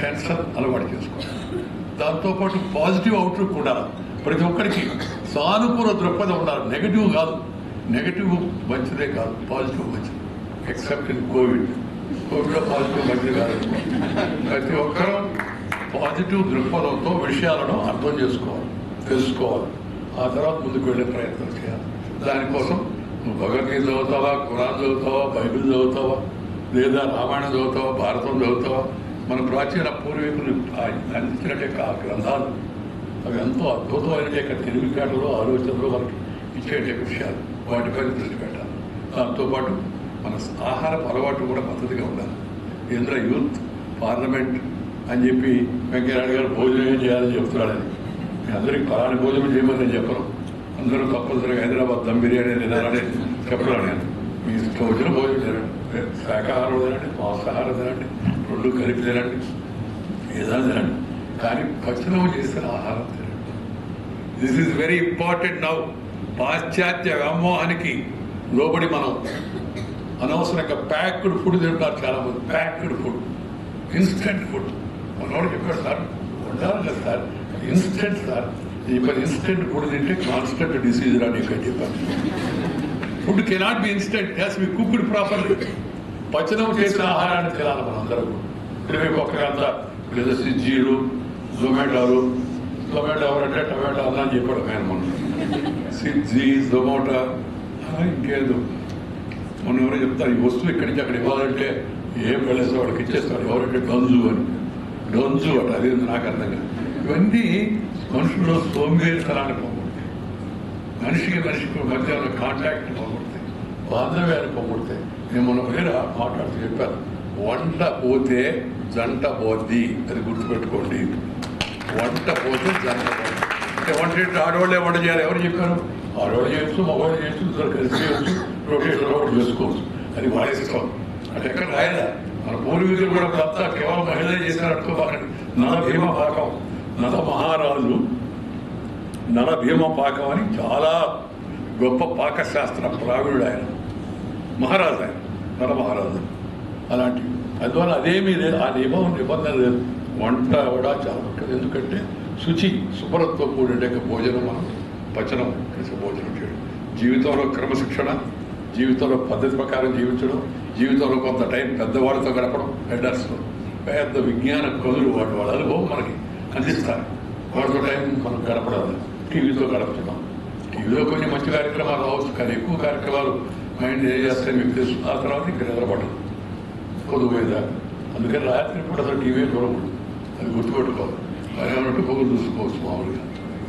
టెన్షన్ అలవాటు చేసుకోవాలి. దాంతోపాటు పాజిటివ్ అవుట్లుక్ ఉండాలి. ప్రతి ఒక్కరికి సానుకూల దృక్పథం ఉండాలి. నెగిటివ్ కాదు. నెగిటివ్ మంచిదే కాదు, పాజిటివ్ మంచిది. ఎక్సెప్ట్ ఇన్ కోవిడ్లో పాజిటివ్ మంచిది కాదు. ప్రతి ఒక్కరూ పాజిటివ్ దృక్పథంతో విషయాలను అర్థం చేసుకోవాలి, తెలుసుకోవాలి. ఆ తర్వాత ముందుకు వెళ్ళే ప్రయత్నం చేయాలి. దానికోసం నువ్వు భగవద్గీత చదువుతావా, ఖురాన్ చదువుతావా, బైబిల్ చదువుతావా, లేదా రామాయణం చదువుతావా, భారతం చదువుతావా, మన ప్రాచీన పూర్వీకులు అందించినట్టే ఆ గ్రంథాలు అవి ఎంతో అద్భుతమైన తెలివితేటలు, ఆలోచనలు మనకి ఇచ్చే విషయాలు. వాటిపై దృష్టి పెట్టాలి. దాంతోపాటు మన ఆహారపు అలవాటు కూడా పద్ధతిగా ఉండాలి. కేంద్ర యూత్ పార్లమెంట్ అని చెప్పి వెంకయ్యనాయుడు గారు భోజనం చేయాలని చెప్తున్నాడని. మీ అందరికీ పలాని భోజనం చేయమని నేను చెప్పను. అందరూ తప్పనిసరిగా హైదరాబాద్ దమ్ బిర్యానీ తినాలని చెప్పడం నేను. మీ ఇష్టం వచ్చిన భోజనం తినండి, శాకాహారం తినండి, మాంసాహారం తినండి, 2 కలిపి తినండి, ఏదైనా తినండి, కానీ ఖచ్చితంగా చేసిన ఆహారం తినండి. This is very important now. పాశ్చాత్య వ్యామోహానికి లోబడి మనం అనవసరంగా ప్యాక్డ్ ఫుడ్ తింటారు చాలామంది. Packed food, instant food. మనోడు చెప్పాడు సార్ ఉండాలి కదా సార్, ఇన్స్టెంట్ సార్. ఇప్పుడు ఇన్స్టెంట్ ఫుడ్ తింటే కాన్స్టెంట్ డిసీజ్ రాని ఇక్కడ చెప్పాను. Food cannot be instant, has be cooked properly. పచనం చేసిన ఆహారాన్ని తినాలి మనందరూ. ఇప్పుడు మీకు ఒక్కరంతా లేదా స్విగ్గీలు, జొమాటోలు, టొమాటో ఎవరంటే టొమాటో అన్నా అని చెప్పాడు ఆయన మొన్న. స్విగ్గీ, జొమాటో, ఇంకేదో మొన్న ఎవరో చెప్తారు ఈ వస్తువు ఇక్కడి నుంచి అక్కడ ఇవ్వాలంటే ఏం వెళ్ళేస్తే వాడికి ఇచ్చేస్తాడు. ఎవరంటే గంజు అని, గంజు అట. అది నాకు అర్థం కాదు. ఇవన్నీ మనుషుల్లో సోంబేరితనాన్ని పోగొడతాయి, మనిషికి మధ్య ఉన్న కాంటాక్ట్ పోగొడతాయి, బాంధవ్యాన్ని పోగొడతాయి. నేను మొన్న వేరే మాట్లాడుతూ చెప్పాను, వంట పోతే జంట పోద్ది. అది గుర్తుపెట్టుకోండి. వంట పోతే జంట పోద్ది. అంటే వంట ఆడవాళ్ళే వంట చేయాలి. ఎవరు చెప్పారు? ఆడవాళ్ళు చేయొచ్చు, మగవాళ్ళు చేయొచ్చు, ఇద్దరు కలిసి చేయొచ్చు, రొటేషన్ కూడా చేసుకోవచ్చు. అది వాళ్ళ ఇష్టం. అంటే ఎక్కడ రాయదా? మన పూర్వీకులు కూడా అంతా కేవలం మహిళలు చేశారు అనుకోవాలండి. నల భీమ పాకం, నల మహారాజు నల భీమ పాకం అని చాలా గొప్ప పాకశాస్త్ర ప్రావీణుడు ఆయన, మహారాజు, ఆయన నర మహారాజు. అలాంటి అందువల్ల అదేమీ లేదు, ఆ నిబంధన లేదు. వంట కూడా చాలా ముఖ్యం. ఎందుకంటే శుభ్రతతో కూడిన భోజనం, మనం పచనం చేసే భోజనం చేయడం, జీవితంలో క్రమశిక్షణ, జీవితంలో పద్ధతి ప్రకారం జీవించడం, జీవితంలో కొంత టైం పెద్దవాళ్ళతో గడపడం. ఎల్డర్స్లో పెద్ద విజ్ఞాన కవులు వాళ్ళ అనుభవం మనకి అందిస్తారు. వాళ్ళతో టైం మనం గడపడాలి. టీవీతో గడపడం, టీవీలో కొన్ని మంచి కార్యక్రమాలు రావచ్చు, కానీ ఎక్కువ కార్యక్రమాలు మైండ్ ఏం చేస్తాయి మీకు తెలుసు. ఆ తర్వాత ఇంకా నిద్రపడదు పొద్దుపోయేదాకా. అందుకని రాత్రి కూడా అసలు టీవీ చూడకూడదు, అది గుర్తుపెట్టుకోవాలి. ఏమన్నట్టు పొగులు చూసుకోవచ్చు మామూలుగా.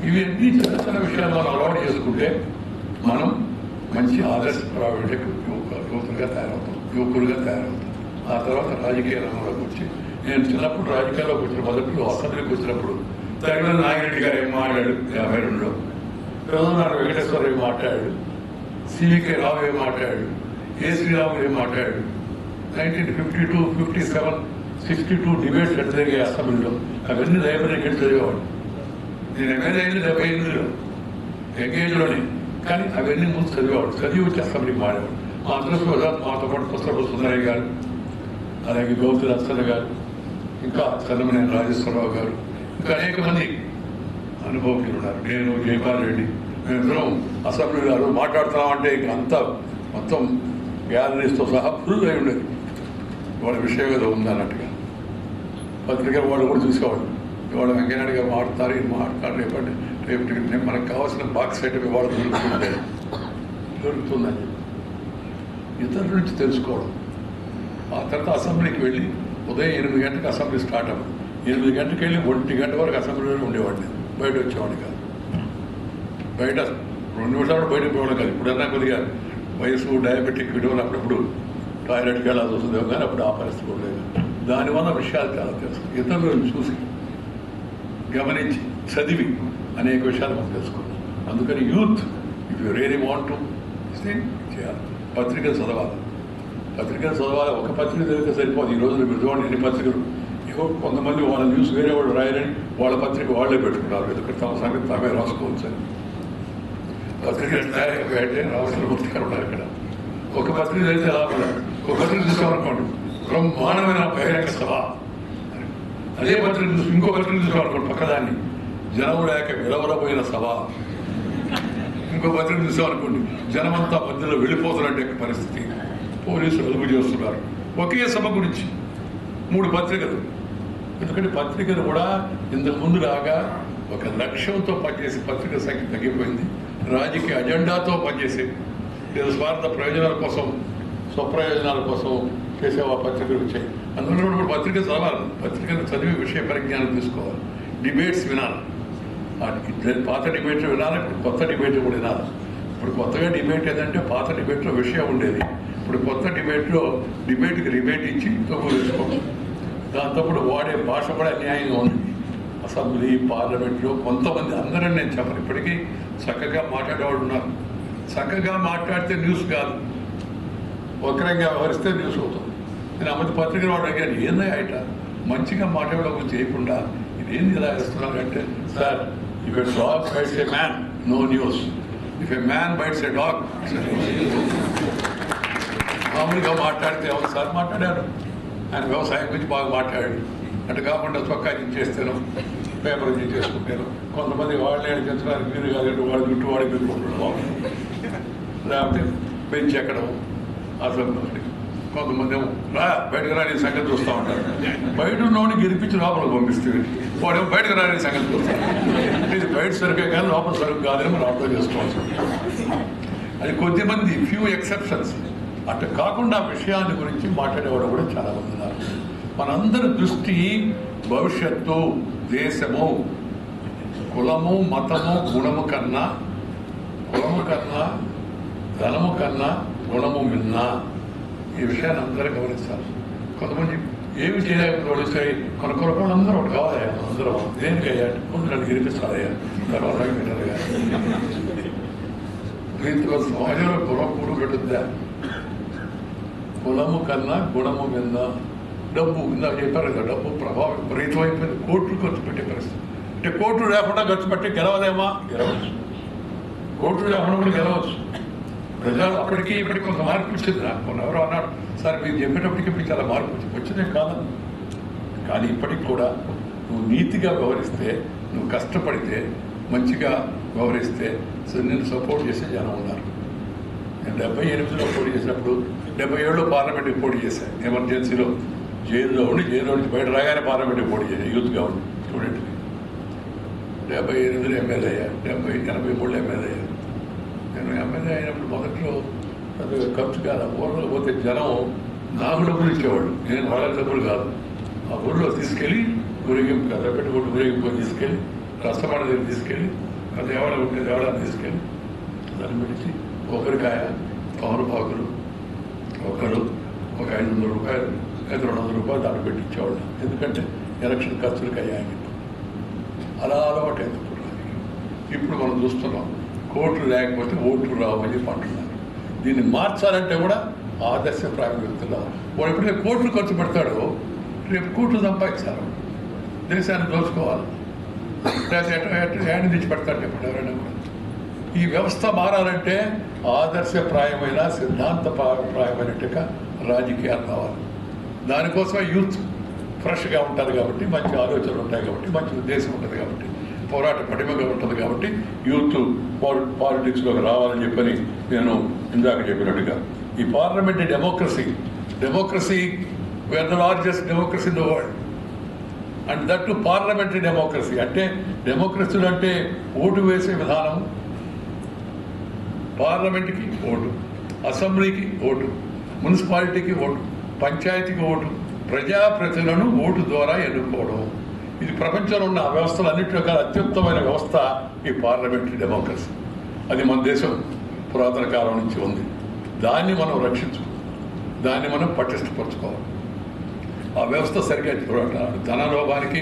ఇవి అన్నీ చిన్న చిన్న విషయాలు మనం అలవాటు చేసుకుంటే మనం మంచి ఆదర్శప్రాయుడే యువకులుగా తయారవుతాం. ఆ తర్వాత రాజకీయ రంగంలోకి వచ్చి, నేను చిన్నప్పుడు రాజకీయాల్లోకి వచ్చిన మొదట్లో అసెంబ్లీకి వచ్చినప్పుడు తగిన నాగిరెడ్డి గారు ఏం మాట్లాడాడు 52లో, ప్రధాన వెంకటేశ్వర ఏం మాట్లాడాడు, సివికే రావు ఏం మాట్లాడాడు, ఏ శ్రీరాములు ఏం మాట్లాడాడు. 1952, 57, 62 డిబేట్స్ ఎట్లా జరిగాయి అసెంబ్లీలో. అవన్నీ లైబ్రరీకి ఎట్లా చదివేవాడు. నేను ఎమ్మెల్యే అయింది 78లో, ఎంగేజ్లోనే. కానీ అవన్నీ ముందు చదివేవాడు. చదివి వచ్చి అసెంబ్లీకి మారేవాడు. మా అదృష్టవశాత్తు మాతో పాటు పుస్తక సుందరయ్య గారు, అలాగే గౌతు రత్న గారు, ఇంకా చంద్రమనేని రాజేశ్వరరావు గారు, ఇంకా అనేక మంది అనుభవజ్ఞులు ఉన్నారు. నేను, జయపాల్ రెడ్డి, మేమిద్దరం అసెంబ్లీ గారు మాట్లాడుతున్నామంటే ఇక అంతా మొత్తం గ్యాలరీస్తో సహా ఫుల్ అయి ఉండేది. వాళ్ళ విషయం ఏదో ఉందన్నట్టుగా పత్రిక వాళ్ళు కూడా చూసేవాళ్ళు. ఇవాళ వెంకయ్యనాయుడు గారు మాట్లాడతారు, ఇది మాట్లాడారు, రేపు మనకు కావాల్సిన బాక్స్ ఐటమ్ ఇవాళ దొరుకుతుందని ఇతరుల నుంచి తెలుసుకోవడం. ఆ తర్వాత అసెంబ్లీకి వెళ్ళి ఉదయం 8 గంటలకు అసెంబ్లీ స్టార్ట్ అవ్వదు. 8 గంటలకు వెళ్ళి 1 గంట వరకు అసెంబ్లీలో ఉండేవాడిని. బయట వచ్చేవాడిని కాదు. బయట 2 నిమిషాలు బయటకు పోవడం కాదు. ఇప్పుడన్నా కొద్దిగా వయసు డయాబెటిక్ విడవలు అప్పుడప్పుడు టాయిలెట్కి వెళ్ళాల్సి వస్తుంది, కానీ అప్పుడు ఆ పరిస్థితి కూడా లేదు. దానివల్ల విషయాలు చాలా తెలుసు. ఇతరులను చూసి, గమనించి, చదివి అనేక విషయాలు మనం తెలుసుకున్నాం. అందుకని youth if you really want to చేయాలి, పత్రికలు చదవాలి. ఒక పత్రిక చదివితే సరిపోదు. ఈ రోజున మీరు చూడండి ఎన్ని పత్రికలు. కొంతమంది వాళ్ళ న్యూస్ వేరే వాళ్ళు రాయాలని వాళ్ళ పత్రిక వాళ్ళే పెట్టుకున్నారు. ఎందుకంటే తమ సంగతి తామే రాసుకోవచ్చు అని. పత్రికలు తయారైతే రావాల్సిన పుస్తకాలు ఉన్నారు ఇక్కడ. ఒక పత్రిక చదివితే లాభం. ఒక పత్రిక చూసామనుకోండి, బ్రహ్మాండమైన బహిరంగ సభ. అదే పత్రిక చూసి ఇంకో పత్రిక చూసామనుకోండి, పక్కదాన్ని జనం లేక విలవలపోయిన సభ. ఇంకో పత్రిక చూసామనుకోండి, జనమంతా మధ్యలో వెళ్ళిపోతున్నట్టే పరిస్థితి. పోలీసులు అదుపు చేస్తున్నారు. ఒకే సభ గురించి 3 పత్రికలు. ఎందుకంటే పత్రికలు కూడా ఇంతకు ముందు లాగా ఒక లక్ష్యంతో పనిచేసే పత్రికల సంఖ్య తగ్గిపోయింది. రాజకీయ అజెండాతో పనిచేసే, లేదా స్వార్థ ప్రయోజనాల కోసం, స్వప్రయోజనాల కోసం చేసే ఆ పత్రికలు వచ్చాయి. అందులో కూడా పత్రిక చదవాలి. పత్రికలు చదివి విషయ పరిజ్ఞానం తీసుకోవాలి. డిబేట్స్ వినాలి. పాత డిబేట్లు వినాలి, ఇప్పుడు కొత్త డిబేట్లు కూడా వినాలి. ఇప్పుడు కొత్తగా డిబేట్ ఏదంటే పాత డిబేట్లో విషయం ఉండేది. ఇప్పుడు కొత్త డిబేట్కి రిబేట్ ఇచ్చి తక్కువ వేసుకోండి. దాంతోపాటు వాడే భాష కూడా అన్యాయంగా ఉంది. అసెంబ్లీ, పార్లమెంట్లో కొంతమంది, అందరూ నేను చెప్పను, ఇప్పటికీ చక్కగా మాట్లాడేవాళ్ళు ఉన్నారు. చక్కగా మాట్లాడితే న్యూస్ కాదు, వక్రంగా వ్యవహరిస్తే న్యూస్ అవుతుంది. నేను అమ్మది పత్రికలు వాడు అడిగాను, ఏందా అయిట మంచిగా మాట్లాడడం చేయకుండా ఇదేంది ఇలా ఇస్తున్నారు అంటే, sir if a dog bites a man, no news. If a man bites a dog, మామూలుగా మాట్లాడితే ఎవరు సార్ మాట్లాడారు, ఆయన వ్యవసాయం గురించి బాగా మాట్లాడాడు. అటు కాకుండా చొక్కా చేస్తాను, పేపర్ చేసుకుంటాను. కొంతమంది వాళ్ళే తెచ్చడానికి వీరు కాదు, వాడు చుట్టూ వాడికి పెట్టుకుంటున్నాం, లేకపోతే బెంచ్ ఎక్కడం. అసలు కొంతమంది ఏమో బయటకు రాని సంగతి చూస్తూ ఉంటారు. బయట ఉన్నవాడిని గెలిపించి లోపలికి పంపిస్తే వాడేమో బయటకు రాని సంగతి చూస్తాడు. ఇది బయట సరిగ్గా కానీ లోపల సరుకు కాదని మనం అర్థం చేసుకోవాల్సి ఉంటుంది. అది కొద్దిమంది, ఫ్యూ ఎక్సెప్షన్స్. అటు కాకుండా విషయాన్ని గురించి మాట్లాడేవాడు కూడా చాలా మంది ఉన్నారు. మనందరి దృష్టి భవిష్యత్తు, దేశము, కులము, మతము, గుణము కన్నా, ధనము కన్నా గుణము మిన్నా. ఈ విషయాన్ని అందరూ గమనిస్తారు. కొంతమంది ఏమి చేయలేకపోతే వస్తాయి, మన కొరకు అందరూ ఒకటి కావాలయ్యా, అందరూ దేనికయ్యా కొందరు గెలిపిస్తారయ్యా, తర్వాత పెట్టారయ్యా. దీంతో సమాజంలో కులం కూడు పెట్టుద్దా? కులము కన్నా గుణము మీద డబ్బు, ఇందాక చెప్పారు కదా, డబ్బు ప్రభావం విపరీతమైపోయింది. కోట్లు ఖర్చు పెట్టే పరిస్థితి. అంటే కోట్లు లేకుండా ఖర్చు పెట్టి గెలవలేమా? గెలవచ్చు. కోర్టు వ్యవహారం కూడా గెలవచ్చు. ప్రజలు అప్పటికి ఇప్పటికి కొంత మార్పు వచ్చింది. నాకు కొన్ని ఎవరో అన్నాడు, సార్ మీరు చెప్పేటప్పటికి మీకు చాలా మార్పు వచ్చిందే కాదు. కానీ ఇప్పటికి కూడా నువ్వు నీతిగా వ్యవహరిస్తే, నువ్వు కష్టపడితే, మంచిగా వ్యవహరిస్తే నేను సపోర్ట్ చేసే జనం ఉన్నారు. నేను 78లో పోటీ చేసినప్పుడు 77లో పార్లమెంట్కి పోటీ చేశాను. ఎమర్జెన్సీలో జైల్లో నుంచి బయట రాగానే పార్లమెంట్కి పోటీ చేశాను. యూత్గా ఉండి స్టూడెంట్కి 78లో ఎమ్మెల్యే అయ్యా, 83లో ఎమ్మెల్యే అయ్యా. నేను ఎమ్మెల్యే అయినప్పుడు మొదట్లో అది ఖర్చు కాదు. ఆ ఊళ్ళో పోతే జనం నాకు డబ్బులు ఇచ్చేవాళ్ళు, నేను వాళ్ళ డబ్బులు కాదు. ఆ ఊళ్ళో తీసుకెళ్ళి ఊరేగింపు కదా పెట్టుకుంటూ ఊరేగింపు తీసుకెళ్ళి కష్టపడి దగ్గర తీసుకెళ్ళి దేవాడ ఉంటే దేవాడాన్ని తీసుకెళ్ళి దాన్ని పిలిచి ఒకరికాయ తమలపాకులు ఒకరు ఒక 500 రూపాయలు 200 రూపాయలు దాన్ని పెట్టించేవాళ్ళు. ఎందుకంటే ఎలక్షన్ ఖర్చులకు అయ్యాయి. అలా అలవాటు అయింది. ఇప్పుడు మనం చూస్తున్నాం కోర్టు లేకపోతే ఓట్లు రావని చెప్పి అంటున్నారు. దీన్ని మార్చాలంటే కూడా ఆదర్శప్రాయ వ్యక్తులు రావాలి. వాడు ఎప్పుడైతే కోట్లు ఖర్చు పెడతాడో రేపు కోట్లు సంపాదించాలి, దేశాన్ని దోచుకోవాలి, ఏడాది తెచ్చి పెడతాడు చెప్పండి ఎవరైనా కూడా. ఈ వ్యవస్థ మారాలంటే ఆదర్శప్రాయమైన సిద్ధాంతప్రాయమైనట్టుగా రాజకీయాలు కావాలి. దానికోసమే యూత్ ఫ్రెష్గా ఉంటారు కాబట్టి, మంచి ఆలోచనలు ఉంటాయి కాబట్టి, మంచి ఉద్దేశం ఉంటుంది కాబట్టి, పోరాట పటిమగా ఉంటుంది కాబట్టి యూత్ పాలిటిక్స్లోకి రావాలని చెప్పని నేను ఇందాక చెప్పినట్టుగా ఈ parliamentary democracy we are the largest democracy in the world. And that too parliamentary democracy అంటే డెమోక్రసీలు అంటే ఓటు వేసే విధానం, పార్లమెంట్కి ఓటు, అసెంబ్లీకి ఓటు, మున్సిపాలిటీకి ఓటు, పంచాయతీకి ఓటు, ప్రజాప్రతినిధులను ఓటు ద్వారా ఎన్నుకోవడం. ఇది ప్రపంచంలో ఉన్న వ్యవస్థలన్నింటిలో కన్నా అత్యుత్తమైన వ్యవస్థ ఈ పార్లమెంటరీ డెమోక్రసీ. అది మన దేశం పురాతన కాలం నుంచి ఉంది. దాన్ని మనం దాన్ని మనం పటిష్టపరచుకోవాలి. ఆ వ్యవస్థ సరిగ్గా అటు ధన లోపానికి,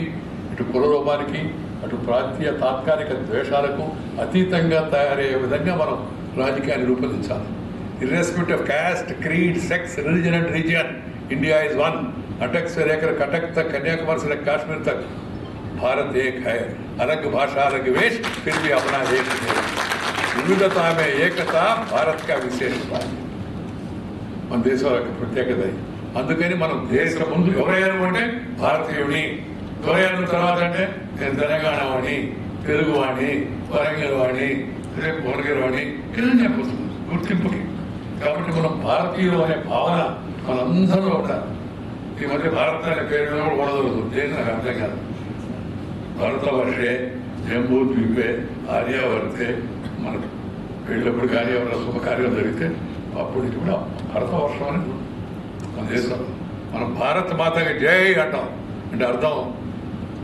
ఇటు కుల లోపానికి, అటు ప్రాంతీయ తాత్కాలిక ద్వేషాలకు అతీతంగా తయారయ్యే విధంగా మనం రాజకీయాన్ని రూపొందించాలి. ఇర్రెస్పెక్ట్ of caste, creed, sex, religion and region, India is one. अटक से लेकर कटक तक, कन्याकुमारी से लेकर काश्मीर तक भारत एक है. अलग भाषा अलग वेश फिर भी अपना देश है. विविधता में एकता भारत का विशेषता. మన దేశం యొక్క ప్రత్యేకత. అందుకని మనం దేశం ముందు ఎవరయ్యారు అంటే భారతీయుడిని, ఎవరయ్యారు తర్వాత అంటే నేను తెలంగాణ వాడిని, తెలుగు వాడిని, వరంగల్ వాడిని, రేపు వరంగల్ వాడిని ఇలా చెప్పొచ్చు గుర్తింపుకి. కాబట్టి మనం భారతీయులు అనే భావన మనందరూ ఉంటారు. ఈ మధ్య భారత అనే పేరు కూడా వడదలుతుంది. దేని నాకు అర్థం కాదు. భారతవర్షే జంబూ ద్వీపే ఆర్యావర్తే మన పెళ్ళప్పుడు కార్యవర్గ శుభకార్యం జరిగితే అప్పుడు ఇది కూడా భారతవర్షం అనేది మన దేశం. మనం భారత మాతకి జై అంటాం. అంటే అర్థం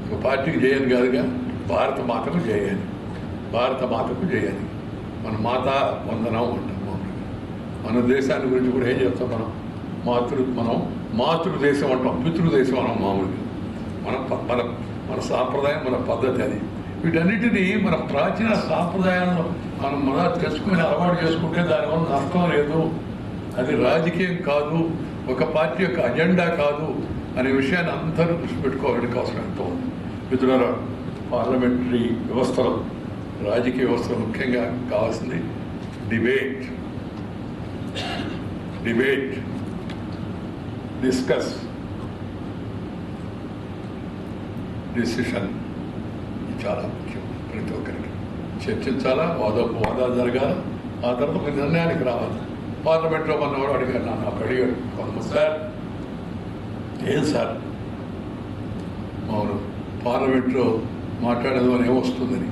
ఒక పార్టీకి జయని కాదుగా, భారత మాతకు జయని, భారత మాతకు జయని. మన మాత వందనం అంటాం. మన దేశాన్ని గురించి కూడా ఏం చెప్తాం మనం మాతృదేశం అంటాం, పితృదేశం అన్నాం మామూలుగా. మన సాంప్రదాయం, మన పద్ధతి అది. వీటన్నిటినీ మన ప్రాచీన సాంప్రదాయాలను మనం తెచ్చుకుని అలవాటు చేసుకుంటే దానివల్ల నష్టం లేదు. అది రాజకీయం కాదు, ఒక పార్టీ యొక్క అజెండా కాదు అనే విషయాన్ని అందరూ దృష్టి పెట్టుకోవాలని అవసరం ఎంతో ఉంది. మిత్రులారా, పార్లమెంటరీ వ్యవస్థలో, రాజకీయ వ్యవస్థలో ముఖ్యంగా కావాల్సింది డిబేట్, డిస్కస్, డిసిషన్. ఇది చాలా ముఖ్యం. ప్రతి ఒక్కరికి చర్చించాలా, వాదాలు జరగాలి, ఆ తర్వాత ఒక నిర్ణయానికి రావాలి. పార్లమెంట్లో మన వాడు అడిగారు, నాకు అడిగాడు కొంత, సార్ ఏం సార్ అవును పార్లమెంట్లో మాట్లాడేది అని ఏమొస్తుందని.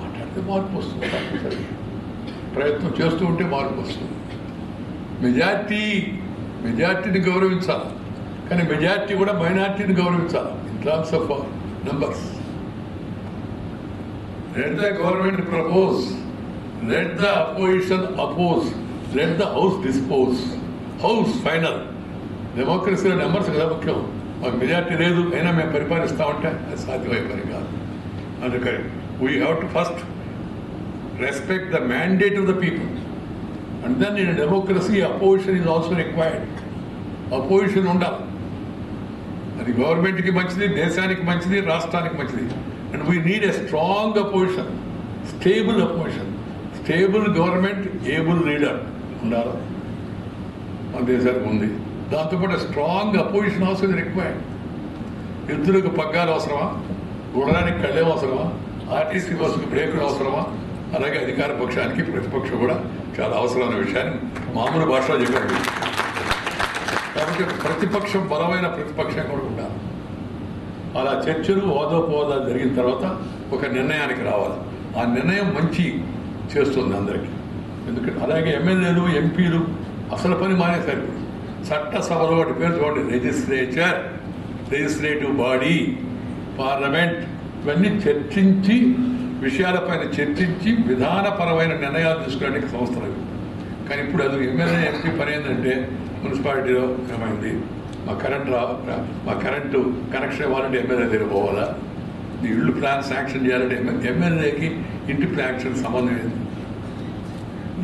మాట్లాడితే మార్పు వస్తుంది, తప్పనిసరి ప్రయత్నం చేస్తూ ఉంటే మార్పు వస్తుంది. మెజార్టీని గౌరవించాలి, కానీ మెజార్టీ కూడా మైనార్టీని గౌరవించాలి. In terms of numbers. Let the government propose, let the opposition oppose, let the house dispose. House final. డెమోక్రసీలో నెంబర్స్ కదా ముఖ్యం. మాకు మెజార్టీ లేదు, అయినా మేము పరిపాలిస్తామంటే అది సాధ్యమయ్యే పని కాదు. అందుకని we have to first respect the mandate of the people. And then in a democracy, opposition is also required. Opposition ఉండాలి. అది గవర్నమెంట్కి మంచిది, దేశానికి మంచిది, రాష్ట్రానికి మంచిది. And we need a strong opposition, stable opposition. Stable government, able leader ఉండాలి మన దేశానికి ఉంది. దాంతోపాటు strong opposition also is required. యుద్ధులకు పగ్గాలు అవసరమా, గుడడానికి కళ్ళేం అవసరమా, ఆర్టీసీ బస్సుకు బ్రేకులు అవసరమా, అలాగే అధికార పక్షానికి ప్రతిపక్షం కూడా చాలా అవసరమైన విషయాన్ని మామూలు భాషలో చెప్పారు. కాబట్టి ప్రతిపక్షం బలమైన ప్రతిపక్షం కూడా ఉండాలి. అలా చర్చలు హోదాపోదాలు జరిగిన తర్వాత ఒక నిర్ణయానికి రావాలి. ఆ నిర్ణయం మంచి చేస్తుంది అందరికీ. ఎందుకంటే అలాగే ఎమ్మెల్యేలు, ఎంపీలు అసలు పని మానేశారు. చట్టసభలో వాటి పేరు చూడండి, లెజిస్లేచర్, లెజిస్లేటివ్ బాడీ, పార్లమెంట్, ఇవన్నీ చర్చించి విషయాలపైన చర్చించి విధానపరమైన నిర్ణయాలు తీసుకోవడానికి సంస్థలు. కానీ ఇప్పుడు అది ఎమ్మెల్యే, ఎంపీ పని ఏంటంటే మున్సిపాలిటీలో ఏమైంది, మా కరెంటు కనెక్షన్ ఇవ్వాలంటే ఎమ్మెల్యే దగ్గర పోవాలా, ఈ ఇళ్ళు ప్లాన్ శాంక్షన్ చేయాలంటే ఎమ్మెల్యేకి ఇంటి ప్లాన్ సంబంధం ఏంది,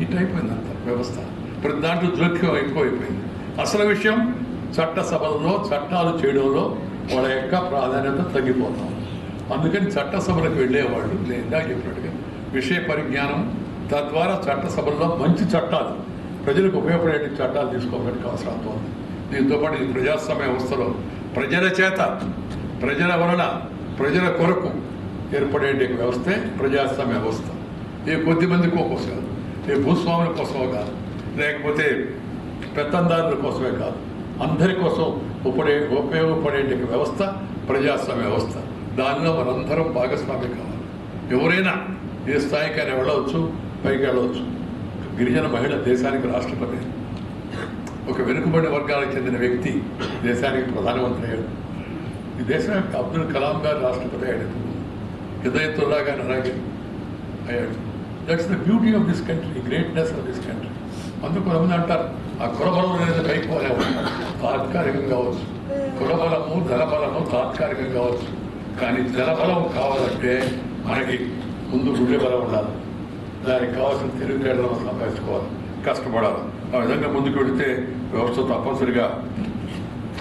ఇటు అయిపోయింది అంత వ్యవస్థ. ప్రతి దాంట్లో జోక్యం ఎక్కువైపోయింది. అసలు విషయం చట్టసభలలో చట్టాలు చేయడంలో వాళ్ళ యొక్క ప్రాధాన్యత తగ్గిపోతాం. అందుకని చట్టసభలకు వెళ్ళేవాళ్ళు లేదా చెప్పినట్టుగా విషయ పరిజ్ఞానం, తద్వారా చట్టసభల్లో మంచి చట్టాలు, ప్రజలకు ఉపయోగపడే చట్టాలు తీసుకోవడానికి అవసరం ఉంది. దీంతోపాటు ఈ ప్రజాస్వామ్య వ్యవస్థలో ప్రజల చేత, ప్రజల వలన, ప్రజల కొరకు ఏర్పడే వ్యవస్థే ప్రజాస్వామ్య వ్యవస్థ. ఏ కొద్ది మంది కోసం కాదు, ఏ భూస్వాముల కోసమో కాదు, లేకపోతే పెత్తందారుల కోసమే కాదు, అందరి కోసం ఉపయోగపడే వ్యవస్థ ప్రజాస్వామ్య వ్యవస్థ. దానిలో మనందరం భాగస్వామ్యం కావాలి. ఎవరైనా ఏ స్థాయికైనా వెళ్ళవచ్చు, పైకి వెళ్ళవచ్చు. గిరిజన మహిళ దేశానికి రాష్ట్రపతి, ఒక వెనుకబడిన వర్గాలకు చెందిన వ్యక్తి దేశానికి ప్రధానమంత్రి అయ్యాడు. ఈ దేశానికి అబ్దుల్ కలాం గారు రాష్ట్రపతి అయ్యాడు, హిదయతుల్లా గారు అలాగే అయ్యాడు. That's the beauty of this country, greatness of this country. అందుకు కొంతమంది అంటారు ఆ కులబలం అనేది పైకి పోలేము, తాత్కాలికంగా కావచ్చు. కులబలము, ధనబలము తాత్కాలికంగా కావచ్చు. కానీ జనబలం కావాలంటే మనకి ముందు గుండె బలం ఉండాలి. దానికి కావాల్సిన తెలివితేటలను సంపాదించుకోవాలి, కష్టపడాలి. ఆ విధంగా ముందుకు వెళితే వ్యవస్థ తప్పనిసరిగా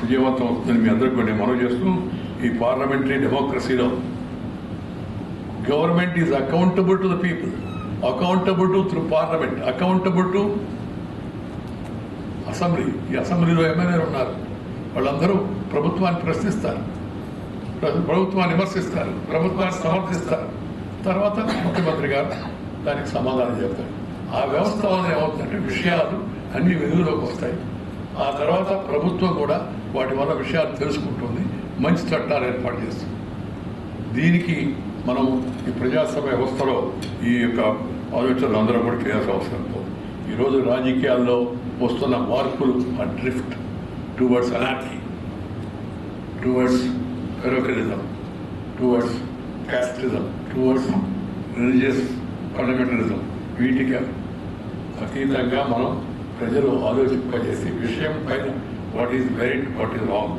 విజయవంతం అవుతుందని మీ అందరికీ నేను మనవి చేస్తూ, ఈ పార్లమెంటరీ డెమోక్రసీలో government is accountable to the people, accountable to through parliament, accountable to assembly. ఈ అసెంబ్లీలో ఎమ్మెల్యేలు ఉన్నారు, వాళ్ళందరూ ప్రభుత్వాన్ని ప్రశ్నిస్తారు, ప్రభుత్వాన్ని విమర్శిస్తారు, ప్రభుత్వాన్ని సమర్థిస్తారు. తర్వాత ముఖ్యమంత్రి గారు దానికి సమాధానం చెప్తారు. ఆ వ్యవస్థ వల్ల ఏమవుతుందంటే విషయాలు అన్ని వెలుగులోకి వస్తాయి. ఆ తర్వాత ప్రభుత్వం కూడా వాటి వల్ల విషయాలు తెలుసుకుంటుంది, మంచి చట్టాలు ఏర్పాటు చేస్తుంది. దీనికి మనం ఈ ప్రజాస్వామ్య వ్యవస్థలో ఈ యొక్క ఆలోచనలు అందరూ కూడా చేయాల్సిన అవసరం ఉంది. ఈరోజు రాజకీయాల్లో వస్తున్న మార్పులు, ఆ drift towards anarchy, towards parochialism, towards casteism, towards religious fundamentalism, వీటికి అతీతంగా మనం ప్రజలు ఆలోచింపజేసి విషయం పైన what is right, what is wrong,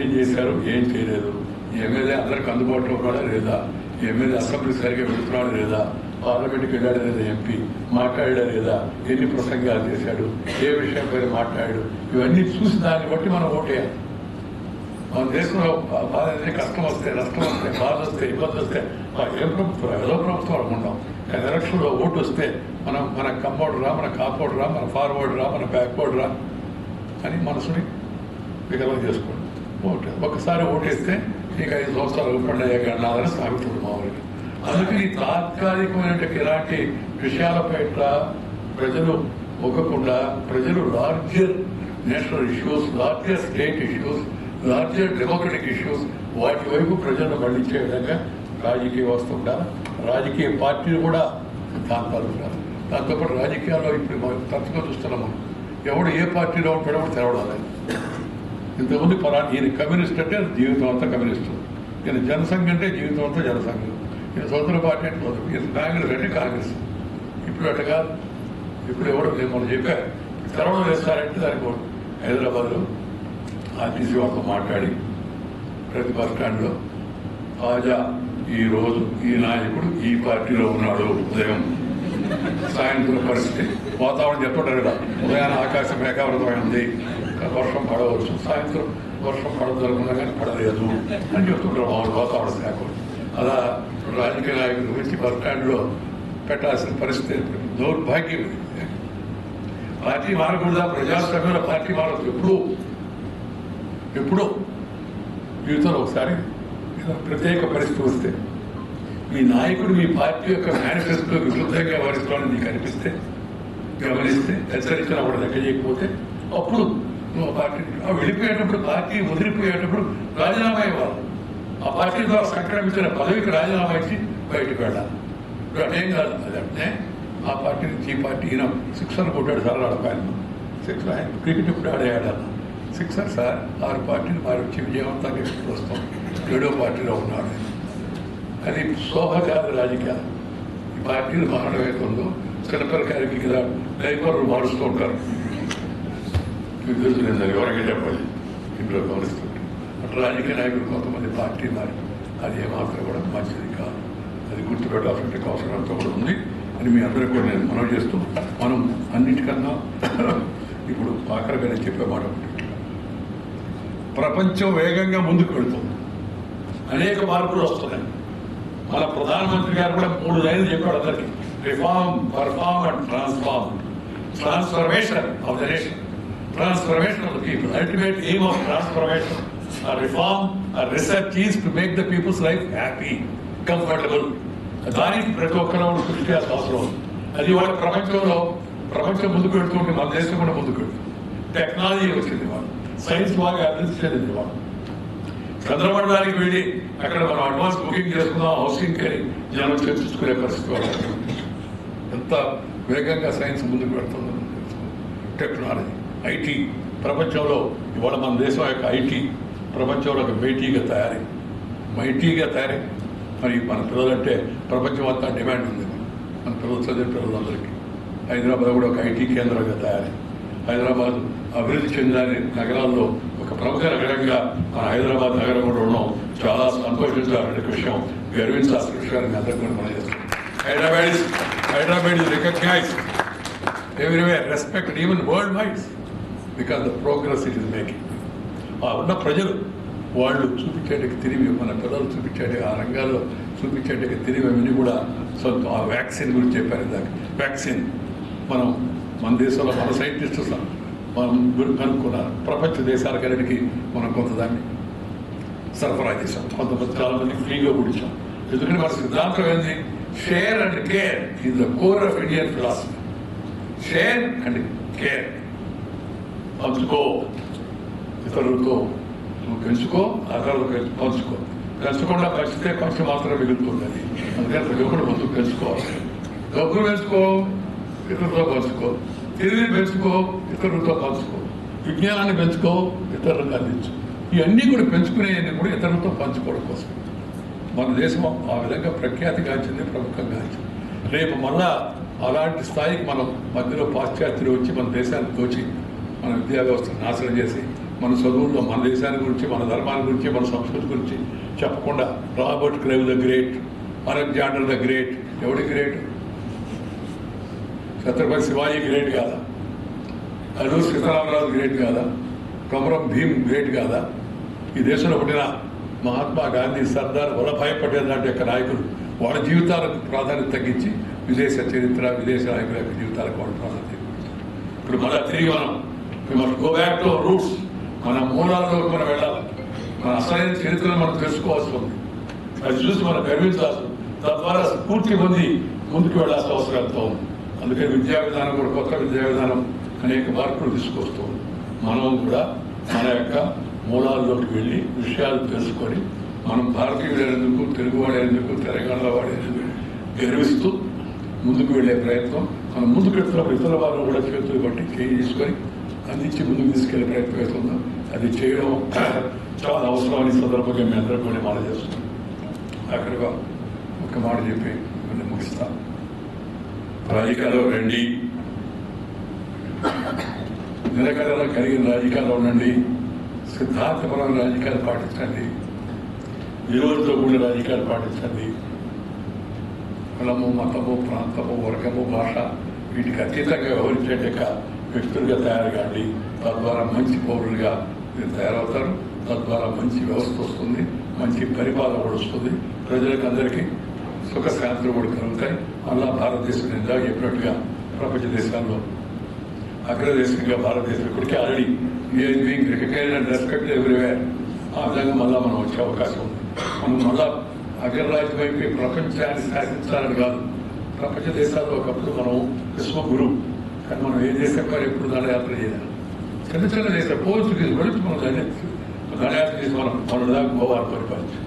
ఏం చేశారు, ఏం చేయలేదు, ఈ ఎమ్మెల్యే అందరికి అందుబాటులో ఉన్నాడా లేదా, ఈ ఎమ్మెల్యే అసెంబ్లీ సరిగ్గా వెళ్తున్నాడా లేదా, పార్లమెంట్కి వెళ్ళాడా లేదా, ఎంపీ మాట్లాడా లేదా, ఎన్ని ప్రసంగాలు చేశాడు, ఏ విషయం పైన మాట్లాడాడు, ఇవన్నీ చూసి దాన్ని బట్టి మనం ఓటేయాలి. మన దేశంలో కష్టం వస్తే, నష్టం వస్తే, బాధ వస్తే, ఇబ్బంది వస్తే ఏం ప్రభుత్వం, ఏదో ప్రభుత్వం అనుకుంటాం. కానీ ఎలక్షన్లో ఓటు వస్తే మన కంపౌండర్ రా, మన కాపౌండర్ రా, మన ఫార్వర్డ్ రా, మన బ్యాక్వర్డ్ రా అని మనసుని వికలం చేసుకోండి. ఓటు ఒకసారి ఓటేస్తే ఇక 5 సంవత్సరాలు ఉపండయ్యాక అన్నాలని సాగుతుంది మామూలుగా. అందుకని తాత్కాలికమైన ఇలాంటి విషయాలపై ప్రజలు మొక్కకుండా ప్రజలు larger national issues, larger state issues, larger democratic issues, వాటి వైపు ప్రజలను మళ్లించే విధంగా రాజకీయ వ్యవస్థ ఉండాలి. రాజకీయ పార్టీలు కూడా సిద్ధాంతాలు ఉండాలి. దాంతోపాటు రాజకీయాల్లో ఇప్పుడు తరచుగా చూస్తున్నాము, ఎవడు ఏ పార్టీలో ఉంటాడో కూడా తెలవడాలి. ఇంతకుముందు ఈయన కమ్యూనిస్ట్ అంటే జీవితం అంతా కమ్యూనిస్టు, ఈయన జనసంఘ అంటే జీవితం అంతా జనసంఘం, ఈయన స్వతంత్ర పార్టీ అంటే ఈయన కాంగ్రెస్ అంటే కాంగ్రెస్. ఇప్పుడు అట్టగా ఇప్పుడు ఎవరు మనం చెప్పారు తెలవడం వేస్తారంటే దానికి హైదరాబాద్లో ఆర్టీసీ వాళ్ళతో మాట్లాడి ప్రతి బస్ స్టాండ్లో తాజా ఈరోజు ఈ నాయకుడు ఈ పార్టీలో ఉన్నాడు, ఉదయం సాయంత్రం పరిస్థితి వాతావరణం చెప్తుంటారు కదా, ఉదయాన్ని ఆకాశం మేఘావృతమైంది, వర్షం పడవచ్చు, సాయంత్రం వర్షం పడదనుకున్నా కానీ పడలేదు అని చెప్తుంటారు మామూలు వాతావరణ శాఖ. అలా రాజకీయ నాయకుల గురించి బస్ స్టాండ్లో పెట్టాల్సిన పరిస్థితి దౌర్భాగ్యం. పార్టీ మారకూడదా? ప్రజాస్వామ్యంలో పార్టీ మారదు. ఎప్పుడో జీవితంలో ఒకసారి ప్రత్యేక పరిస్థితి వస్తే మీ నాయకుడు మీ పార్టీ యొక్క మేనిఫెస్టో విరుద్ధంగా వ్యవహరిస్తాడని నీకు అనిపిస్తే, గమనిస్తే, హెచ్చరించినప్పుడు లెక్క చేయకపోతే అప్పుడు నువ్వు పార్టీ వెళ్ళిపోయేటప్పుడు, పార్టీ వదిలిపోయేటప్పుడు రాజీనామా ఇవ్వాలి. ఆ పార్టీ ద్వారా సంక్రమించిన పదవికి రాజీనామా ఇచ్చి బయటకు వెళ్ళాలి. అదేం కాదు. అదంటే ఆ పార్టీ నుంచి ఈ పార్టీ ఈయన సిక్సర్ కొట్టాడు సార్ ఆడపాయన. సిక్సర్ ఆయన క్రికెట్ ఇప్పుడు ఆడేయాడన్న సిక్సర్ సార్ 6 పార్టీలు మారి వచ్చి విజయవంతంగా ఇప్పుడు వస్తాం. 7వ పార్టీలో ఉన్నాడు. అది శోభ కాదు రాజకీయాలు. ఈ పార్టీలు మారడం ఏదో చిన్నపిల్లకాయలకి కదా డైపర్లు మారుస్తూ ఉంటారు. మీకు తెలుసు, నేను ఎవరికీ చెప్పాలి, ఇంట్లో గమనిస్తుంటారు. అట్లా రాజకీయ నాయకులు కొంతమంది పార్టీ మారి అది ఏమాత్రం కూడా మంచిది కాదు. అది గుర్తుపెట్టాల్సిన అవసరం అంతా కూడా ఉంది అని మీ అందరికీ కూడా నేను మనవి చేస్తూ, మనం అన్నిటికన్నా ఇప్పుడు ఆఖరిగా నేను చెప్పే మాట ఒకటి, ప్రపంచం వేగంగా ముందుకు వెళుతుంది. అనేక మార్పులు వస్తున్నాయి. మన ప్రధానమంత్రి గారు కూడా 3 లైన్లు చెప్పాడు అందరికీ: reform, perform and transform. Transformation of the nation, transformation of the people. Ultimate aim of transformation or reform or research is to make the people's life happy, comfortable. దానికి ప్రతి ఒక్కరూ కృషి చేయాల్సిన అవసరం ఉంది. అది వాళ్ళ ప్రపంచం ముందుకు వెళ్తుంటే మన దేశం కూడా ముందుకు వెళ్తుంది. టెక్నాలజీ వచ్చింది, వాళ్ళు సైన్స్ బాగా అభివృద్ధి చెందింది. వాళ్ళు చంద్రమండలానికి వెళ్ళి అక్కడ మనం అడ్వాన్స్ బుకింగ్ చేసుకుందాం హౌసింగ్ అని జనం చర్చించుకునే పరిస్థితి వాళ్ళు. ఎంత వేగంగా సైన్స్ ముందుకు వెళ్తుందో టెక్నాలజీ, ఐటీ ప్రపంచంలో ఇవాళ మన దేశం యొక్క ఐటీ ప్రపంచంలో ఒక మైటీగా తయారై మరి మన పిల్లలంటే ప్రపంచం అంతా డిమాండ్ ఉంది. మన పిల్లలు చదివే పిల్లలందరికీ హైదరాబాద్ కూడా ఒక ఐటీ కేంద్రంగా తయారై, హైదరాబాద్ అభివృద్ధి చెందిన నగరాల్లో ఒక ప్రముఖ నగరంగా మన హైదరాబాద్ నగరం కూడా ఉండడం చాలా సంతోషించాల్సిన విషయం, గర్వించాల్సిన విషయాన్ని అందరికీ కూడా మనం చేస్తాం. Hyderabad is recognized everywhere, respected even worldwide because the progress it is making. ఉన్న ప్రజలు వాళ్ళు చూపించేటికి తిరిగి, మన పిల్లలు చూపించేటి ఆ రంగాల్లో చూపించేటికి తిరిగి అవన్నీ కూడా సొంత. ఆ వ్యాక్సిన్ గురించి చెప్పారు ఇందాక. వ్యాక్సిన్ మన దేశంలో మన సైంటిస్టు మనం కనుక్కున్నారు. ప్రపంచ దేశాలకన్నిటికీ మనం కొంతదాన్ని సరఫరా చేసాం, కొంతమంది చాలామంది ఫ్రీగా కూర్చాం. ఎందుకంటే మన సిద్ధాంతం ఏంది? Share and care is the core of Indian philosophy. Share and care, పంచుకో, ఇతరులతో నువ్వు పెంచుకో, అతరులు పంచుకో. పెంచకుండా పంచితే కొంచెం మాత్రం మిగులుతుంది. అది అందుకని ప్రతి ఒక్కరు ముందుకు పెంచుకోవాలి. డబ్బులు పెంచుకో, ఇతరులతో పంచుకో. తెలివిని పెంచుకో, ఇతరులతో పంచుకో. విజ్ఞానాన్ని పెంచుకో, ఇతరులకు అందించు. ఇవన్నీ కూడా పెంచుకునేవన్నీ కూడా ఇతరులతో పంచుకోవడం కోసం మన దేశం ఆ విధంగా ప్రఖ్యాతిగాంచింది, ప్రముఖంగాంచింది. రేపు మళ్ళా అలాంటి స్థాయికి మనం మధ్యలో పాశ్చాత్యులు వచ్చి మన దేశాన్ని దోచి మన విద్యా వ్యవస్థను నాశనం చేసి మన చదువుల్లో మన దేశాన్ని గురించి, మన ధర్మాన్ని గురించి, మన సంస్కృతి గురించి చెప్పకుండా Robert క్రైవ్ the great, Alexander the great. ఎవడి గ్రేట్? ఛత్రపతి శివాజీ గ్రేట్ కాదా? అల్లూరి సీతారామరాజు గ్రేట్ కాదా? కొమరం భీమ్ గ్రేట్ కాదా? ఈ దేశంలో పుట్టిన మహాత్మా గాంధీ, సర్దార్ వల్లభాయ్ పటేల్ లాంటి యొక్క నాయకులు వాళ్ళ జీవితాలకు ప్రాధాన్యత తగ్గించి విదేశ చరిత్ర, విదేశ నాయకుల యొక్క జీవితాలకు వాళ్ళు ప్రాధాన్యత తగ్గించారు. ఇప్పుడు మళ్ళీ తిరిగి మనం గో బ్యాక్ టు రూట్స్, మన మూలాల్లోకి మనం వెళ్ళాలి. మన అసలైన చరిత్రను మనం తెలుసుకోవాల్సి ఉంది. అది చూసి మనం గర్వించాల్సి, తద్వారా స్ఫూర్తి పొంది ముందుకు వెళ్ళాల్సిన అవసరం ఎంతో ఉంది. అందుకని విద్యా విధానం కూడా, కొత్త విద్యా విధానం అనేక మార్పులు తీసుకొస్తూ మనం కూడా మన యొక్క మూలాల్లోకి వెళ్ళి విషయాలు తెలుసుకొని మనం భారతీయుడేందుకు, తెలుగువాడేందుకు, తెలంగాణలో వాడేందుకు గర్విస్తూ ముందుకు వెళ్ళే ప్రయత్నం. మనం ముందుకు వెళ్తున్నప్పుడు ఇతర వారిని కూడా చేతులు బట్టి చేయి తీసుకొని అందించి ముందుకు తీసుకెళ్లే ప్రయత్నం అవుతుందాం. అది చేయడం చాలా అవసరమని సందర్భంగా మీ అందరూ కూడా మాట చేస్తున్నాం. అక్కడగా ఒక మాట చెప్పి మిమ్మల్ని ముగిస్తాం. రాజకీయాల్లో రండి, నిలకడలో కలిగిన రాజకీయాల్లో ఉండండి, సిద్ధాంతపరమైన రాజకీయాలు పాటించండి, విలువలతో కూడిన రాజకీయాలు పాటించండి. కులము, మతము, ప్రాంతము, వర్గము, భాష వీటికి అతీతంగా వ్యవహరించే వ్యక్తులుగా తయారు కాండి. తద్వారా మంచి పౌరులుగా మీరు తయారవుతారు. తద్వారా మంచి వ్యవస్థ వస్తుంది, మంచి పరిపాలన కూడా వస్తుంది. ప్రజలకు అందరికీ సుఖశాంతులు కూడా కలుగుతాయి. మళ్ళా భారతదేశం ఇందాక చెప్పినట్టుగా ప్రపంచ దేశాల్లో అగ్రదేశంగా భారతదేశం ఇప్పటికే already we are being recognised and respect everywhere. ఆ విధంగా మళ్ళా మనం వచ్చే అవకాశం ఉంది. మనం మళ్ళా అగ్రరాజ్యం వైపు ప్రపంచాన్ని శాసించాలని కాదు. ప్రపంచ దేశాల్లో ఒకప్పుడు మనం విశ్వగురు, కానీ మనం ఏ దేశం కానీ ఎప్పుడు దండయాత్ర చేయాలి. చిన్న చిన్న దేశాలు పోర్చుగీస్ గురించి మనం దండయాత్ర చేసి మన దాకా గోవాను పరిపాలించాం.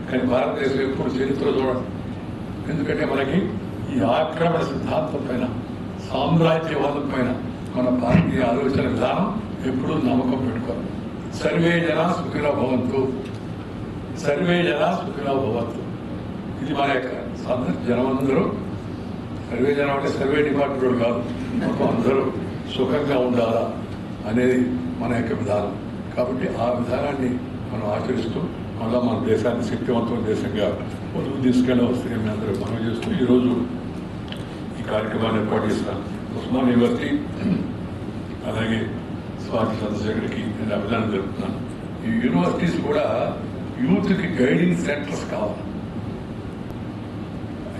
కానీ భారతదేశం ఎప్పుడు చరిత్ర చూడండి. ఎందుకంటే మనకి ఈ ఆక్రమణ సిద్ధాంతం పైన, సామ్రాజ్యవాదం పైన మన భారతీయ ఆలోచన విధానం ఎప్పుడూ నమ్మకం పెట్టుకోవాలి. సర్వే జనా సుఖినో భవంతు, సర్వే జనా సుఖినో భవంతు. ఇది మన యొక్క జనమందరూ, సర్వే జనం అంటే సర్వే డిపార్ట్మెంట్ కాదు, మొత్తం అందరూ సుఖంగా ఉండాలా అనేది మన యొక్క విధానం. కాబట్టి ఆ విధానాన్ని మనం ఆచరిస్తూ మళ్ళా మన దేశాన్ని శక్తివంతమైన దేశంగా ముందుకు తీసుకెళ్ళి వస్తే మీ అందరూ మనం చేస్తూ ఈరోజు ఈ కార్యక్రమాన్ని ఏర్పాటు చేస్తాను. ఉస్మాన్ యూనివర్సిటీ అలాగే స్వాతి చంద్రశేఖర్కి నేను అభినందన జరుపుతున్నాను. ఈ యూనివర్సిటీస్ కూడా యూత్కి గైడింగ్ సెంటర్స్ కావాలి,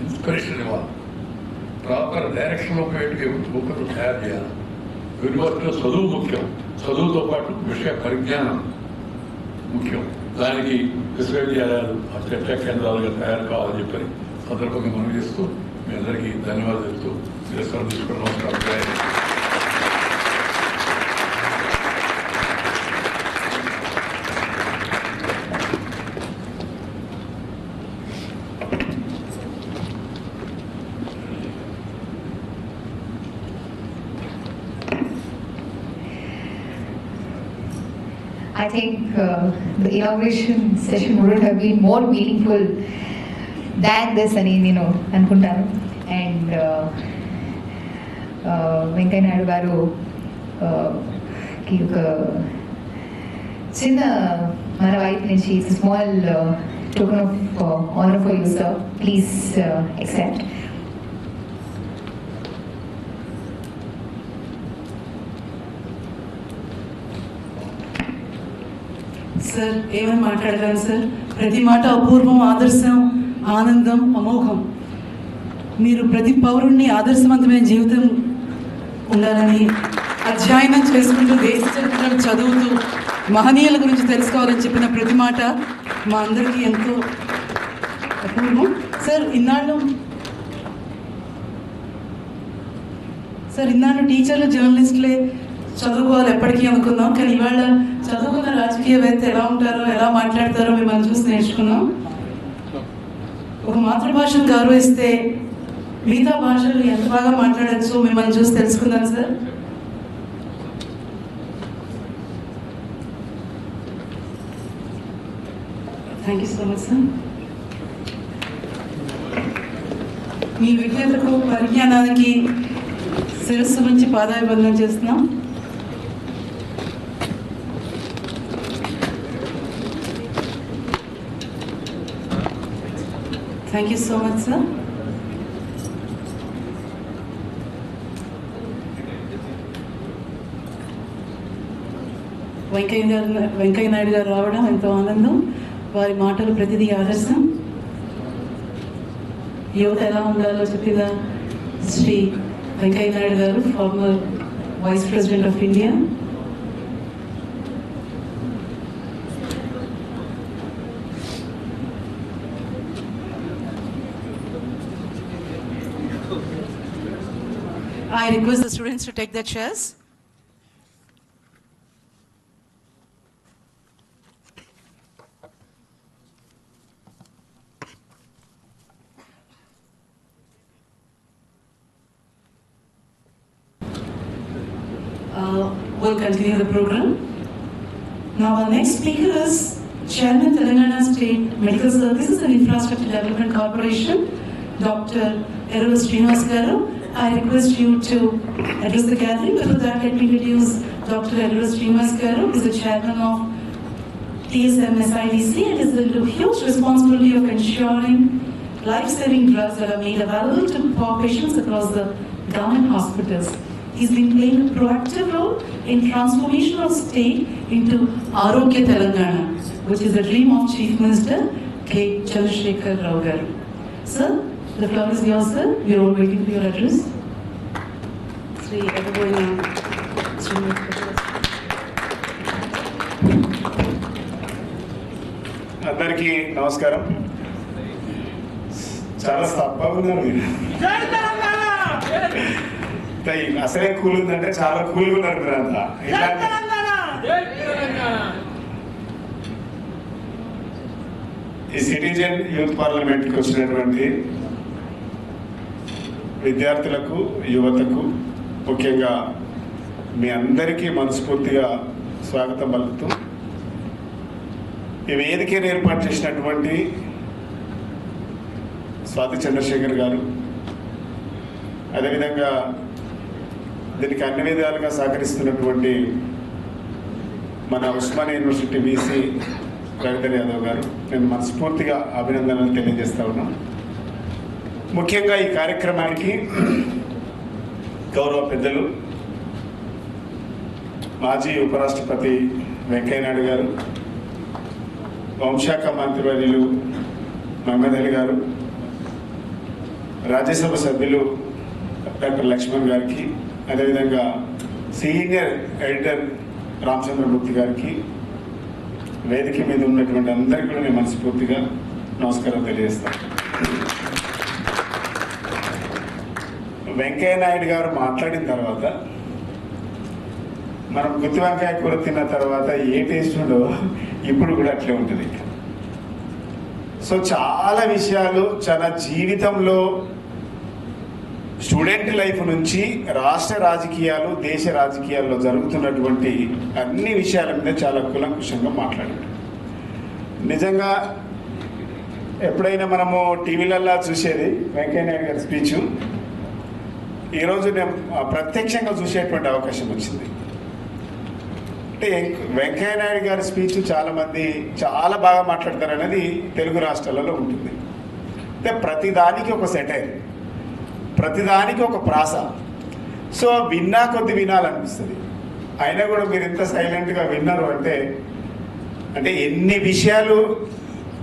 ఇన్స్పిరేషన్ ఇవ్వాలి, ప్రాపర్ డైరెక్షన్లో పోయేట్టుగా యువకులు తయారు చేయాలి. యూనివర్సిటీలో చదువు ముఖ్యం, చదువుతో పాటు విషయ పరిజ్ఞానం ముఖ్యం. దానికి విశ్వవిద్యాలయాలు చర్చా కేంద్రాలుగా తయారు కావాలని చెప్పని సందర్భంగా మనం చేస్తూ మీ అందరికీ ధన్యవాదాలు చెప్తూ నిరసన తీసుకుని నమస్కారం. I think the inauguration session wouldn't have been more meaningful than this అని నేను అనుకుంటాను. అండ్ వెంకయ్య నాయుడు గారు ఒక చిన్న మన వైపు నుంచి small token of honour for you sir, please accept. Sir ఏమని మాట్లాడగలను సార్? ప్రతి మాట అపూర్వం, ఆదర్శం, ఆనందం, అమోఘం. మీరు ప్రతి పౌరుణ్ణి ఆదర్శవంతమైన జీవితం ఉండాలని అధ్యయనం చేసుకుంటూ దేశ చరిత్రను చదువుతూ మహనీయుల గురించి తెలుసుకోవాలని చెప్పిన ప్రతి మాట మా అందరికీ ఎంతో అపూర్వం. సార్ ఇన్నాళ్ళు టీచర్లు, జర్నలిస్టులే చదువుకోవాలి ఎప్పటికీ అనుకున్నాం. కానీ ఇవాళ చదువుకున్న రాజకీయవేత్త ఎలా ఉంటారో, ఎలా మాట్లాడతారో మిమ్మల్ని చూసి నేర్చుకున్నాం. ఒక మాతృభాషను గౌరవిస్తే మిగతా భాషలు ఎంత బాగా మాట్లాడచ్చు మిమ్మల్ని చూసి తెలుసుకున్నాను sir. Thank you so much sir. మీ విజ్ఞతకు, పరిజ్ఞానానికి శిరస్సు నుంచి పాదాభివందనం చేస్తున్నాం. Thank you so much, sir. Venkaiah Naidu గారు రావడం ఎంతో ఆనందం. వారి మాటలు ప్రతిదీ ఆదర్శం. యువత ఎలా ఉండాలో చెప్పిన Shri Venkaiah Naidu garu, former vice president of India. I request the students to take their chairs. We'll continue the program. Now our next speaker is Chairman Telangana State Medical Services and Infrastructure Development Corporation, Dr. Errol Srinivas Garu. I request you to address the gathering. Before that, let me introduce Dr. Errol Srinivas Garu, who is the chairman of TSMSIDC and is the huge responsibility of ensuring life-saving drugs that are made available to poor patients across the government hospitals. He's been playing a proactive role in transformation of state into Arogya Telangana, which is the dream of Chief Minister K. Chandrasekhar Rao Garu. Sir, the floor is yours, sir. We are all waiting for your address. Sri అందరికీ నమస్కారం. చాలా సప్పగా ఉన్నారు మీరు. అసలే cool ఉందంటే చాలా కూల్గా ఉన్నారు మీరంతా. ఈ సిటిజన్ యూత్ పార్లమెంట్కి వచ్చినటువంటి విద్యార్థులకు, యువతకు, ముఖ్యంగా మీ అందరికీ మనస్ఫూర్తిగా స్వాగతం పలుకుతూ, ఈ వేదికను ఏర్పాటు చేసినటువంటి స్వాతి చంద్రశేఖర్ గారు, అదేవిధంగా దీనికి అన్ని విధాలుగా సహకరిస్తున్నటువంటి మన ఉస్మానియా యూనివర్సిటీ వీసీ రవీందర్ యాదవ్ గారు, నేను మనస్ఫూర్తిగా అభినందనలు తెలియజేస్తా ఉన్నాను. ముఖ్యంగా ఈ కార్యక్రమానికి గౌరవ పెద్దలు మాజీ ఉపరాష్ట్రపతి వెంకయ్యనాయుడు గారు, హోంశాఖ మంత్రివర్యులు మహమ్మద్ అలీ గారు, రాజ్యసభ సభ్యులు డాక్టర్ లక్ష్మణ్ గారికి, అదేవిధంగా సీనియర్ ఎడిటర్ రామచంద్రమూర్తి గారికి, వేదిక మీద ఉన్నటువంటి అందరికీ కూడా నేను మనస్ఫూర్తిగా నమస్కారం తెలియజేస్తాను. వెంకయ్య నాయుడు గారు మాట్లాడిన తర్వాత, మనం గుత్తి వంకాయ కూర తిన్న తర్వాత ఏ టేస్ట్ ఉండో ఇప్పుడు కూడా అట్లే ఉంటుంది. సో చాలా విషయాలు చాలా జీవితంలో స్టూడెంట్ లైఫ్ నుంచి రాష్ట్ర రాజకీయాలు, దేశ రాజకీయాల్లో జరుగుతున్నటువంటి అన్ని విషయాల మీద చాలా కులంకుశంగా మాట్లాడారు. నిజంగా ఎప్పుడైనా మనము టీవీలల్లో చూసేది వెంకయ్య నాయుడు గారి స్పీచ్, ఈరోజు నేను ప్రత్యక్షంగా చూసేటువంటి అవకాశం వచ్చింది. అంటే వెంకయ్య నాయుడు గారి స్పీచ్ చాలామంది చాలా బాగా మాట్లాడతారు అనేది తెలుగు రాష్ట్రాలలో ఉంటుంది. అంటే ప్రతిదానికి ఒక సెటైర్, ప్రతిదానికి ఒక ప్రాస. సో విన్నా కొద్ది వినాలనిపిస్తుంది. అయినా కూడా మీరు ఎంత సైలెంట్గా విన్నారు అంటే ఎన్ని విషయాలు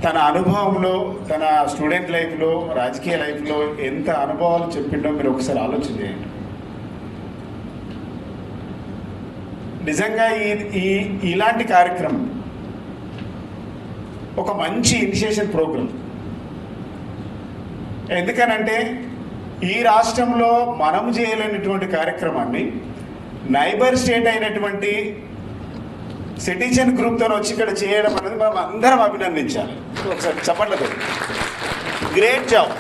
తన అనుభవంలో, తన స్టూడెంట్ లైఫ్లో, రాజకీయ లైఫ్లో ఎంత అనుభవాలు చెప్పిండో మీరు ఒకసారి ఆలోచన చేయండి. నిజంగా ఇలాంటి కార్యక్రమం ఒక మంచి ఇనిషియేషన్ ప్రోగ్రాం. ఎందుకనంటే ఈ రాష్ట్రంలో మనం చేయలేనటువంటి కార్యక్రమాన్ని నైబర్ స్టేట్ అయినటువంటి సిటిజన్ గ్రూప్తో వచ్చి ఇక్కడ చేయడం అనేది మనం అందరం అభినందించాలి. ఒకసారి చప్పట్లతో. Great job.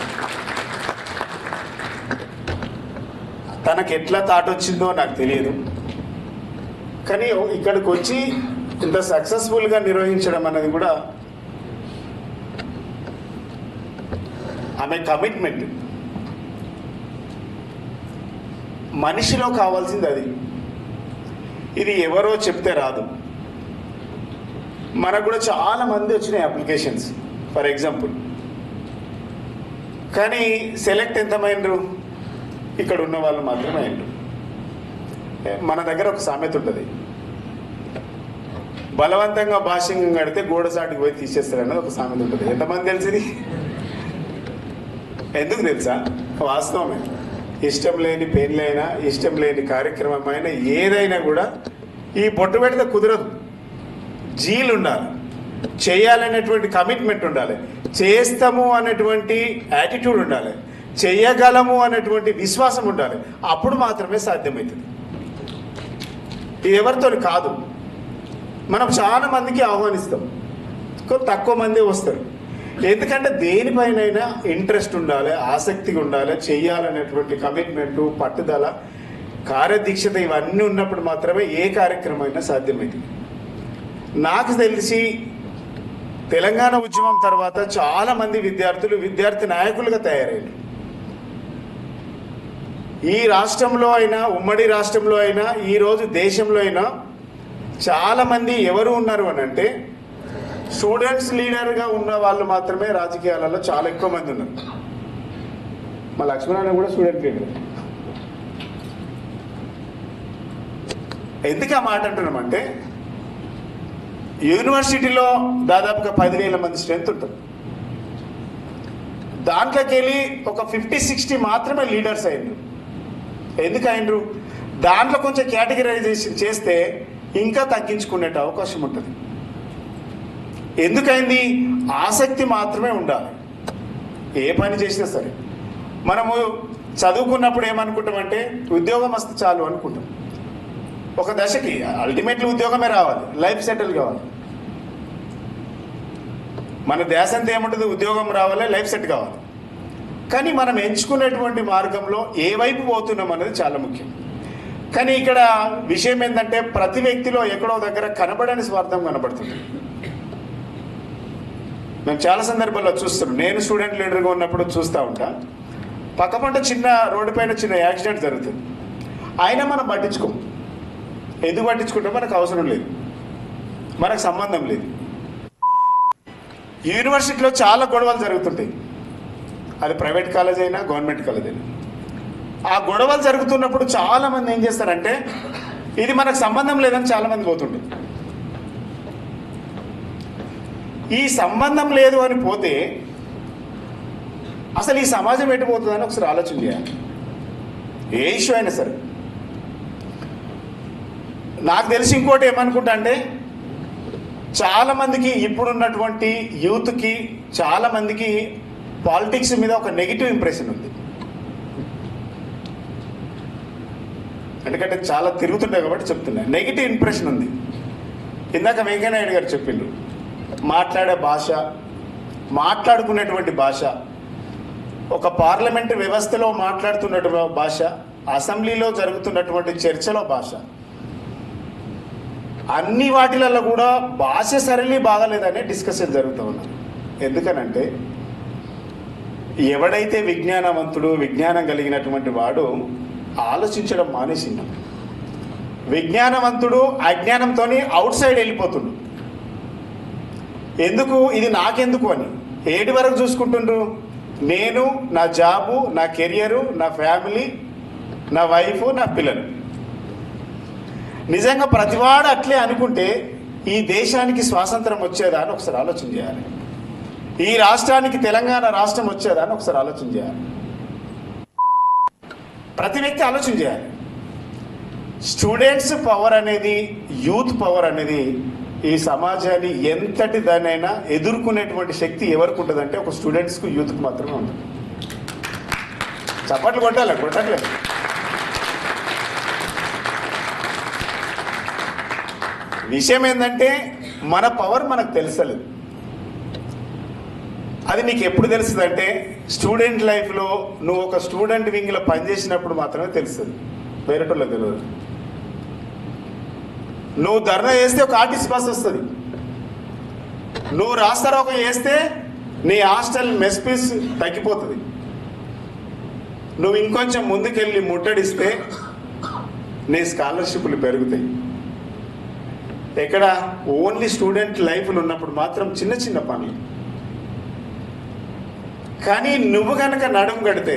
తనకు ఎట్లా థాట్ వచ్చిందో నాకు తెలియదు, కానీ ఇక్కడికి వచ్చి ఇంత సక్సెస్ఫుల్గా నిర్వహించడం అనేది కూడా ఆమె కమిట్మెంట్. మనిషిలో కావాల్సింది అది. ఇది ఎవరో చెప్తే రాదు. మనకు కూడా చాలా మంది వచ్చినాయి అప్లికేషన్స్ ఫర్ ఎగ్జాంపుల్, కానీ సెలెక్ట్ ఎంతమైనరు? ఇక్కడ ఉన్న వాళ్ళు మాత్రమే అయినరు. మన దగ్గర ఒక సామెత ఉంటుంది, బలవంతంగా భాష్యంగా కడితే గోడ సాటికి పోయి తీసేస్తారన్నది ఒక సామెత ఉంటుంది. ఎంతమంది తెలిసింది? ఎందుకు తెలుసా? వాస్తవమే. ఇష్టం లేని పెళ్ళైనా, ఇష్టం లేని కార్యక్రమం అయినా, ఏదైనా కూడా ఈ బొట్టు పెడితే కుదరదు. జీలు ఉండాలి, చేయాలనేటువంటి కమిట్మెంట్ ఉండాలి, చేస్తాము అనేటువంటి యాటిట్యూడ్ ఉండాలి, చేయగలము అనేటువంటి విశ్వాసం ఉండాలి. అప్పుడు మాత్రమే సాధ్యమవుతుంది. ఇది ఎవరితో కాదు. మనం చాలా మందికి ఆహ్వానిస్తాం, తక్కువ మంది వస్తారు. ఎందుకంటే దేనిపైనైనా ఇంట్రెస్ట్ ఉండాలి, ఆసక్తిగా ఉండాలి, చెయ్యాలనేటువంటి కమిట్మెంటు, పట్టుదల, కార్యదీక్షత ఇవన్నీ ఉన్నప్పుడు మాత్రమే ఏ కార్యక్రమం అయినా సాధ్యమైంది. నాకు తెలిసి తెలంగాణ ఉద్యమం తర్వాత చాలామంది విద్యార్థులు విద్యార్థి నాయకులుగా తయారయ్యారు. ఈ రాష్ట్రంలో అయినా, ఉమ్మడి రాష్ట్రంలో అయినా, ఈరోజు దేశంలో అయినా చాలామంది ఎవరు ఉన్నారు అని అంటే స్టూడెంట్స్ లీడర్గా ఉన్న వాళ్ళు మాత్రమే రాజకీయాలలో చాలా ఎక్కువ మంది ఉన్నారు. మా లక్ష్మణ కూడా స్టూడెంట్ లీడర్. ఎందుకు ఆ మాట అంటున్నామంటే యూనివర్సిటీలో దాదాపుగా 10,000 మంది స్ట్రెంత్ ఉంటారు. దాంట్లోకి వెళ్ళి ఒక 50-60 మాత్రమే లీడర్స్ అయ్యారు. ఎందుకు అయినరు? దాంట్లో కొంచెం కేటగిరైజేషన్ చేస్తే ఇంకా తగ్గించుకునే అవకాశం ఉంటుంది. ఎందుకైంది? ఆసక్తి మాత్రమే ఉండాలి. ఏ పని చేసినా సరే మనము చదువుకున్నప్పుడు ఏమనుకుంటామంటే ఉద్యోగం వస్తే చాలు అనుకుంటాం. ఒక దశకి అల్టిమేట్లీ ఉద్యోగమే రావాలి, లైఫ్ సెటిల్ కావాలి. మన దేశంతో ఏముంటుంది? ఉద్యోగం రావాలి, లైఫ్ సెట్ కావాలి. కానీ మనం ఎంచుకునేటువంటి మార్గంలో ఏ వైపు పోతున్నాం అనేది చాలా ముఖ్యం. కానీ ఇక్కడ విషయం ఏంటంటే ప్రతి వ్యక్తిలో ఎక్కడో దగ్గర కనబడని స్వార్థం కనబడుతుంది. మేము చాలా సందర్భాల్లో చూస్తున్నాం. నేను స్టూడెంట్ లీడర్గా ఉన్నప్పుడు చూస్తూ ఉంటా, పక్కపంట చిన్న రోడ్డు పైన చిన్న యాక్సిడెంట్ జరుగుతుంది, అయినా మనం పట్టించుకోం. ఎందుకు పట్టించుకుంటాం? మనకు అవసరం లేదు, మనకు సంబంధం లేదు. యూనివర్సిటీలో చాలా గొడవలు జరుగుతుంటాయి, అది ప్రైవేట్ కాలేజ్ అయినా గవర్నమెంట్ కాలేజ్ అయినా. ఆ గొడవలు జరుగుతున్నప్పుడు చాలామంది ఏం చేస్తారంటే ఇది మనకు సంబంధం లేదని చాలామంది పోతుంటారు. ఈ సంబంధం లేదు అని పోతే అసలు ఈ సమాజం ఎటుపోతుందని ఒకసారి ఆలోచన చేయాలి. ఏ ఇష్యూ అయినా సరే. నాకు తెలిసి ఇంకోటి ఏమనుకుంటా అంటే చాలామందికి ఇప్పుడున్నటువంటి యూత్కి చాలామందికి పాలిటిక్స్ మీద ఒక నెగిటివ్ ఇంప్రెషన్ ఉంది. ఎందుకంటే చాలా తిరుగుతుంటాయి కాబట్టి చెప్తున్నా, నెగిటివ్ ఇంప్రెషన్ ఉంది. ఇందాక వెంకయ్యనాయుడు గారు చెప్పిండ్రు, మాట్లాడే భాష, మాట్లాడుకునేటువంటి భాష, ఒక పార్లమెంటు వ్యవస్థలో మాట్లాడుతున్నటువంటి భాష, అసెంబ్లీలో జరుగుతున్నటువంటి చర్చలో భాష, అన్ని వాటిలలో కూడా భాష సరళి బాగాలేదనే డిస్కషన్ జరుగుతూ ఉన్నది. ఎందుకనంటే ఎవడైతే విజ్ఞానవంతుడు, విజ్ఞానం కలిగినటువంటి వాడు ఆలోచించడం మానేసిండు. విజ్ఞానవంతుడు అజ్ఞానంతో అవుట్ సైడ్ వెళ్ళిపోతుండు. ఎందుకు? ఇది నాకెందుకు అని ఏటి వరకు చూసుకుంటుండ్రు? నేను, నా జాబు, నా కెరియరు, నా ఫ్యామిలీ, నా వైఫ్, నా పిల్లలు. నిజంగా ప్రతివాడు అట్లే అనుకుంటే ఈ దేశానికి స్వాతంత్రం వచ్చేదా అని ఒకసారి ఆలోచన చేయాలి. ఈ రాష్ట్రానికి తెలంగాణ రాష్ట్రం వచ్చేదా అని ఒకసారి ఆలోచన చేయాలి. ప్రతి వ్యక్తి ఆలోచన చేయాలి. స్టూడెంట్స్ పవర్ అనేది, యూత్ పవర్ అనేది ఈ సమాజాన్ని ఎంతటి దానైనా ఎదుర్కొనేటువంటి శక్తి ఎవరికి ఉంటుందంటే ఒక స్టూడెంట్స్కు, యూత్కు మాత్రమే ఉంటుంది. చప్పట్లు కొట్టట్లేదు. విషయం ఏంటంటే మన పవర్ మనకు తెలుసలేదు. అది నీకు ఎప్పుడు తెలుస్తుంది అంటే స్టూడెంట్ లైఫ్లో నువ్వు ఒక స్టూడెంట్ వింగ్లో పనిచేసినప్పుడు మాత్రమే తెలుస్తుంది, వేరేటోళ్ళకి తెలియదు. నువ్వు ధర్నా చేస్తే ఒక ఆర్టీసీ బస్ వస్తుంది, నువ్వు రాస్తారోక చేస్తే నీ హాస్టల్ మెస్ ఫీస్ తగ్గిపోతుంది, నువ్వు ఇంకొంచెం ముందుకెళ్ళి ముట్టడిస్తే నీ స్కాలర్షిప్లు పెరుగుతాయి. ఎక్కడ? ఓన్లీ స్టూడెంట్ లైఫ్లో ఉన్నప్పుడు మాత్రం చిన్న చిన్న పనులు. కానీ నువ్వు కనుక నడుము కడితే,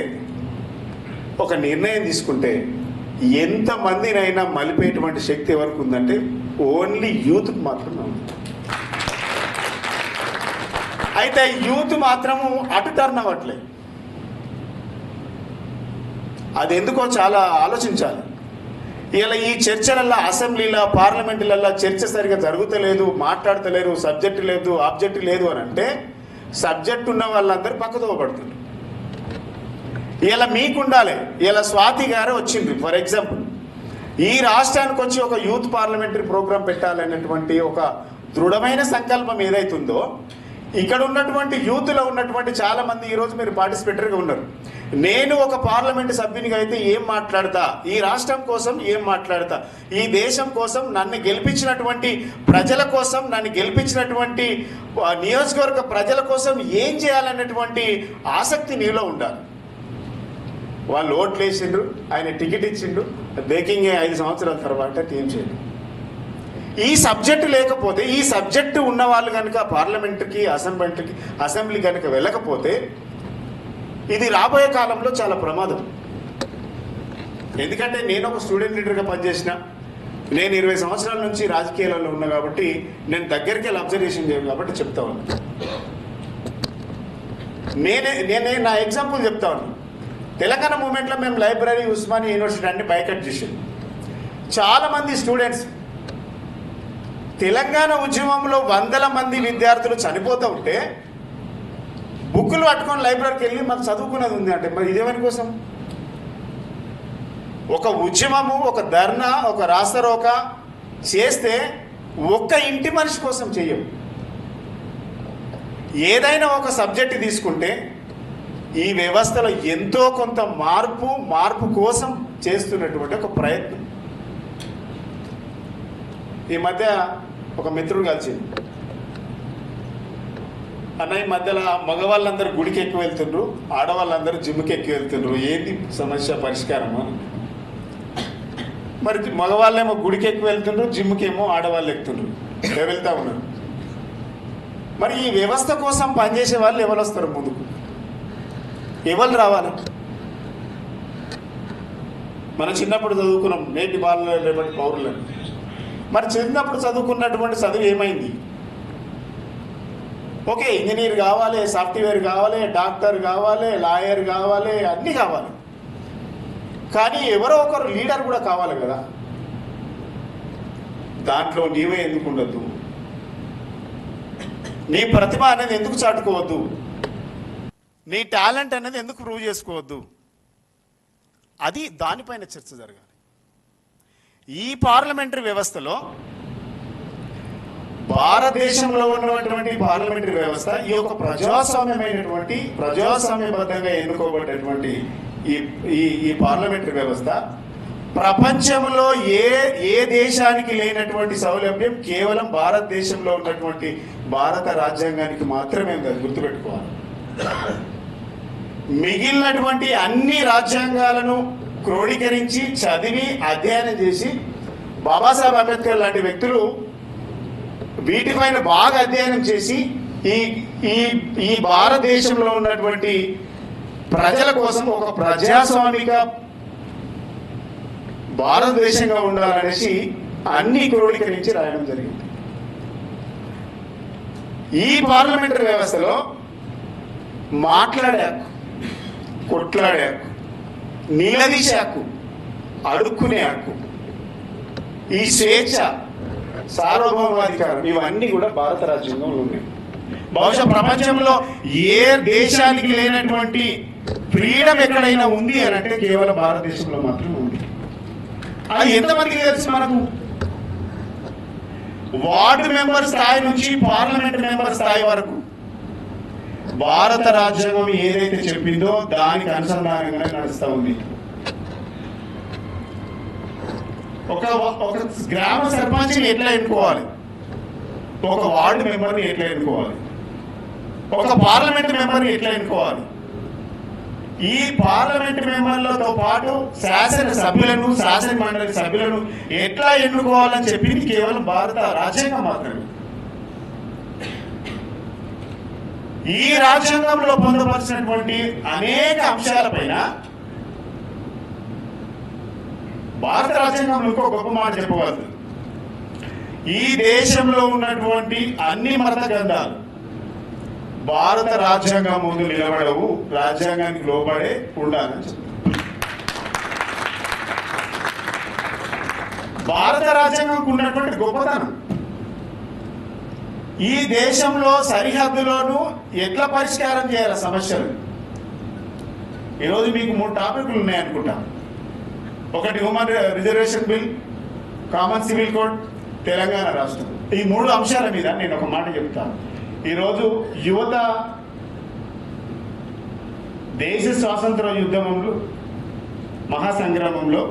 ఒక నిర్ణయం తీసుకుంటే ఎంతమందినైనా మలిపేటువంటి శక్తి ఎవరికి ఉందంటే ఓన్లీ యూత్కి మాత్రమే ఉంది. అయితే యూత్ మాత్రము అటు టర్న్ అవ్వట్లేదు. అది ఎందుకో చాలా ఆలోచించాలి. ఇలా ఈ చర్చలల్లో, అసెంబ్లీలో, పార్లమెంటులలో చర్చ సరిగా జరుగుతలేదు, మాట్లాడతలేరు, సబ్జెక్టు లేదు, ఆబ్జెక్ట్ లేదు అని అంటే సబ్జెక్ట్ ఉన్న వాళ్ళందరూ పక్కతో పడుతున్నారు. ఇలా మీకు ఉండాలి. ఇలా స్వాతి గారు వచ్చింది ఫర్ ఎగ్జాంపుల్, ఈ రాష్ట్రానికి వచ్చి ఒక యూత్ పార్లమెంటరీ ప్రోగ్రాం పెట్టాలనేటువంటి ఒక దృఢమైన సంకల్పం ఏదైతుందో, ఇక్కడ ఉన్నటువంటి యూత్లో ఉన్నటువంటి చాలా మంది ఈరోజు మీరు పార్టిసిపేటర్గా ఉన్నారు. నేను ఒక పార్లమెంటు సభ్యునిగా అయితే ఏం మాట్లాడతా, ఈ రాష్ట్రం కోసం ఏం మాట్లాడతా, ఈ దేశం కోసం, నన్ను గెలిపించినటువంటి ప్రజల కోసం, నన్ను గెలిపించినటువంటి నియోజకవర్గ ప్రజల కోసం ఏం చేయాలన్నటువంటి ఆసక్తి నీలో ఉండాలి. వాళ్ళు ఓట్లు వేసిండ్రు, ఆయన టికెట్ ఇచ్చిండు, బేకింగ్ 5 సంవత్సరాల తర్వాత ఏం చేయండి. ఈ సబ్జెక్టు లేకపోతే, ఈ సబ్జెక్టు ఉన్న వాళ్ళు కనుక పార్లమెంటుకి, అసెంబ్లీ కనుక వెళ్ళకపోతే ఇది రాబోయే కాలంలో చాలా ప్రమాదం. ఎందుకంటే నేను ఒక స్టూడెంట్ లీడర్గా పనిచేసిన, నేను 20 సంవత్సరాల నుంచి రాజకీయాలలో ఉన్నా కాబట్టి నేను దగ్గరికి వెళ్ళి అబ్జర్వేషన్ చేయను కాబట్టి చెప్తా ఉన్నాను. నేనే నా ఎగ్జాంపుల్ చెప్తా ఉన్నాను. తెలంగాణ మూమెంట్లో మేము లైబ్రరీ ఉస్మానియా యూనివర్సిటీ అన్ని బైకట్ చేసాం. చాలామంది స్టూడెంట్స్ తెలంగాణ ఉద్యమంలో వందల మంది విద్యార్థులు చనిపోతూ ఉంటే బుక్కులు పట్టుకొని లైబ్రరీకి వెళ్ళి మాకు చదువుకున్నది ఉంది అంటే మరి ఇదేమని కోసం? ఒక ఉద్యమము, ఒక ధర్నా, ఒక రాస్తారోక చేస్తే ఒక్క ఇంటి మనిషి కోసం చెయ్యం. ఏదైనా ఒక సబ్జెక్ట్ తీసుకుంటే ఈ వ్యవస్థలో ఎంతో కొంత మార్పు కోసం చేస్తున్నటువంటి ఒక ప్రయత్నం. ఈ మధ్య ఒక మిత్రుడు కలిసింది, అన్న ఈ మధ్యలో మగవాళ్ళందరూ గుడికి ఎక్కువ వెళ్తుండ్రు, ఆడవాళ్ళందరూ జిమ్కి ఎక్కువ వెళ్తుండ్రు, ఏంది సమస్య పరిష్కారము? మరి మగవాళ్ళేమో గుడికి ఎక్కువ వెళ్తుండ్రు, జిమ్కి ఏమో ఆడవాళ్ళు ఎక్కుతుండ్రు, వెళ్తూ ఉన్నారు. మరి ఈ వ్యవస్థ కోసం పనిచేసే వాళ్ళు ఎవరు వస్తారు ముందుకు? ఎవరు రావాలి? మనం చిన్నప్పుడు చదువుకున్నాం నేటి బాలలో రేపటి పౌరులని. మరి చిన్నప్పుడు చదువుకున్నటువంటి చదువు ఏమైంది? ఓకే, ఇంజనీర్ కావాలి, సాఫ్ట్వేర్ కావాలి, డాక్టర్ కావాలి, లాయర్ కావాలి, అన్నీ కావాలి. కానీ ఎవరో ఒకరు లీడర్ కూడా కావాలి కదా. దాంట్లో నీవే ఎందుకు ఉండద్దు? నీ ప్రతిభ అనేది ఎందుకు చాటుకోవద్దు? నీ టాలెంట్ అనేది ఎందుకు ప్రూవ్ చేసుకోవద్దు? అది దానిపైన చర్చ జరగాలి. ఈ పార్లమెంటరీ వ్యవస్థలో భారతదేశంలో ఉన్నటువంటి పార్లమెంటరీ వ్యవస్థ ఈ యొక్క ప్రజాస్వామ్యమైనటువంటి ప్రజాస్వామ్యబద్ధంగా ఎన్నుకోబడినటువంటి ఈ పార్లమెంటరీ వ్యవస్థ ప్రపంచంలో ఏ దేశానికి లేనటువంటి సౌలభ్యం కేవలం భారతదేశంలో ఉన్నటువంటి భారత రాజ్యాంగానికి మాత్రమే ఉంది. గుర్తుపెట్టుకోవాలి. మిగిలినటువంటి అన్ని రాజ్యాంగాలను క్రోడీకరించి చదివి అధ్యయనం చేసి బాబాసాహెబ్ అంబేద్కర్ లాంటి వ్యక్తులు వీటిపైన బాగా అధ్యయనం చేసి ఈ భారతదేశంలో ఉన్నటువంటి ప్రజల కోసం ఒక ప్రజాస్వామిక భారతదేశంగా ఉండాలనేసి అన్ని క్రోడీకరించి రాయడం జరిగింది. ఈ పార్లమెంటరీ వ్యవస్థలో మాట్లాడే హక్కు, కొట్లాడే హక్కు, నిలదీసే హక్కు, అడుక్కునే హక్కు, ఈ స్వేచ్ఛ, సార్వభౌమాధికారం ఇవన్నీ కూడా భారత రాజ్యాంగంలో ఉన్నాయి. బహుశా ప్రపంచంలో ఏ దేశానికి లేనటువంటి ఫ్రీడమ్ ఎక్కడైనా ఉంది అని అంటే కేవలం భారతదేశంలో మాత్రమే ఉంది. అది ఎంతమందికి తెలుసు మనకు? వార్డు మెంబర్ స్థాయి నుంచి పార్లమెంట్ మెంబర్ స్థాయి వరకు భారత రాజ్యాంగం ఏదైతే చెప్పిందో దానికి అనుసంధానంగా నడుస్తూ ఉంది. ఒక గ్రామ సర్పంచ్ని ఎట్లా ఎన్నుకోవాలి, ఒక వార్డు మెంబర్ని ఎట్లా ఎన్నుకోవాలి, ఒక పార్లమెంట్ మెంబర్ని ఎట్లా ఎన్నుకోవాలి, ఈ పార్లమెంట్ మెంబర్లతో పాటు శాసన సభ్యులను, శాసన మండలి సభ్యులను ఎట్లా ఎన్నుకోవాలని చెప్పింది కేవలం భారత రాజ్యాంగం మాత్రమే. ఈ రాజ్యాంగంలో పొందుపరిచినటువంటి అనేక అంశాలపైన భారత రాజ్యాంగంలో ఇంకో గొప్ప మాట చెప్పగలదు. ఈ దేశంలో ఉన్నటువంటి అన్ని మత గ్రంథాలు భారత రాజ్యాంగం ముందు నిలబడవు, రాజ్యాంగానికి లోబడే ఉండాలని చెప్తారు. భారత రాజ్యాంగంకు ఉన్నటువంటి గొప్పతనం ఈ దేశంలో సరిహద్దులోనూ ఎట్లా పరిష్కారం చేయాలి సమస్యలు. ఈరోజు మీకు 3 టాపిక్లు ఉన్నాయనుకుంటా. ఒకటి human reservation bill, common civil code, Telangana రాష్ట్రం. ఈ 3 అంశాల మీద నేను ఒక మాట చెప్తాను. ఈరోజు యువత దేశ స్వాతంత్ర యుద్ధంలో, మహాసంగ్రామంలో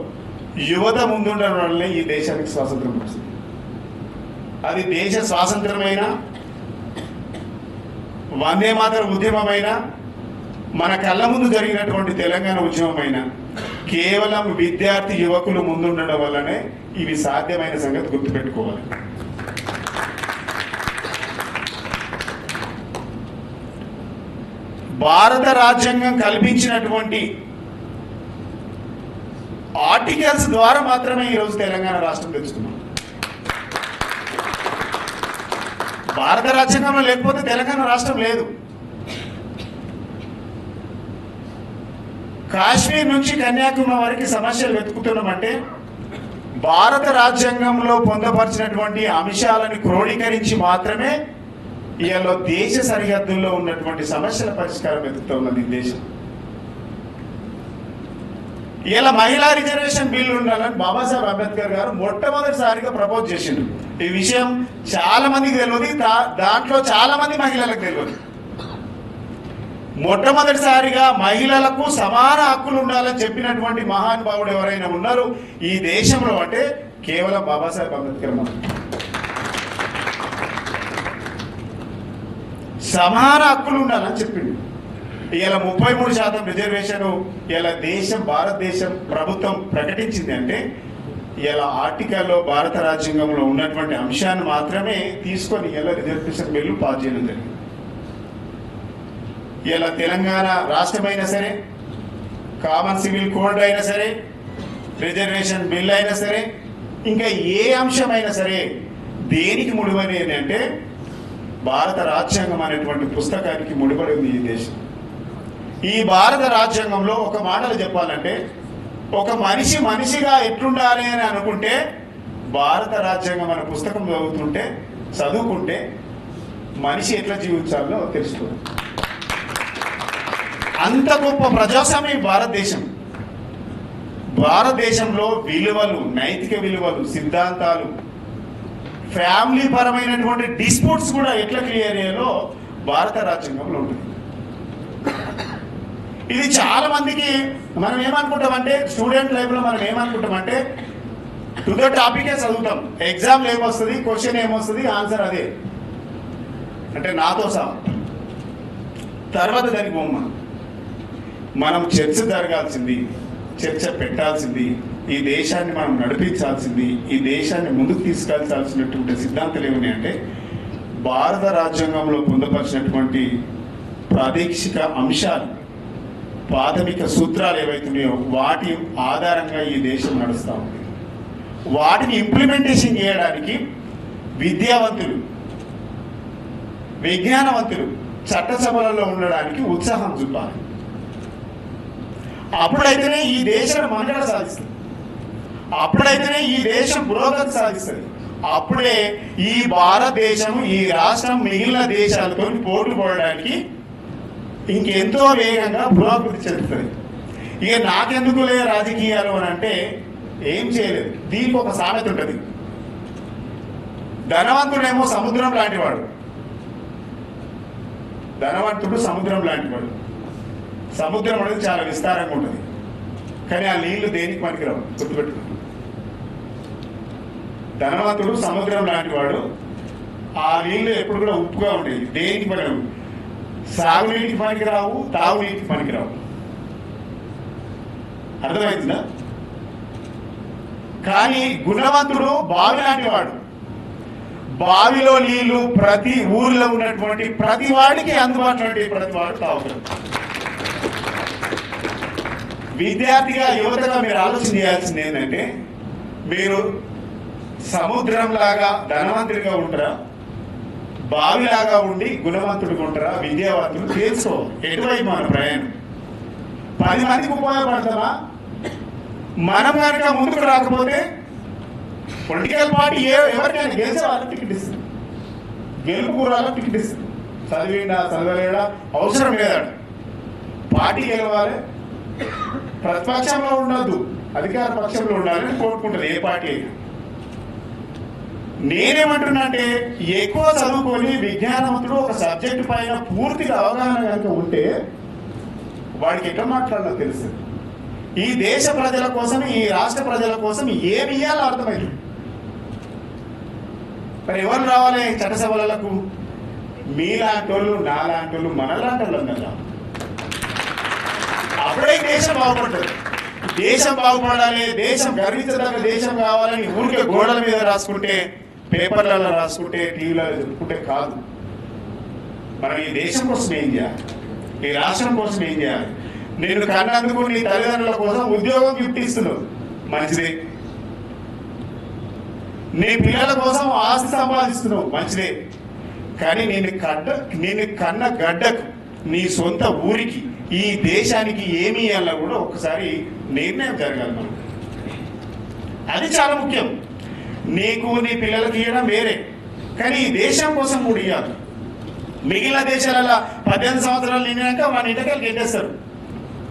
యువత ముందుండడం వల్లే ఈ దేశానికి స్వాతంత్రం వచ్చింది. అది దేశ స్వాతంత్రమైన, వందే మాతరం ఉద్యమమైన, మన కళ్ళ ముందు జరిగినటువంటి తెలంగాణ ఉద్యమమైన కేవలం విద్యార్థి యువకులు ముందుండడం వల్లనే ఇవి సాధ్యమైన సంగతి గుర్తుపెట్టుకోవాలి. భారత రాజ్యాంగం కల్పించినటువంటి ఆర్టికల్స్ ద్వారా మాత్రమే ఈరోజు తెలంగాణ రాష్ట్రం తెలుసుకున్నాం. భారత రాజ్యాంగంలో లేకపోతే తెలంగాణ రాష్ట్రం లేదు. కాశ్మీర్ నుంచి కన్యాకుమారి వరకు సమస్యలు వెతుకుతున్నామంటే భారత రాజ్యాంగంలో పొందపరిచినటువంటి అంశాలను క్రోడీకరించి మాత్రమే ఇవాళ దేశ సరిహద్దుల్లో ఉన్నటువంటి సమస్యల పరిష్కారం వెతుకుతూ ఉన్నది ఈ దేశం. ఇలా మహిళా రిజర్వేషన్ బిల్లు ఉండాలని బాబాసాహెబ్ అంబేద్కర్ గారు మొట్టమొదటిసారిగా ప్రపోజ్ చేసిండు. ఈ విషయం చాలా మందికి తెలియదు, దాంట్లో చాలా మంది మహిళలకు తెలియదు. మొట్టమొదటిసారిగా మహిళలకు సమాన హక్కులు ఉండాలని చెప్పినటువంటి మహానుభావుడు ఎవరైనా ఉన్నారు ఈ దేశంలో అంటే కేవలం బాబాసాహెబ్ అంబేద్కర్ మాత్రమే. సమాన హక్కులు ఉండాలని చెప్పిండు. ఇలా 33% రిజర్వేషన్ ఇలా భారతదేశం ప్రభుత్వం ప్రకటించింది అంటే ఇలా ఆర్టికల్లో భారత రాజ్యాంగంలో ఉన్నటువంటి అంశాన్ని మాత్రమే తీసుకొని ఇలా రిజర్వేషన్ బిల్లు పాస్ చేయడం జరిగింది. ఇలా తెలంగాణ రాష్ట్రమైనా సరే, కామన్ సివిల్ కోడ్ అయినా సరే, రిజర్వేషన్ బిల్ అయినా సరే, ఇంకా ఏ అంశమైనా సరే దేనికి ముడిపడి అంటే భారత రాజ్యాంగం అనేటువంటి పుస్తకానికి ముడిపడి ఉంది ఈ దేశం. ఈ భారత రాజ్యాంగంలో ఒక మాటలు చెప్పాలంటే ఒక మనిషి మనిషిగా ఎట్లుండాలి అని అనుకుంటే భారత రాజ్యాంగం అనే పుస్తకం చదువుకుంటే మనిషి ఎట్లా జీవించాలో తెలుస్తుంది. అంత గొప్ప ప్రజాస్వామ్యం భారతదేశం. భారతదేశంలో విలువలు, నైతిక విలువలు, సిద్ధాంతాలు, ఫ్యామిలీ పరమైనటువంటి డిస్ప్యూట్స్ కూడా ఎట్లా క్లియర్ అయ్యాలో భారత రాజ్యాంగంలో ఉంటుంది. ఇది చాలా మందికి మనం ఏమనుకుంటామంటే స్టూడెంట్ లైఫ్లో మనం ఏమనుకుంటామంటే టు ద టాపికే చదువుతాం, ఎగ్జామ్లో ఏమొస్తుంది, క్వశ్చన్ ఏమొస్తుంది, ఆన్సర్ అదే అంటే నాతో సహా. తర్వాత దానికి బొమ్మ మనం చర్చ జరగాల్సింది, చర్చ పెట్టాల్సింది, ఈ దేశాన్ని మనం నడిపించాల్సింది, ఈ దేశాన్ని ముందుకు తీసుకెళ్లాల్సినటువంటి సిద్ధాంతాలు ఏమున్నాయంటే భారత రాజ్యాంగంలో పొందుపరిచినటువంటి ప్రాదేశిక అంశాలు, ప్రాథమిక సూత్రాలు ఏవైతున్నాయో వాటి ఆధారంగా ఈ దేశం నడుస్తూ ఉంది. వాటిని ఇంప్లిమెంటేషన్ చేయడానికి విద్యావంతులు, విజ్ఞానవంతులు చట్టసభలలో ఉండడానికి ఉత్సాహం చూపాలి. అప్పుడైతేనే ఈ దేశం మనుగడ సాధిస్తుంది, అప్పుడైతేనే ఈ దేశం పురోగతి సాధిస్తుంది, అప్పుడే ఈ భారతదేశం, ఈ రాష్ట్రం మిగిలిన దేశాలతో పోటీ పడడానికి ఇంకెంతో వేగంగా పురోగతి చెందుతుంది. ఇక నాకెందుకులే రాజకీయాలు అని అంటే ఏం చేయలేదు. దీనికి ఒక సామెత ఉంటుంది, ధనవంతుడేమో సముద్రం లాంటివాడు, ధనవంతుడు సముద్రం లాంటివాడు. సముద్రం అనేది చాలా విస్తారంగా ఉంటుంది, కానీ ఆ నీళ్లు దేనికి పనికిరావు, గుర్తుపెట్టుకోండి. ధనవంతుడు సముద్రం లాంటివాడు, ఆ నీళ్లు ఎప్పుడు కూడా ఉప్పుగా ఉండేవి, దేనికి పనిరావు, సాగునీటికి పనికిరావు, తాగునీటికి పనికిరావు. అర్థమవుతుందా? కానీ గుణవంతుడు బావి లాంటి వాడు, బావిలో నీళ్లు ప్రతి ఊరిలో ఉన్నటువంటి ప్రతి వాడికి అందుబాటులో ప్రతి వాడు తాగుతాడు. విద్యార్థిగా, యువతగా మీరు ఆలోచన చేయాల్సింది ఏంటంటే మీరు సముద్రంలాగా ధనవంతుడిగా ఉంటారా, బావిలాగా ఉండి గుణవంతుడిగా ఉంటారా, విద్యావంతుడు తెలుసుకో. ఎటువైపు మన ప్రయాణం 10 మందికి ఉపయోగపడతామా? మనం కనుక ముందుకు రాకపోతే పొలిటికల్ పార్టీ ఎవరికైనా గెలిచే వాళ్ళకి టికెట్ ఇస్తుంది, గెలుపు కూరాలకు టికెట్ ఇస్తుంది. చదివిండా చదవలేడా అవసరం లేదాడు, పార్టీ గెలవాలి, ప్రతిపక్షంలో ఉండద్దు, అధికార పక్షంలో ఉండాలని కోరుకుంటుంది ఏ పార్టీ అయినా. నేనేమంటున్నా అంటే ఎక్కువ చదువుకొని విజ్ఞానవంతుడు ఒక సబ్జెక్టు పైన పూర్తిగా అవగాహన కనుక ఉంటే వాడికి ఎట్లా మాట్లాడాలో తెలుసు. ఈ దేశ ప్రజల కోసం, ఈ రాష్ట్ర ప్రజల కోసం ఏమి ఇయ్యాలో అర్థమైంది. మరి ఎవరు రావాలి చట్టసభలకు? మీలాంటి వాళ్ళు, నాలాంటి వాళ్ళు, మనలాంటి వాళ్ళు అందరూ. అప్పుడే దేశం బాగుపడుతుంది. దేశం బాగుపడాలి, దేశం గర్వించదగ్గ దేశం కావాలని ఊరికే గోడల మీద రాసుకుంటే, పేపర్లలో రాసుకుంటే, టీవీలలో చెప్పుకుంటే కాదు. మనం ఈ దేశం కోసం ఏం చేయాలి, ఈ రాష్ట్రం కోసం ఏం చేయాలి? నేను కన్నందుకు నీ తల్లిదండ్రుల కోసం ఉద్యోగం గిఫ్ట్ ఇస్తున్నావు, మంచిదే. నీ పిల్లల కోసం ఆస్తి సంపాదిస్తున్నావు, మంచిదే. కానీ నేను కన్న గడ్డకు, నీ సొంత ఊరికి ఈ దేశానికి ఏమి ఇవ్వాలో కూడా ఒక్కసారి నిర్ణయం జరగాలి మనం. అది చాలా ముఖ్యం. నీకు నీ పిల్లలకి ఇవ్వడం వేరే, కానీ ఈ దేశం కోసం కూడా ఇవ్వాలి. మిగిలిన దేశాలలో 18 సంవత్సరాలు నిండినాక మన ఇంటికి గెట్టేస్తారు,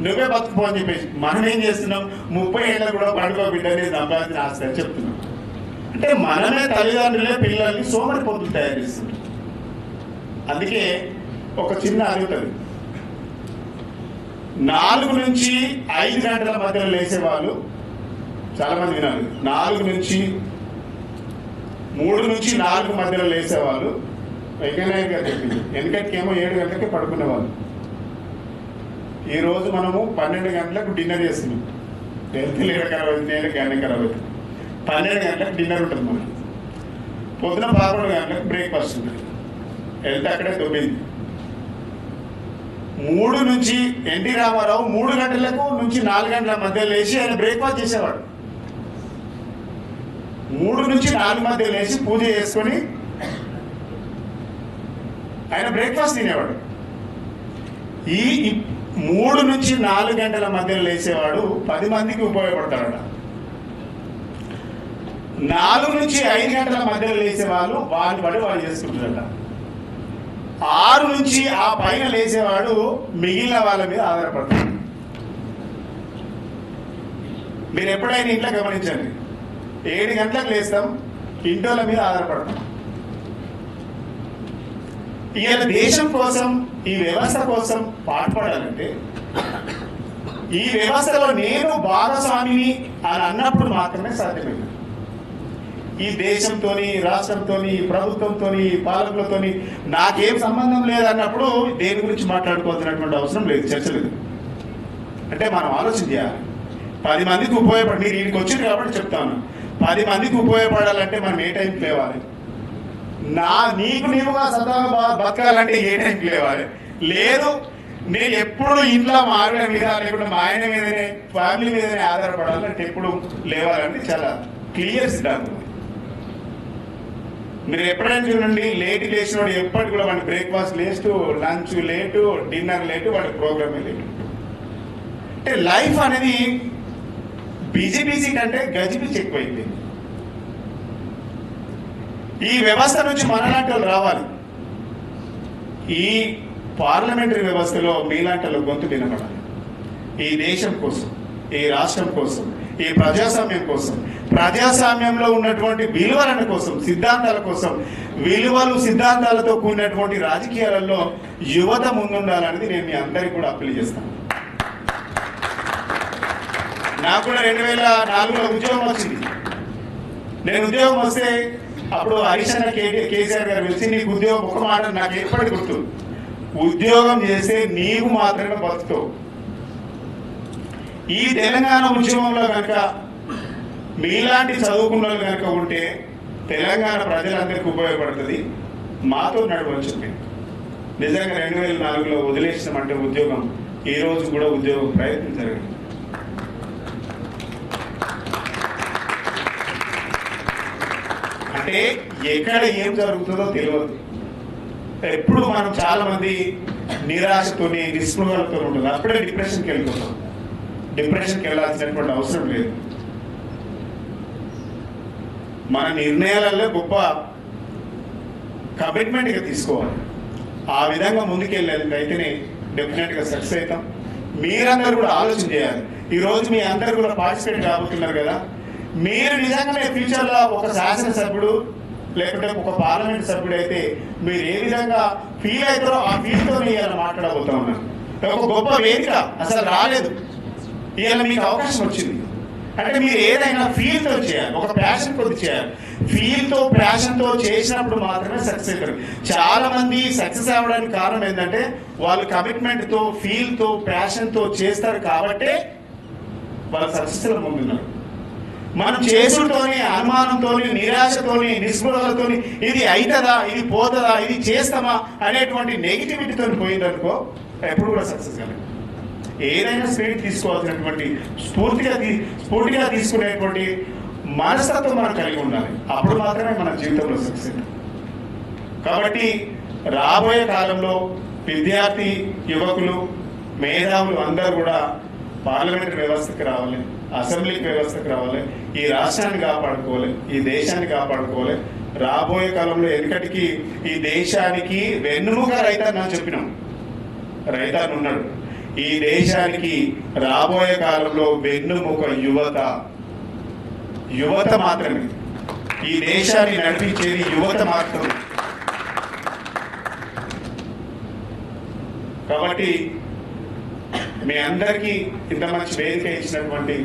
నువ్వే బతుకుపో అని చెప్పేసి. మనం ఏం చేస్తున్నాం, 30 ఏళ్ళ కూడా పండుగ బిడ్డని సంపాదించిన ఆస్తి అని చెప్తున్నాం. అంటే మనమే తల్లిదండ్రులే పిల్లల్ని సోమరి పొద్దులు తయారు చేస్తున్నాం. అందుకే ఒక చిన్న అడుగుతుంది, 4 నుంచి 5 గంటల మధ్యలో లేచేవాళ్ళు చాలా మంది వినాలి. 3 నుంచి 4 మధ్యలో లేచేవాళ్ళు వెంకయ్య గారు చెప్పింది. ఎందుకంటేమో 7 గంటలకే పడుకునేవాళ్ళు. ఈరోజు మనము 12 గంటలకు డిన్నర్ చేస్తున్నాం. నేల ఖరాబ్ అవుతుంది, నేల గ్యానే ఖరాబ్ అవుతుంది. 12 గంటలకు డిన్నర్ ఉంటుంది మనం. పొద్దున 11 గంటలకు బ్రేక్ఫాస్ట్ ఉంటుంది. వెళ్తే అక్కడే దొబ్బింది. 3 నుంచి ఎన్టీ రామారావు 3 గంటలకు నుంచి 4 గంటల మధ్య లేచి ఆయన బ్రేక్ఫాస్ట్ చేసేవాడు. 3 నుంచి 4 మధ్య లేచి పూజ చేసుకొని ఆయన బ్రేక్ఫాస్ట్ తినేవాడు. ఈ 3 నుంచి 4 గంటల మధ్యలో లేచేవాడు 10 మందికి ఉపయోగపడతాడట. 4 నుంచి 5 గంటల మధ్యలో లేచేవాళ్ళు వాళ్ళు పడి వాళ్ళు చేసుకుంటారట. 6 నుంచి ఆ పైన లేచేవాడు మిగిలిన వాళ్ళ మీద ఆధారపడతాడు. మీరు ఎప్పుడైనా ఇంట్లో గమనించండి, 7 గంటలకు లేస్తాం, ఇంటోళ్ళ మీద ఆధారపడతాం. ఇవాళ దేశం కోసం, ఈ వ్యవస్థ కోసం పాటుపడాలంటే ఈ వ్యవస్థలో నేను భాగస్వామిని అని అన్నప్పుడు మాత్రమే సాధ్యమైంది. ఈ దేశంతో, రాష్ట్రంతో, ప్రభుత్వంతో, పాలకులతో నాకేం సంబంధం లేదన్నప్పుడు దేని గురించి మాట్లాడుకోవాల్సినటువంటి అవసరం లేదు, చర్చ లేదు. అంటే మనం ఆలోచన చేయాలి. 10 మందికి ఉపయోగపడి, మీరు వీడికి వచ్చింది కాబట్టి చెప్తాను, 10 మందికి ఉపయోగపడాలంటే మనం ఏ టైంకి లేవాలి? నీకు నీవుగా సరదాగా బతకాలంటే ఏ టైంకి లేవాలి? లేదు, నేను ఎప్పుడు ఇంట్లో మా ఆవిడ మీద లేకుండా మా ఆయన మీదనే, ఫ్యామిలీ మీదనే ఆధారపడాలంటే ఎప్పుడు లేవాలంటే చాలా క్లియర్ సిద్ధాంతం. మీరు ఎప్పుడైనా చూడండి, లేట్ లేచిన వాడు ఎప్పటికి కూడా వాడి breakfast late, lunch late, dinner late, వాడి ప్రోగ్రామే లేటు. అంటే లైఫ్ అనేది బిజీ కంటే గజిబిజి ఎక్కువైంది. ఈ వ్యవస్థ నుంచి మనలాంటి వాళ్ళు రావాలి. ఈ పార్లమెంటరీ వ్యవస్థలో మీలాంటి వాళ్ళు గొంతు వినపడాలి. ఈ దేశం కోసం, ఈ రాష్ట్రం కోసం, ఈ ప్రజాస్వామ్యం కోసం, ప్రజాస్వామ్యంలో ఉన్నటువంటి విలువల కోసం, సిద్ధాంతాల కోసం, విలువలు సిద్ధాంతాలతో కూడినటువంటి రాజకీయాలలో యువత ముందుండాలనేది నేను మీ అందరికీ కూడా అప్పీల్ చేస్తాను. నాకు కూడా 2004లో ఉద్యోగం వచ్చింది. నేను ఉద్యోగం వస్తే అప్పుడు హరీష్ అన్న కేసీఆర్ గారు వచ్చి, నీకు ఉద్యోగం, ఒక మాట నాకు ఎప్పటికి గుర్తు, ఉద్యోగం చేస్తే నీవు మాత్రమే బతుకుతావు. ఈ తెలంగాణ ఉద్యమంలో కనుక మీలాంటి చదువుకున్న వాళ్ళు కనుక ఉంటే తెలంగాణ ప్రజలందరికీ ఉపయోగపడుతుంది, మాతో నడవచ్చు. నిజంగా 2004లో వదిలేసినామంటే ఉద్యోగం, ఈ రోజు కూడా ఉద్యోగం ప్రయత్నం జరిగింది. అంటే ఎక్కడ ఏం జరుగుతుందో తెలియదు. ఎప్పుడు మనం చాలా మంది నిరాశతోని, నిస్పృహలతో ఉంటుంది. అప్పుడే డిప్రెషన్కి వెళ్ళిపోతాం. డిప్రెషన్కి వెళ్ళాల్సినటువంటి అవసరం లేదు. మన నిర్ణయాలలో గొప్ప కమిట్మెంట్గా తీసుకోవాలి. ఆ విధంగా ముందుకెళ్ళేందుకైతేనే డెఫినెట్గా సక్సెస్ అవుతాం. మీరందరూ కూడా ఆలోచన చేయాలి. ఈరోజు మీ అందరూ కూడా పార్టిసిపేట్ కాబోతున్నారు కదా, మీరు నిజంగానే ఫ్యూచర్లో ఒక శాసనసభ్యుడు లేకుంటే ఒక పార్లమెంట్ సభ్యుడు అయితే మీరు ఏ విధంగా ఫీల్ అవుతారో ఆ ఫీల్తో ఇవాళ మాట్లాడబోతా ఉన్నాను. ఒక గొప్ప వేదిక అసలు రాలేదు, ఇవాళ మీకు అవకాశం వచ్చింది. అంటే మీరు ఏదైనా ఫీల్తో చేయాలి, ఒక ప్యాషన్ కొద్ది చేయాలి. ఫీల్తో, ప్యాషన్తో చేసినప్పుడు మాత్రమే సక్సెస్ అవుతారు. చాలా మంది సక్సెస్ అవ్వడానికి కారణం ఏంటంటే వాళ్ళు కమిట్మెంట్తో, ఫీల్తో, ప్యాషన్తో చేస్తారు కాబట్టే వాళ్ళు సక్సెస్లో ముందున్నారు. మనం చేసుడుతోని, అనుమానంతోని, నిరాశతోని, నిస్పృహలతోని ఇది అవుతుందా, ఇది పోతుందా, ఇది చేస్తామా అనేటువంటి నెగిటివిటీతో పోయిందనుకో ఎప్పుడు కూడా సక్సెస్ కాలేదు. ఏదైనా స్పిరిట్ తీసుకోవాల్సినటువంటి స్ఫూర్తిగా తీసుకునేటువంటి మనస్తత్వం మనం కలిగి ఉండాలి. అప్పుడు మాత్రమే మన జీవితంలో సక్సెస్. కాబట్టి రాబోయే కాలంలో విద్యార్థి యువకులు మేధావులు అందరూ కూడా పార్లమెంటరీ వ్యవస్థకి రావాలి, అసెంబ్లీకి వ్యవస్థకు రావాలి, ఈ రాష్ట్రాన్ని కాపాడుకోవాలి, ఈ దేశాన్ని కాపాడుకోవాలి. రాబోయే కాలంలో ఎందుకటికి ఈ దేశానికి వెన్నుముక రైతన్న అని చెప్పినాం, రైతన్న ఉన్నాడు. ఈ దేశానికి రాబోయే కాలంలో వెన్నుముక యువత మాత్రమే. ఈ దేశాన్ని నడిపించేది యువత మాత్రమే. కాబట్టి మీ అందరికీ ఇంత మంచి వేదిక ఇచ్చినటువంటి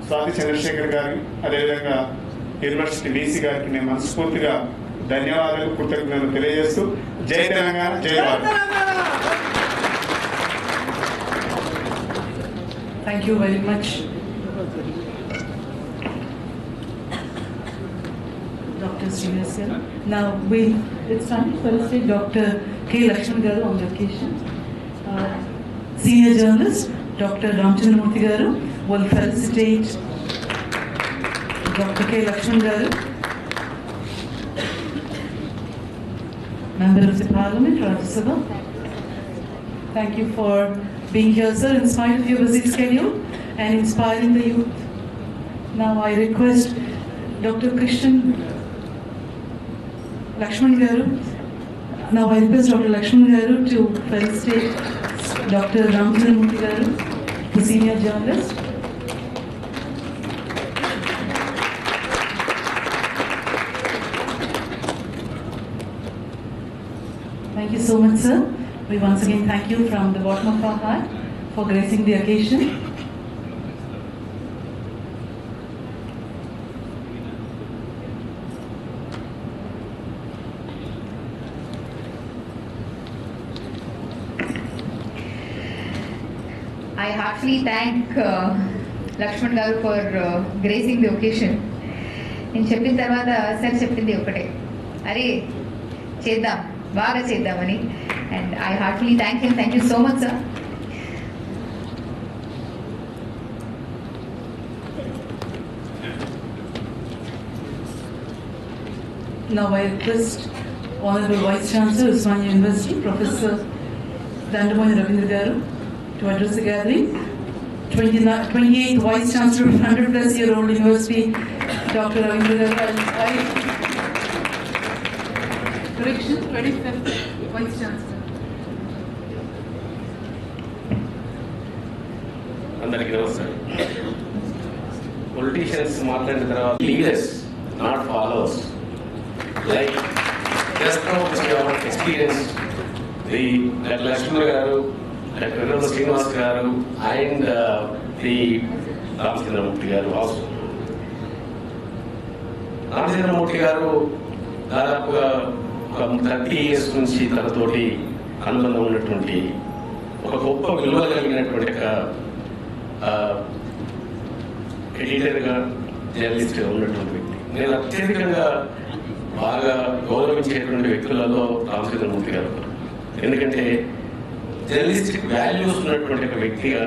స్వాతి చంద్రశేఖర్ గారికి, అదేవిధంగా యూనివర్సిటీ వీసీ గారికి నేను మనస్ఫూర్తిగా ధన్యవాదాలు, కృతజ్ఞతలు తెలియజేస్తూ జై తెలంగాణ, జై Bharat. Thank you very much, Dr. Srinivasan. Now it's time to felicitate Dr. K. Lakshman Garu on the occasion. Senior journalist Dr. Ramchandramurthy Garu will felicitate Dr. K. Lakshman Garu, Member of the Parliament, Rajya Sabha. Thank you for being here, sir, in spite of your busy schedule and inspiring the youth. Now I request Dr. Lakshman Garu. Now I request Dr. Lakshman Garu to felicitate Dr. Ramchandramurthy Garu, the senior journalist. Thank you so much, sir. We once again thank you from the bottom of our heart for gracing the occasion. I heartily thank Lakshman Garu for gracing the occasion. నేను చెప్పిన తర్వాత sir చెప్పింది ఒకటే, అరే చేద్దాం, బాగా చేద్దామని. And I heartily thank you. Thank you so much sir. Now I request Honorable Vice Chancellor, Usmania University, Professor Dandamoy Ravindra Garu, to address the gathering. 28th Vice Chancellor of 100-plus-year-old University, Dr. Ravindra Garu. Correction, 25th Vice Chancellor. అందరికీ నమస్కారం. Politicians మాట్లాడిన తర్వాత leaders, not followers. Like just now our experience the Laxman garu, doctor Srinivas గారు and the Ramachandramurthy గారు. Also Ramachandramurthy గారు దాదాపుగా ఒక 30 years నుంచి తనతోటి అనుబంధం ఉన్నటువంటి ఒక గొప్ప విలువ కలిగినటువంటి ఒక ఎడిటర్గా, జర్నలిస్ట్గా ఉన్నటువంటి వ్యక్తి. నేను అత్యధికంగా బాగా గౌరవించేటువంటి వ్యక్తులలో రామచంద్రమూర్తి గారు. ఎందుకంటే జర్నలిస్టిక్ వాల్యూస్ ఉన్నటువంటి ఒక వ్యక్తిగా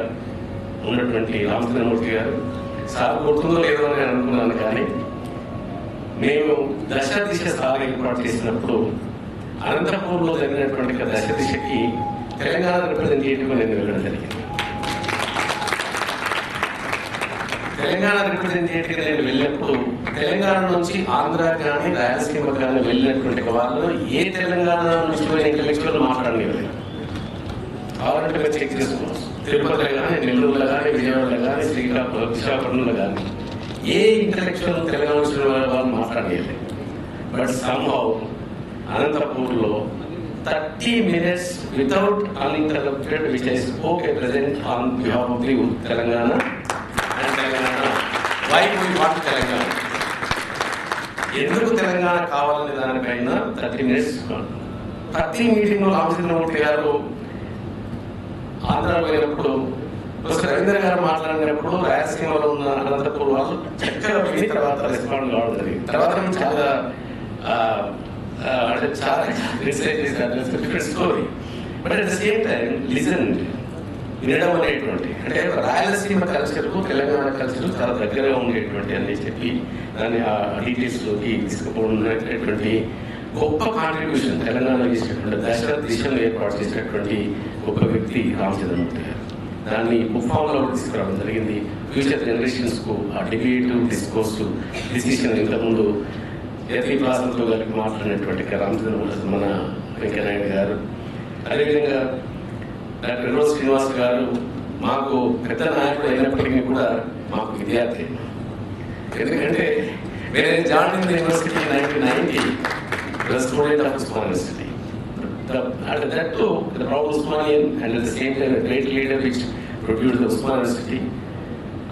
ఉన్నటువంటి రామచంద్రమూర్తి గారు. సార్ గుర్తుందో లేదో అని అనుకున్నాను, కానీ మేము దశ దిశ సార్ ఏర్పాటు చేసినప్పుడు అనంతపూర్లో జరిగినటువంటి దశ దిశకి తెలంగాణ రిప్రజెంటేటివ్గా నేను వెళ్ళడం జరిగింది. తెలంగాణ రిప్రజెంటేటివ్గా నేను వెళ్ళినప్పుడు తెలంగాణ నుంచి ఆంధ్ర కానీ రాయలసీమ కానీ వెళ్ళినటువంటి వాళ్ళు ఏ తెలంగాణ నుంచి ఇంటలెక్చువల్ మాట్లాడలేదు. కావాలంటే మీరు చెక్ చేసుకోవచ్చు. తిరుపతిలో కానీ, నెల్లూరులో కానీ, విజయవాడలో కానీ, విశాఖపట్నంలో కానీ ఏ ఇంటలెక్చువల్ తెలంగాణ నుంచి వాళ్ళు మాట్లాడలేదు. బట్ సమ్హౌ అనంతపూర్లో 30 minutes without uninterrupted, which I spoke a present on behalf of the Telangana and Telangana. Why do we want Telangana? ఎందుకు తెలంగాణ కావాలనే దానిపైన 30 minutes. ప్రతి మీటింగ్లో రామచంద్రమూర్తి గారు ఆంధ్ర పోయినప్పుడు, రవీంద్ర గారు మాట్లాడినప్పుడు రాయలసీమలో ఉన్న అనంతపూర్ వాళ్ళు చక్కగా విని తర్వాత రెస్పాండ్ కావడం జరిగింది. తర్వాత చాలా different story. But at the same time listen, వినడం అనేటువంటి, అంటే రాయలసీమ కల్చర్కు తెలంగాణ కల్చర్ చాలా దగ్గరగా ఉండేటువంటి అని చెప్పి దాన్ని ఆ డీటెయిల్స్లోకి తీసుకుపోయినటువంటి గొప్ప కాంట్రిబ్యూషన్ తెలంగాణ చేసినటువంటి దిశను ఏర్పాటు చేసినటువంటి గొప్ప వ్యక్తి రామచంద్రమూర్తి గారు. దాన్ని ఫామ్లో తీసుకురావడం జరిగింది. ఫ్యూచర్ జనరేషన్స్కు ఆ డిబేటివ్ డిస్కోర్స్ డిసిషన్ ఇంతకుముందు ఎర్లీ క్లాసులతో కలిపి మాట్లాడినటువంటి రామచంద్రమూర్తి మన వెంకయ్యనాయుడు గారు, అదేవిధంగా డాక్టర్ రోజు శ్రీనివాస్ గారు మాకు పెద్ద నాయకుడు అయినప్పటికీ కూడా మాకు విద్యార్థి. ఎందుకంటే వేరే join university 1990 student of Osmania university. At that too, the proud Usmanian and at the same time a great leader which produced the Usmania University.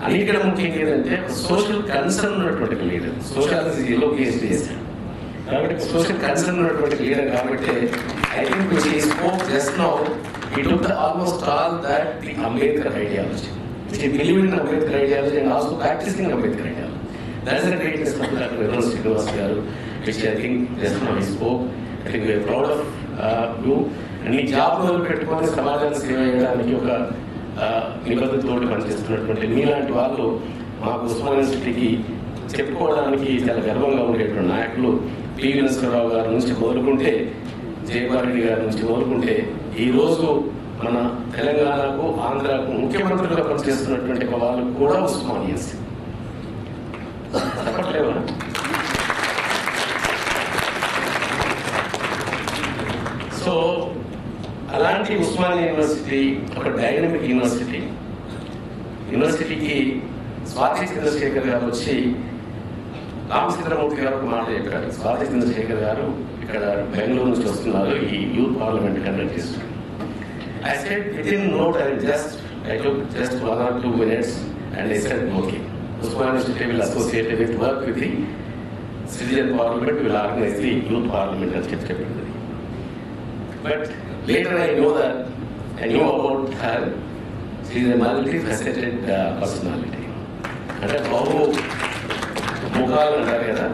అన్నిటికీ ముఖ్యంగా ఏంటంటే సోషల్ కన్సర్న్ ఉన్నటువంటి లీడర్. సోషాలజీలో PhD చేశాడు కాబట్టి సోషల్ కన్సర్న్ ఉన్నటువంటి లీడర్ కాబట్టి I think which he spoke just now he took almost all that the Ambedkar ideology, which he believed in Ambedkar ideology and also practicing Ambedkar ideology. That's the greatness of Dr. Srinivas garu, which I think just now he spoke. I think we are proud of you. And ఈ job మొదలు పెట్టుకొని సమాజాన్ని సేవ చేయడానికి ఒక నిబద్ధతోటి పనిచేస్తున్నటువంటి మీలాంటి వాళ్ళు మాకు ఉస్మానియా యూనివర్సిటీకి చెప్పుకోవడానికి చాలా గర్వంగా ఉండేటువంటి నాయకులు పివి నరసింహారావు గారి నుంచి మొదలుకుంటే జయపారెడ్డి గారి నుంచి మొదలుకుంటే ఈరోజు మన తెలంగాణకు ఆంధ్రాకు ముఖ్యమంత్రులుగా పనిచేస్తున్నటువంటి వాళ్ళు కూడా ఉస్మానియన్స్. చెప్పట్లేవా? సో అలాంటి ఉస్మానియా యూనివర్సిటీ ఒక డైనమిక్ యూనివర్సిటీకి స్వాతి చంద్రశేఖర్ గారు వచ్చి రామచంద్రమూర్తి గారు ఒక మాట చెప్పారు. స్వాతి చంద్రశేఖర్ గారు ఇక్కడ బెంగళూరు నుంచి వస్తున్నారు, ఈ యూత్ పార్లమెంట్ కండక్ట్ చేస్తున్నారు. I said within no time, I took just 1 or 2 minutes and I said okay, Usmania University will associate with work with the citizen parliament, will organize the youth parliament and etc. But later I knew about her. She is a multifaceted personality. అంటే బాబు ముఖాలు అంటారు కదా,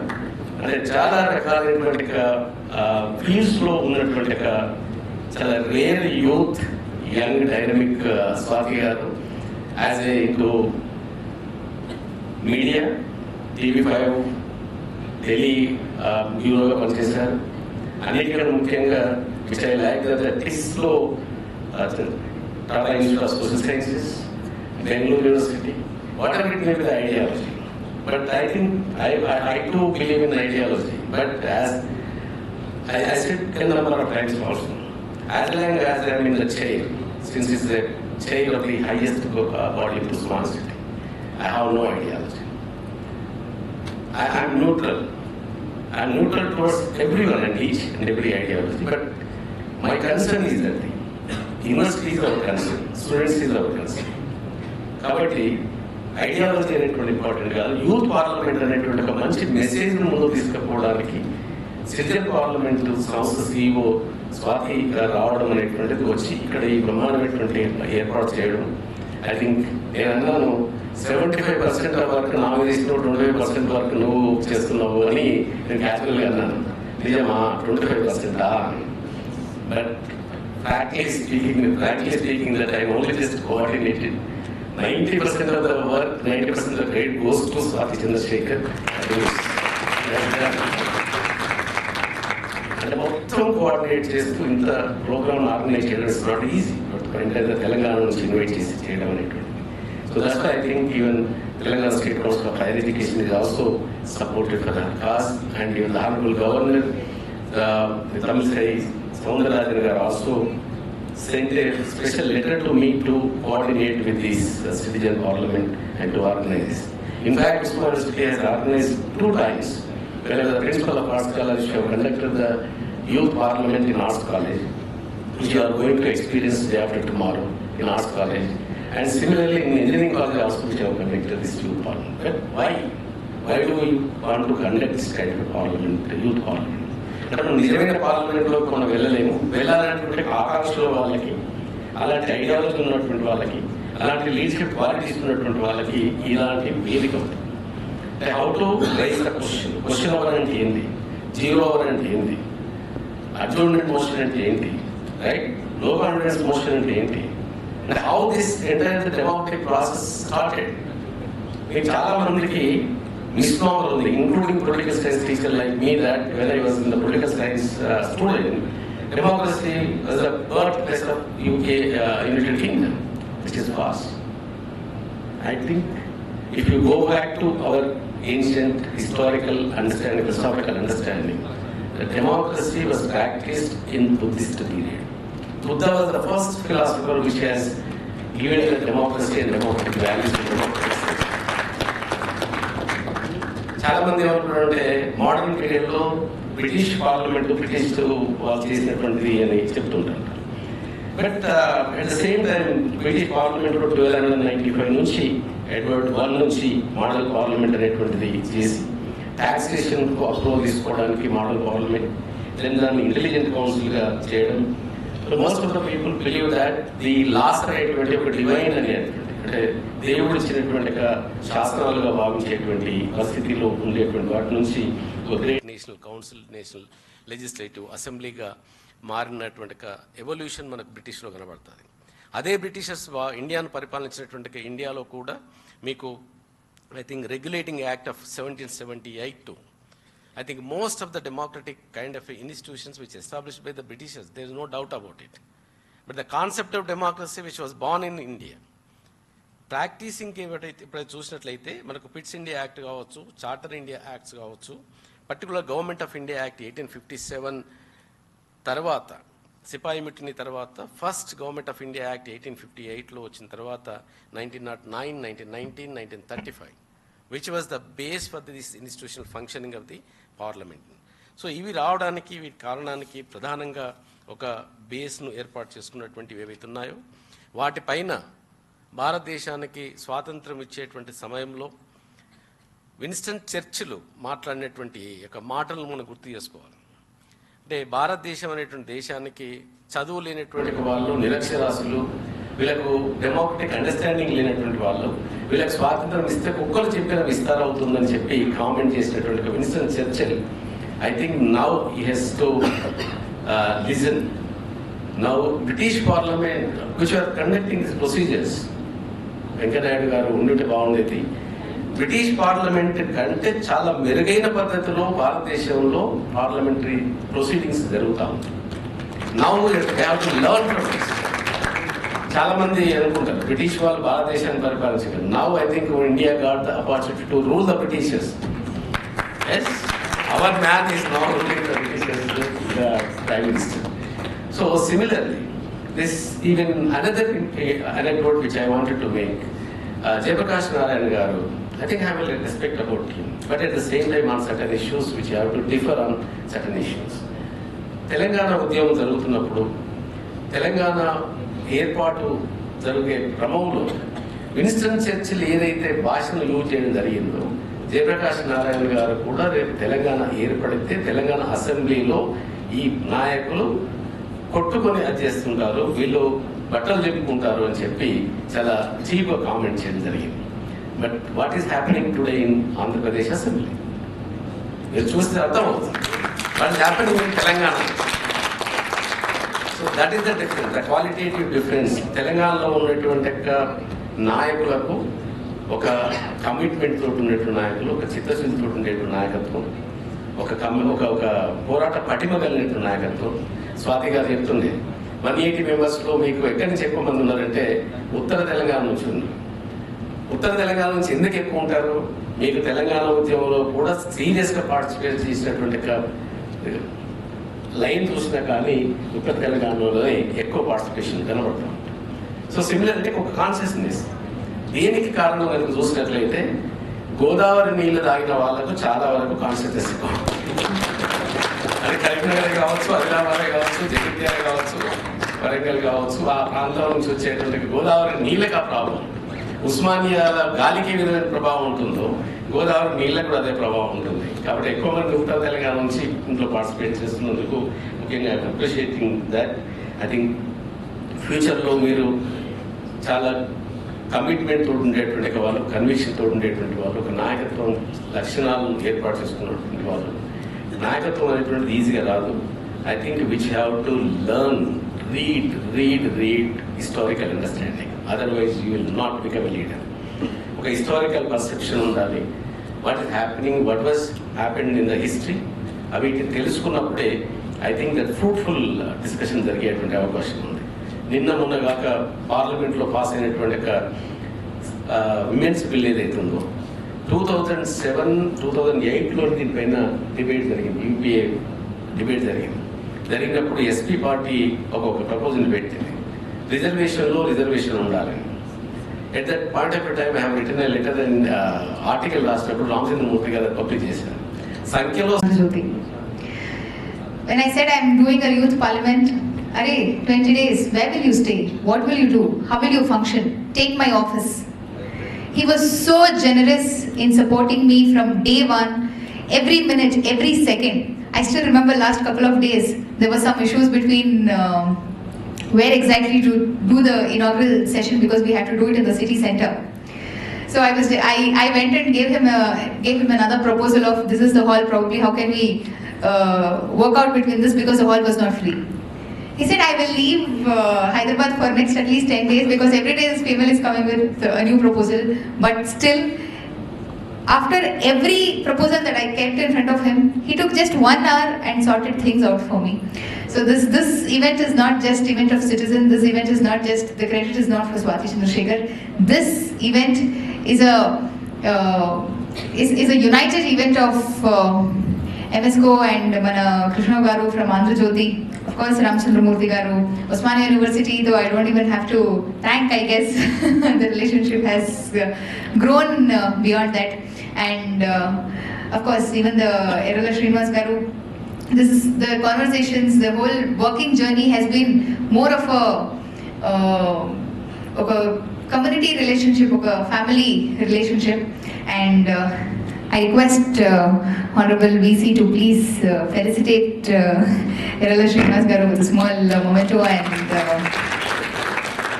అంటే చాలా రకాలైనటువంటి ఫీల్డ్స్లో ఉన్నటువంటి చాలా rare youth young dynamic Swathi గారు as a into media TV5 Delhi బ్యూరోగా పనిచేశారు. అన్నిటికంటే ముఖ్యంగా విచ్ ఐ లైక్ దట్ టిస్లో Tata institute of social sciences, Bengaluru university, whatever it may be the ideology. But I think I too believe in ideology. But as I said a number of times also, as long as I am in the chair, since it's the chair of the highest body of the small city, I have no ideology. I am neutral. I am neutral towards everyone and each and every ideology. But my concern is that the university is our concern, students is our concern. Kabatti ideology అనేటువంటి important కాదు. Youth parliament అనేటువంటి ఒక మంచి message ముందుకు తీసుకుపోవడానికి citizen parliament సంస్థ CEO Swathi గారు రావడం అనేటువంటిది వచ్చి ఇక్కడ ఈ బ్రహ్మాండమైనటువంటి ఏర్పాటు చేయడం. ఐ థింక్ నేను అన్నాను 75% వరకు నామినేషన్ 25% వరకు నువ్వు చేస్తున్నావు అని నేను క్యాజువల్గా అన్నాను. నిజమా 25%? But frankly speaking that I only just coordinated 90% of the work, 90% of the credit goes to Swati Chandrasekhar. అంటే మొత్తం కోఆర్డినేట్ చేస్తూ ఇంత ప్రోగ్రామ్ ఆర్గనైజ్ చేయడం ఇస్ నాట్ ఈజీ. అంటే తెలంగాణ నుంచి ఇన్వైట్ చేసి చేయడం అనేటువంటి. So that's why I think even Telangana state council of higher education is also supported for that cause. And even the honourable governor Tamilisai Soundararajan garu also sent a special letter to me to coordinate with this citizen parliament and to organize this. In fact, Usmania University has organized 2 times. When I was the principal of Arts College, we have conducted the youth parliament in Arts College, which you are going to experience day after tomorrow in Arts College. And similarly in Engineering College also, we have conducted this youth parliament. But why? Why do we want to conduct this kind of parliament, youth parliament? మనం నిజమైన పార్లమెంట్లోకి మనం వెళ్ళాలనేటువంటి ఆకాంక్షలో వాళ్ళకి, అలాంటి ideology ఉన్నటువంటి వాళ్ళకి, అలాంటి leadership qualities ఉన్నటువంటి వాళ్ళకి ఇలాంటి వేదిక ఉంటుంది. How to raise the question hour అంటే ఏంటి, జీరో అవర్ అంటే ఏంటి, అడ్జోర్న్మెంట్ మోషన్ అంటే ఏంటి, రైట్, లో కాన్ఫిడెన్స్ మోషన్ అంటే ఏంటి, and how this entire democratic process started. మీకు చాలా మందికి misnomer on including political science teacher like me, that when I was in the political science student, democracy was the birthplace of UK United Kingdom, which is false. I think if you go back to our ancient historical understanding, philosophical understanding, the democracy was practiced in Buddhist period. Buddha was the first philosopher which has given the democracy and democratic values to democracy. చాలా మంది ఏమంటున్నారంటే modern period లో British parliament British వాళ్ళు చేసినటువంటిది అని చెప్తుంటారు. But at the same time British parliament లో 1295 నుంచి ఎడ్వర్డ్ I నుంచి మోడల్ పార్లమెంట్ అనేటువంటిది చేసి టాక్సేషన్ కు అప్రూవల్ తీసుకోవడానికి మోడల్ పార్లమెంట్, దెన్ దాన్ని ఇంటెలిజెంట్ కౌన్సిల్ గా చేయడం. Most of the people believe that the last అనేటువంటి ఒక డివైన్ అనేటువంటి, అంటే దేవుడు ఇచ్చినటువంటి శాసనాలుగా భావించేటువంటి పరిస్థితిలో ఉండేటువంటి వాటి నుంచి ఒక great national council, national legislative అసెంబ్లీగా మారినటువంటి ఎవల్యూషన్ మనకు బ్రిటిష్లో కనబడుతుంది. అదే బ్రిటిషర్స్ ఇండియాను పరిపాలించినటువంటి ఇండియాలో కూడా మీకు I think regulating act of 1778 I think most of the democratic kind of institutions which established by the Britishers, there is no doubt about it. But the concept of democracy which was born in India, ప్రాక్టీసింగ్కి ఇప్పుడు చూసినట్లయితే మనకు Pitt's India act కావచ్చు, charter India acts కావచ్చు, particular government of India act 1857 తర్వాత, సిపాయి mutiny తర్వాత first government of India act 1858లో వచ్చిన తర్వాత 1909, 1919, 1935 which was the base for this institutional functioning of the parliament. So ఇవి రావడానికి, వీటి కారణానికి ప్రధానంగా ఒక బేస్ను ఏర్పాటు చేసుకున్నటువంటివి ఏవైతే ఉన్నాయో వాటిపైన భారతదేశానికి స్వాతంత్రం ఇచ్చేటువంటి సమయంలో విన్స్టన్ చర్చిల్ మాట్లాడినటువంటి ఒక మాటలను మనం గుర్తు చేసుకోవాలి. అంటే భారతదేశం అనేటువంటి దేశానికి చదువు లేనటువంటి వాళ్ళు, నిరక్షరాస్యులు, వీళ్ళకు డెమోక్రటిక్ అండర్స్టాండింగ్ లేనటువంటి వాళ్ళు, వీళ్ళకి స్వాతంత్రం ఇస్తే కుక్కలు చెప్పిన విస్తారం అవుతుందని చెప్పి కామెంట్ చేసినటువంటి Winston Churchill, I think now he has to listen. Now British parliament which are conducting this procedures, Venkaiah Naidu garu ఉండుంటే బాగుండేది. బ్రిటిష్ పార్లమెంట్ కంటే చాలా మెరుగైన పద్ధతిలో భారతదేశంలో పార్లమెంటరీ ప్రొసీడింగ్స్ జరుగుతూ ఉంటాయి. Now they have to learn from this. చాలా మంది అనుకుంటారు బ్రిటిష్ వాళ్ళు భారతదేశాన్ని పరిపాలించారు. Now I think India got the opportunity to rule the Britishers. Yes, our man is now ruling the Britishers, the prime minister. So similarly this even another anecdote which I wanted to make, Jayaprakash Narayan garu, I think I have a respect about him, but at the same time on certain issues which I have to differ on certain issues. Telangana ఉద్యమం జరుగుతున్నప్పుడు, తెలంగాణ ఏర్పాటు జరిగే క్రమంలో Winston Churchill ఏదైతే భాషను use చేయడం జరిగిందో, జయప్రకాష్ నారాయణ గారు కూడా రేపు తెలంగాణ ఏర్పడితే తెలంగాణ అసెంబ్లీలో ఈ నాయకులు కొట్టుకొని అది చేస్తుంటారు, వీళ్ళు బట్టలు చెప్పుకుంటారు అని చెప్పి చాలా చీప్గా కామెంట్ చేయడం జరిగింది. But what is happening today in Andhra Pradesh assembly, మీరు చూస్తే అర్థమవుతుంది what is happening in Telangana. So that is the difference, the qualitative difference. తెలంగాణలో ఉన్నటువంటి నాయకులకు ఒక కమిట్మెంట్ తోటి ఉండేటువంటి నాయకులు, ఒక చిత్తశుద్ధితో ఉండేటువంటి నాయకత్వం, ఒక పోరాట పటిమ కలిగినటువంటి నాయకత్వం. స్వాతి గారు చెప్తుంది 180 మెంబర్స్లో మీకు ఎక్కడి నుంచి ఎక్కువ మంది ఉన్నారంటే ఉత్తర తెలంగాణ నుంచి ఉన్నారు. ఉత్తర తెలంగాణ నుంచి ఎందుకు ఎక్కువ ఉంటారు? మీకు తెలంగాణ ఉద్యమంలో కూడా సీరియస్గా పార్టిసిపేట్ చేసినటువంటి లైన్ చూసినా కానీ ఉత్తర తెలంగాణలోనే ఎక్కువ పార్టిసిపేషన్ కనబడతాం. సో సిమిలర్ అంటే ఒక కాన్షియస్నెస్. దేనికి కారణం కనుక చూసినట్లయితే గోదావరి నీళ్లు తాగిన వాళ్ళకు చాలా వరకు కాన్షియస్నెస్ ఎక్కువ. అది కరీంనగర్ కావచ్చు, ఆదిలాబాద్ కావచ్చు, జగిత్యాల కావచ్చు, వరంగల్ కావచ్చు, ఆ ప్రాంతం నుంచి వచ్చేటువంటి గోదావరి నీళ్ళకి ఆ ప్రాబ్లం. ఉస్మానియాల గాలికి ఏ విధమైన ప్రభావం ఉంటుందో గోదావరి నీళ్ళకు కూడా అదే ప్రభావం ఉంటుంది. కాబట్టి ఎక్కువ మంది ఉత్తర తెలంగాణ నుంచి ఇంట్లో పార్టిసిపేట్ చేస్తున్నందుకు ముఖ్యంగా అప్రిషియేటింగ్ దట్. ఐ థింక్ ఫ్యూచర్లో మీరు చాలా కమిట్మెంట్ తోటి ఉండేటువంటి వాళ్ళు, కన్విక్షన్ తోటి ఉండేటువంటి వాళ్ళు, ఒక నాయకత్వం లక్షణాలను ఏర్పాటు చేసుకున్నటువంటి వాళ్ళు. నాయకత్వం అనేటువంటిది ఈజీగా రాదు. I think which have to learn, read historical understanding, otherwise you will not become a leader. ఒక హిస్టారికల్ పర్సెప్షన్ ఉండాలి. What is happening, what was happened in the history, అవి తెలుసుకున్నప్పుడే I think that fruitful discussion జరిగేటువంటి అవకాశం ఉంది. నిన్న మొన్న కాక పార్లమెంట్లో పాస్ అయినటువంటి ఒక విమెన్స్ బిల్ ఏదైతే ఉందో 2007-2008లో దీనిపైన డిబేట్ జరిగింది, యూపీఏ డిబేట్ జరిగినప్పుడు ఎస్పీ పార్టీ ఒక ప్రపోజల్ పెట్టింది, రిజర్వేషన్ ఉండాలి. At that point of time I have written a letter and article రాసినప్పుడు రామచంద్రమూర్తి గారు పబ్లిష్ చేశారు. సంఖ్యలో when I said I am doing a youth parliament, Arey, 20 days, where will you stay? What will you do? How will you function? Take my office. He was so generous in supporting me from day one, every minute, every second. I still remember last couple of days, there were some issues between where exactly to do the inaugural session because we had to do it in the city center. So I went and gave him another proposal of this is the hall, probably how can we work out between this because the hall was not free. He said I will leave Hyderabad for next at least 10 days because every day this female is coming with a new proposal, but still after every proposal that I kept in front of him, he took just 1 hour and sorted things out for me. So this event is not just event of citizen, this event is not just, the credit is not for Swati Chandrasekhar. This event is a united event of MSCO and Mana Krishna Garu from Andhra Jyoti, of course Ramchandramurthy Garu, Osmania University, though I don't even have to thank, I guess. The relationship has grown beyond that, and of course even the Erala Srinivas Garu. This is the conversations, the whole working journey has been more of a community relationship, a family relationship, and I request Honorable VC to please felicitate Erala Srinivas Garu with a small memento and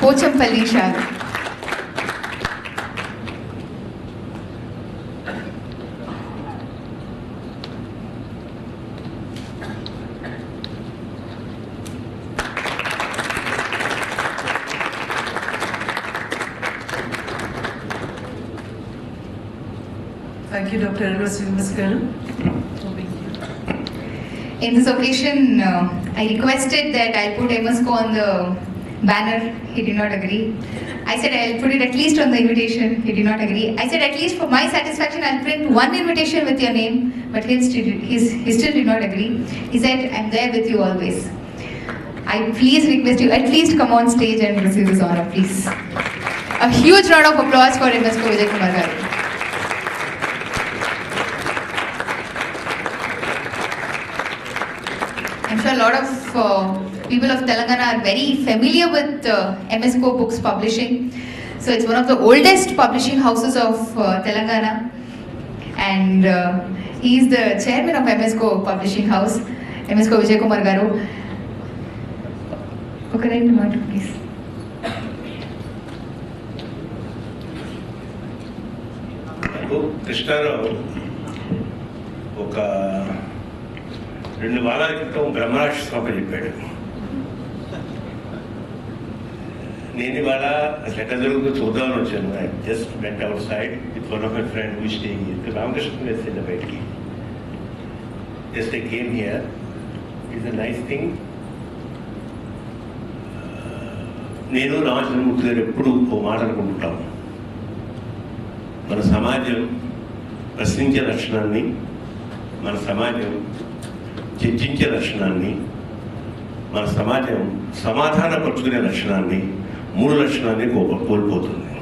Pochampalli Shalu. Thank you, Dr. Erala Srinivas Garu. In this occasion, I requested that I'll put MSCO on the banner. He did not agree. I said I'll put it at least on the invitation. He did not agree. I said at least for my satisfaction, I'll print one invitation with your name. But he still did not agree. He said, I'm there with you always. I please request you, at least come on stage and receive this honor, please. A huge round of applause for MSCO Vijay Kumar Garu. I'm sure a lot of people of Telangana are very familiar with MSCO Books Publishing. So it's one of the oldest publishing houses of Telangana, and he is the chairman of MSCO Publishing House, MSCO Vijay Kumar Garu. Okay, please. Krishnarao ఒక 2 వారాల క్రితం బ్రహ్మరాక్ష శ్లోకం చెప్పాడు. నేను ఇవాళ ఎట్లా జరుగుతుందో చూద్దామని వచ్చాను. I just went out side with one of my friend who staying here. Ramakrishna వేసింది బయటికి. Just I came here. It's a nice thing. నేను రామచంద్రమూర్తి గారు ఎప్పుడు ఓ మాట అనుకుంటాం, మన సమాజం ప్రశ్నించే లక్షణాన్ని, మన సమాజం చర్చించే లక్షణాన్ని, మన సమాజం సమాధానపరుచుకునే లక్షణాన్ని, 3 లక్షణాన్ని కోల్పోతుంది.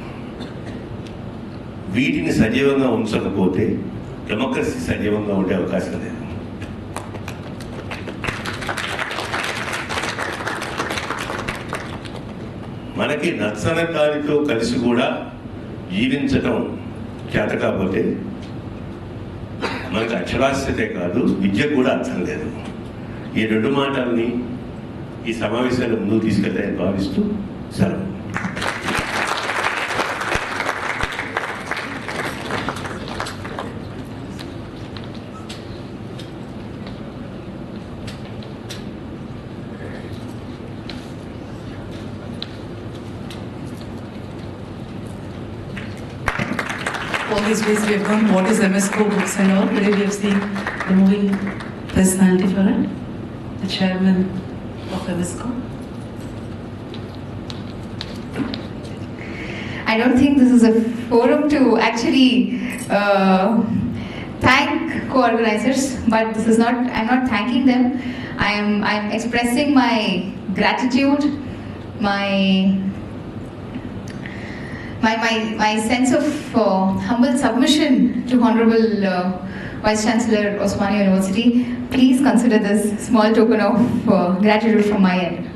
వీటిని సజీవంగా ఉంచకపోతే డెమోక్రసీ సజీవంగా ఉండే అవకాశం లేదు. మనకి నచ్చని దానితో కలిసి కూడా జీవించటం చేత కాకపోతే మనకు అక్షరాస్యతే కాదు, విద్యకు కూడా అర్థం లేదు. ఈ 2 మాటల్ని ఈ సమావేశాలు ముందుకు తీసుకెళ్తాయని భావిస్తూ సెలవు. all these days we have known what is MSCO books and all. Today we have seen the moving personality for it, the chairman of MSCO. I don't think this is a forum to actually thank co-organizers, but this is not, I'm not thanking them. I'm expressing my gratitude, my sense of humble submission to Honorable Vice Chancellor Osmania University. Please consider this small token of gratitude from my end.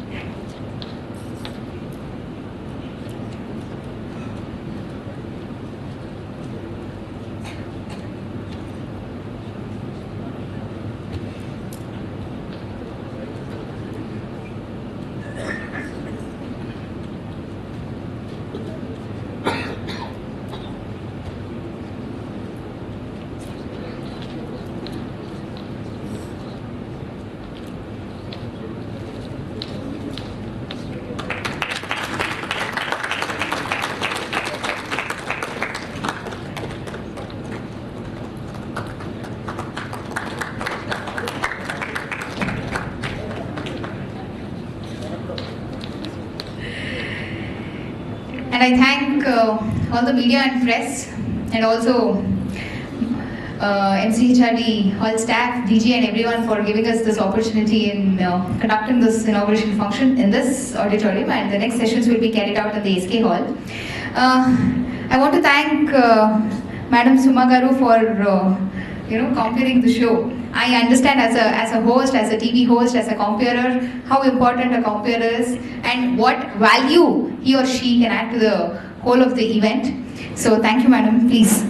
And I thank all the media and press, and also MCHRD, all staff, DG and everyone for giving us this opportunity in conducting this inauguration function in this auditorium, and the next sessions will be carried out in the SK Hall. I want to thank Madam Suma Garu for comparing the show. I understand as a host, as a TV host, as a comparer, how important a comparer is and what value he or she can add to the whole of the event. So thank you, madam. Please.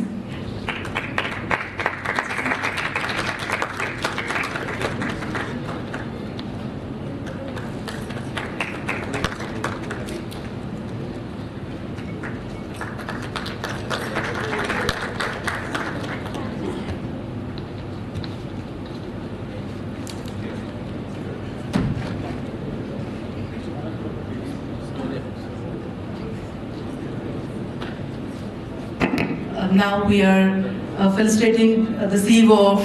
Now we are felicitating the CEO of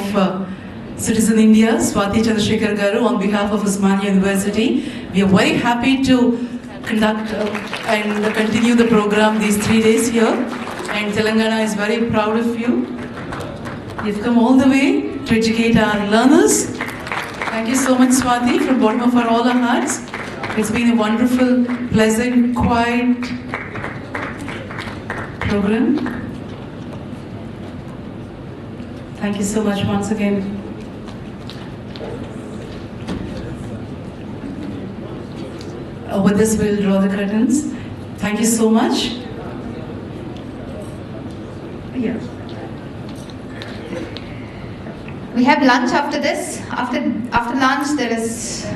Citizen India, Swati Chandrasekhar Garu, on behalf of Osmania University. We are very happy to conduct and continue the program these 3 days here, and Telangana is very proud of you. You've come all the way to educate our learners. Thank you so much, Swati, from the bottom of all our hearts. It's been a wonderful, pleasant, quiet program. Thank you so much once again. With this, we'll draw the curtains. Thank you so much. Yeah. We have lunch after this. After lunch,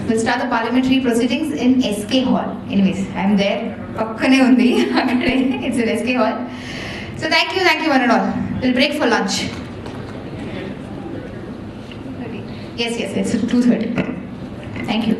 we'll start the parliamentary proceedings in SK Hall. Anyways, I'm there. It's in SK Hall. So thank you one and all. We'll break for lunch. Yes, it's 2:30. Thank you.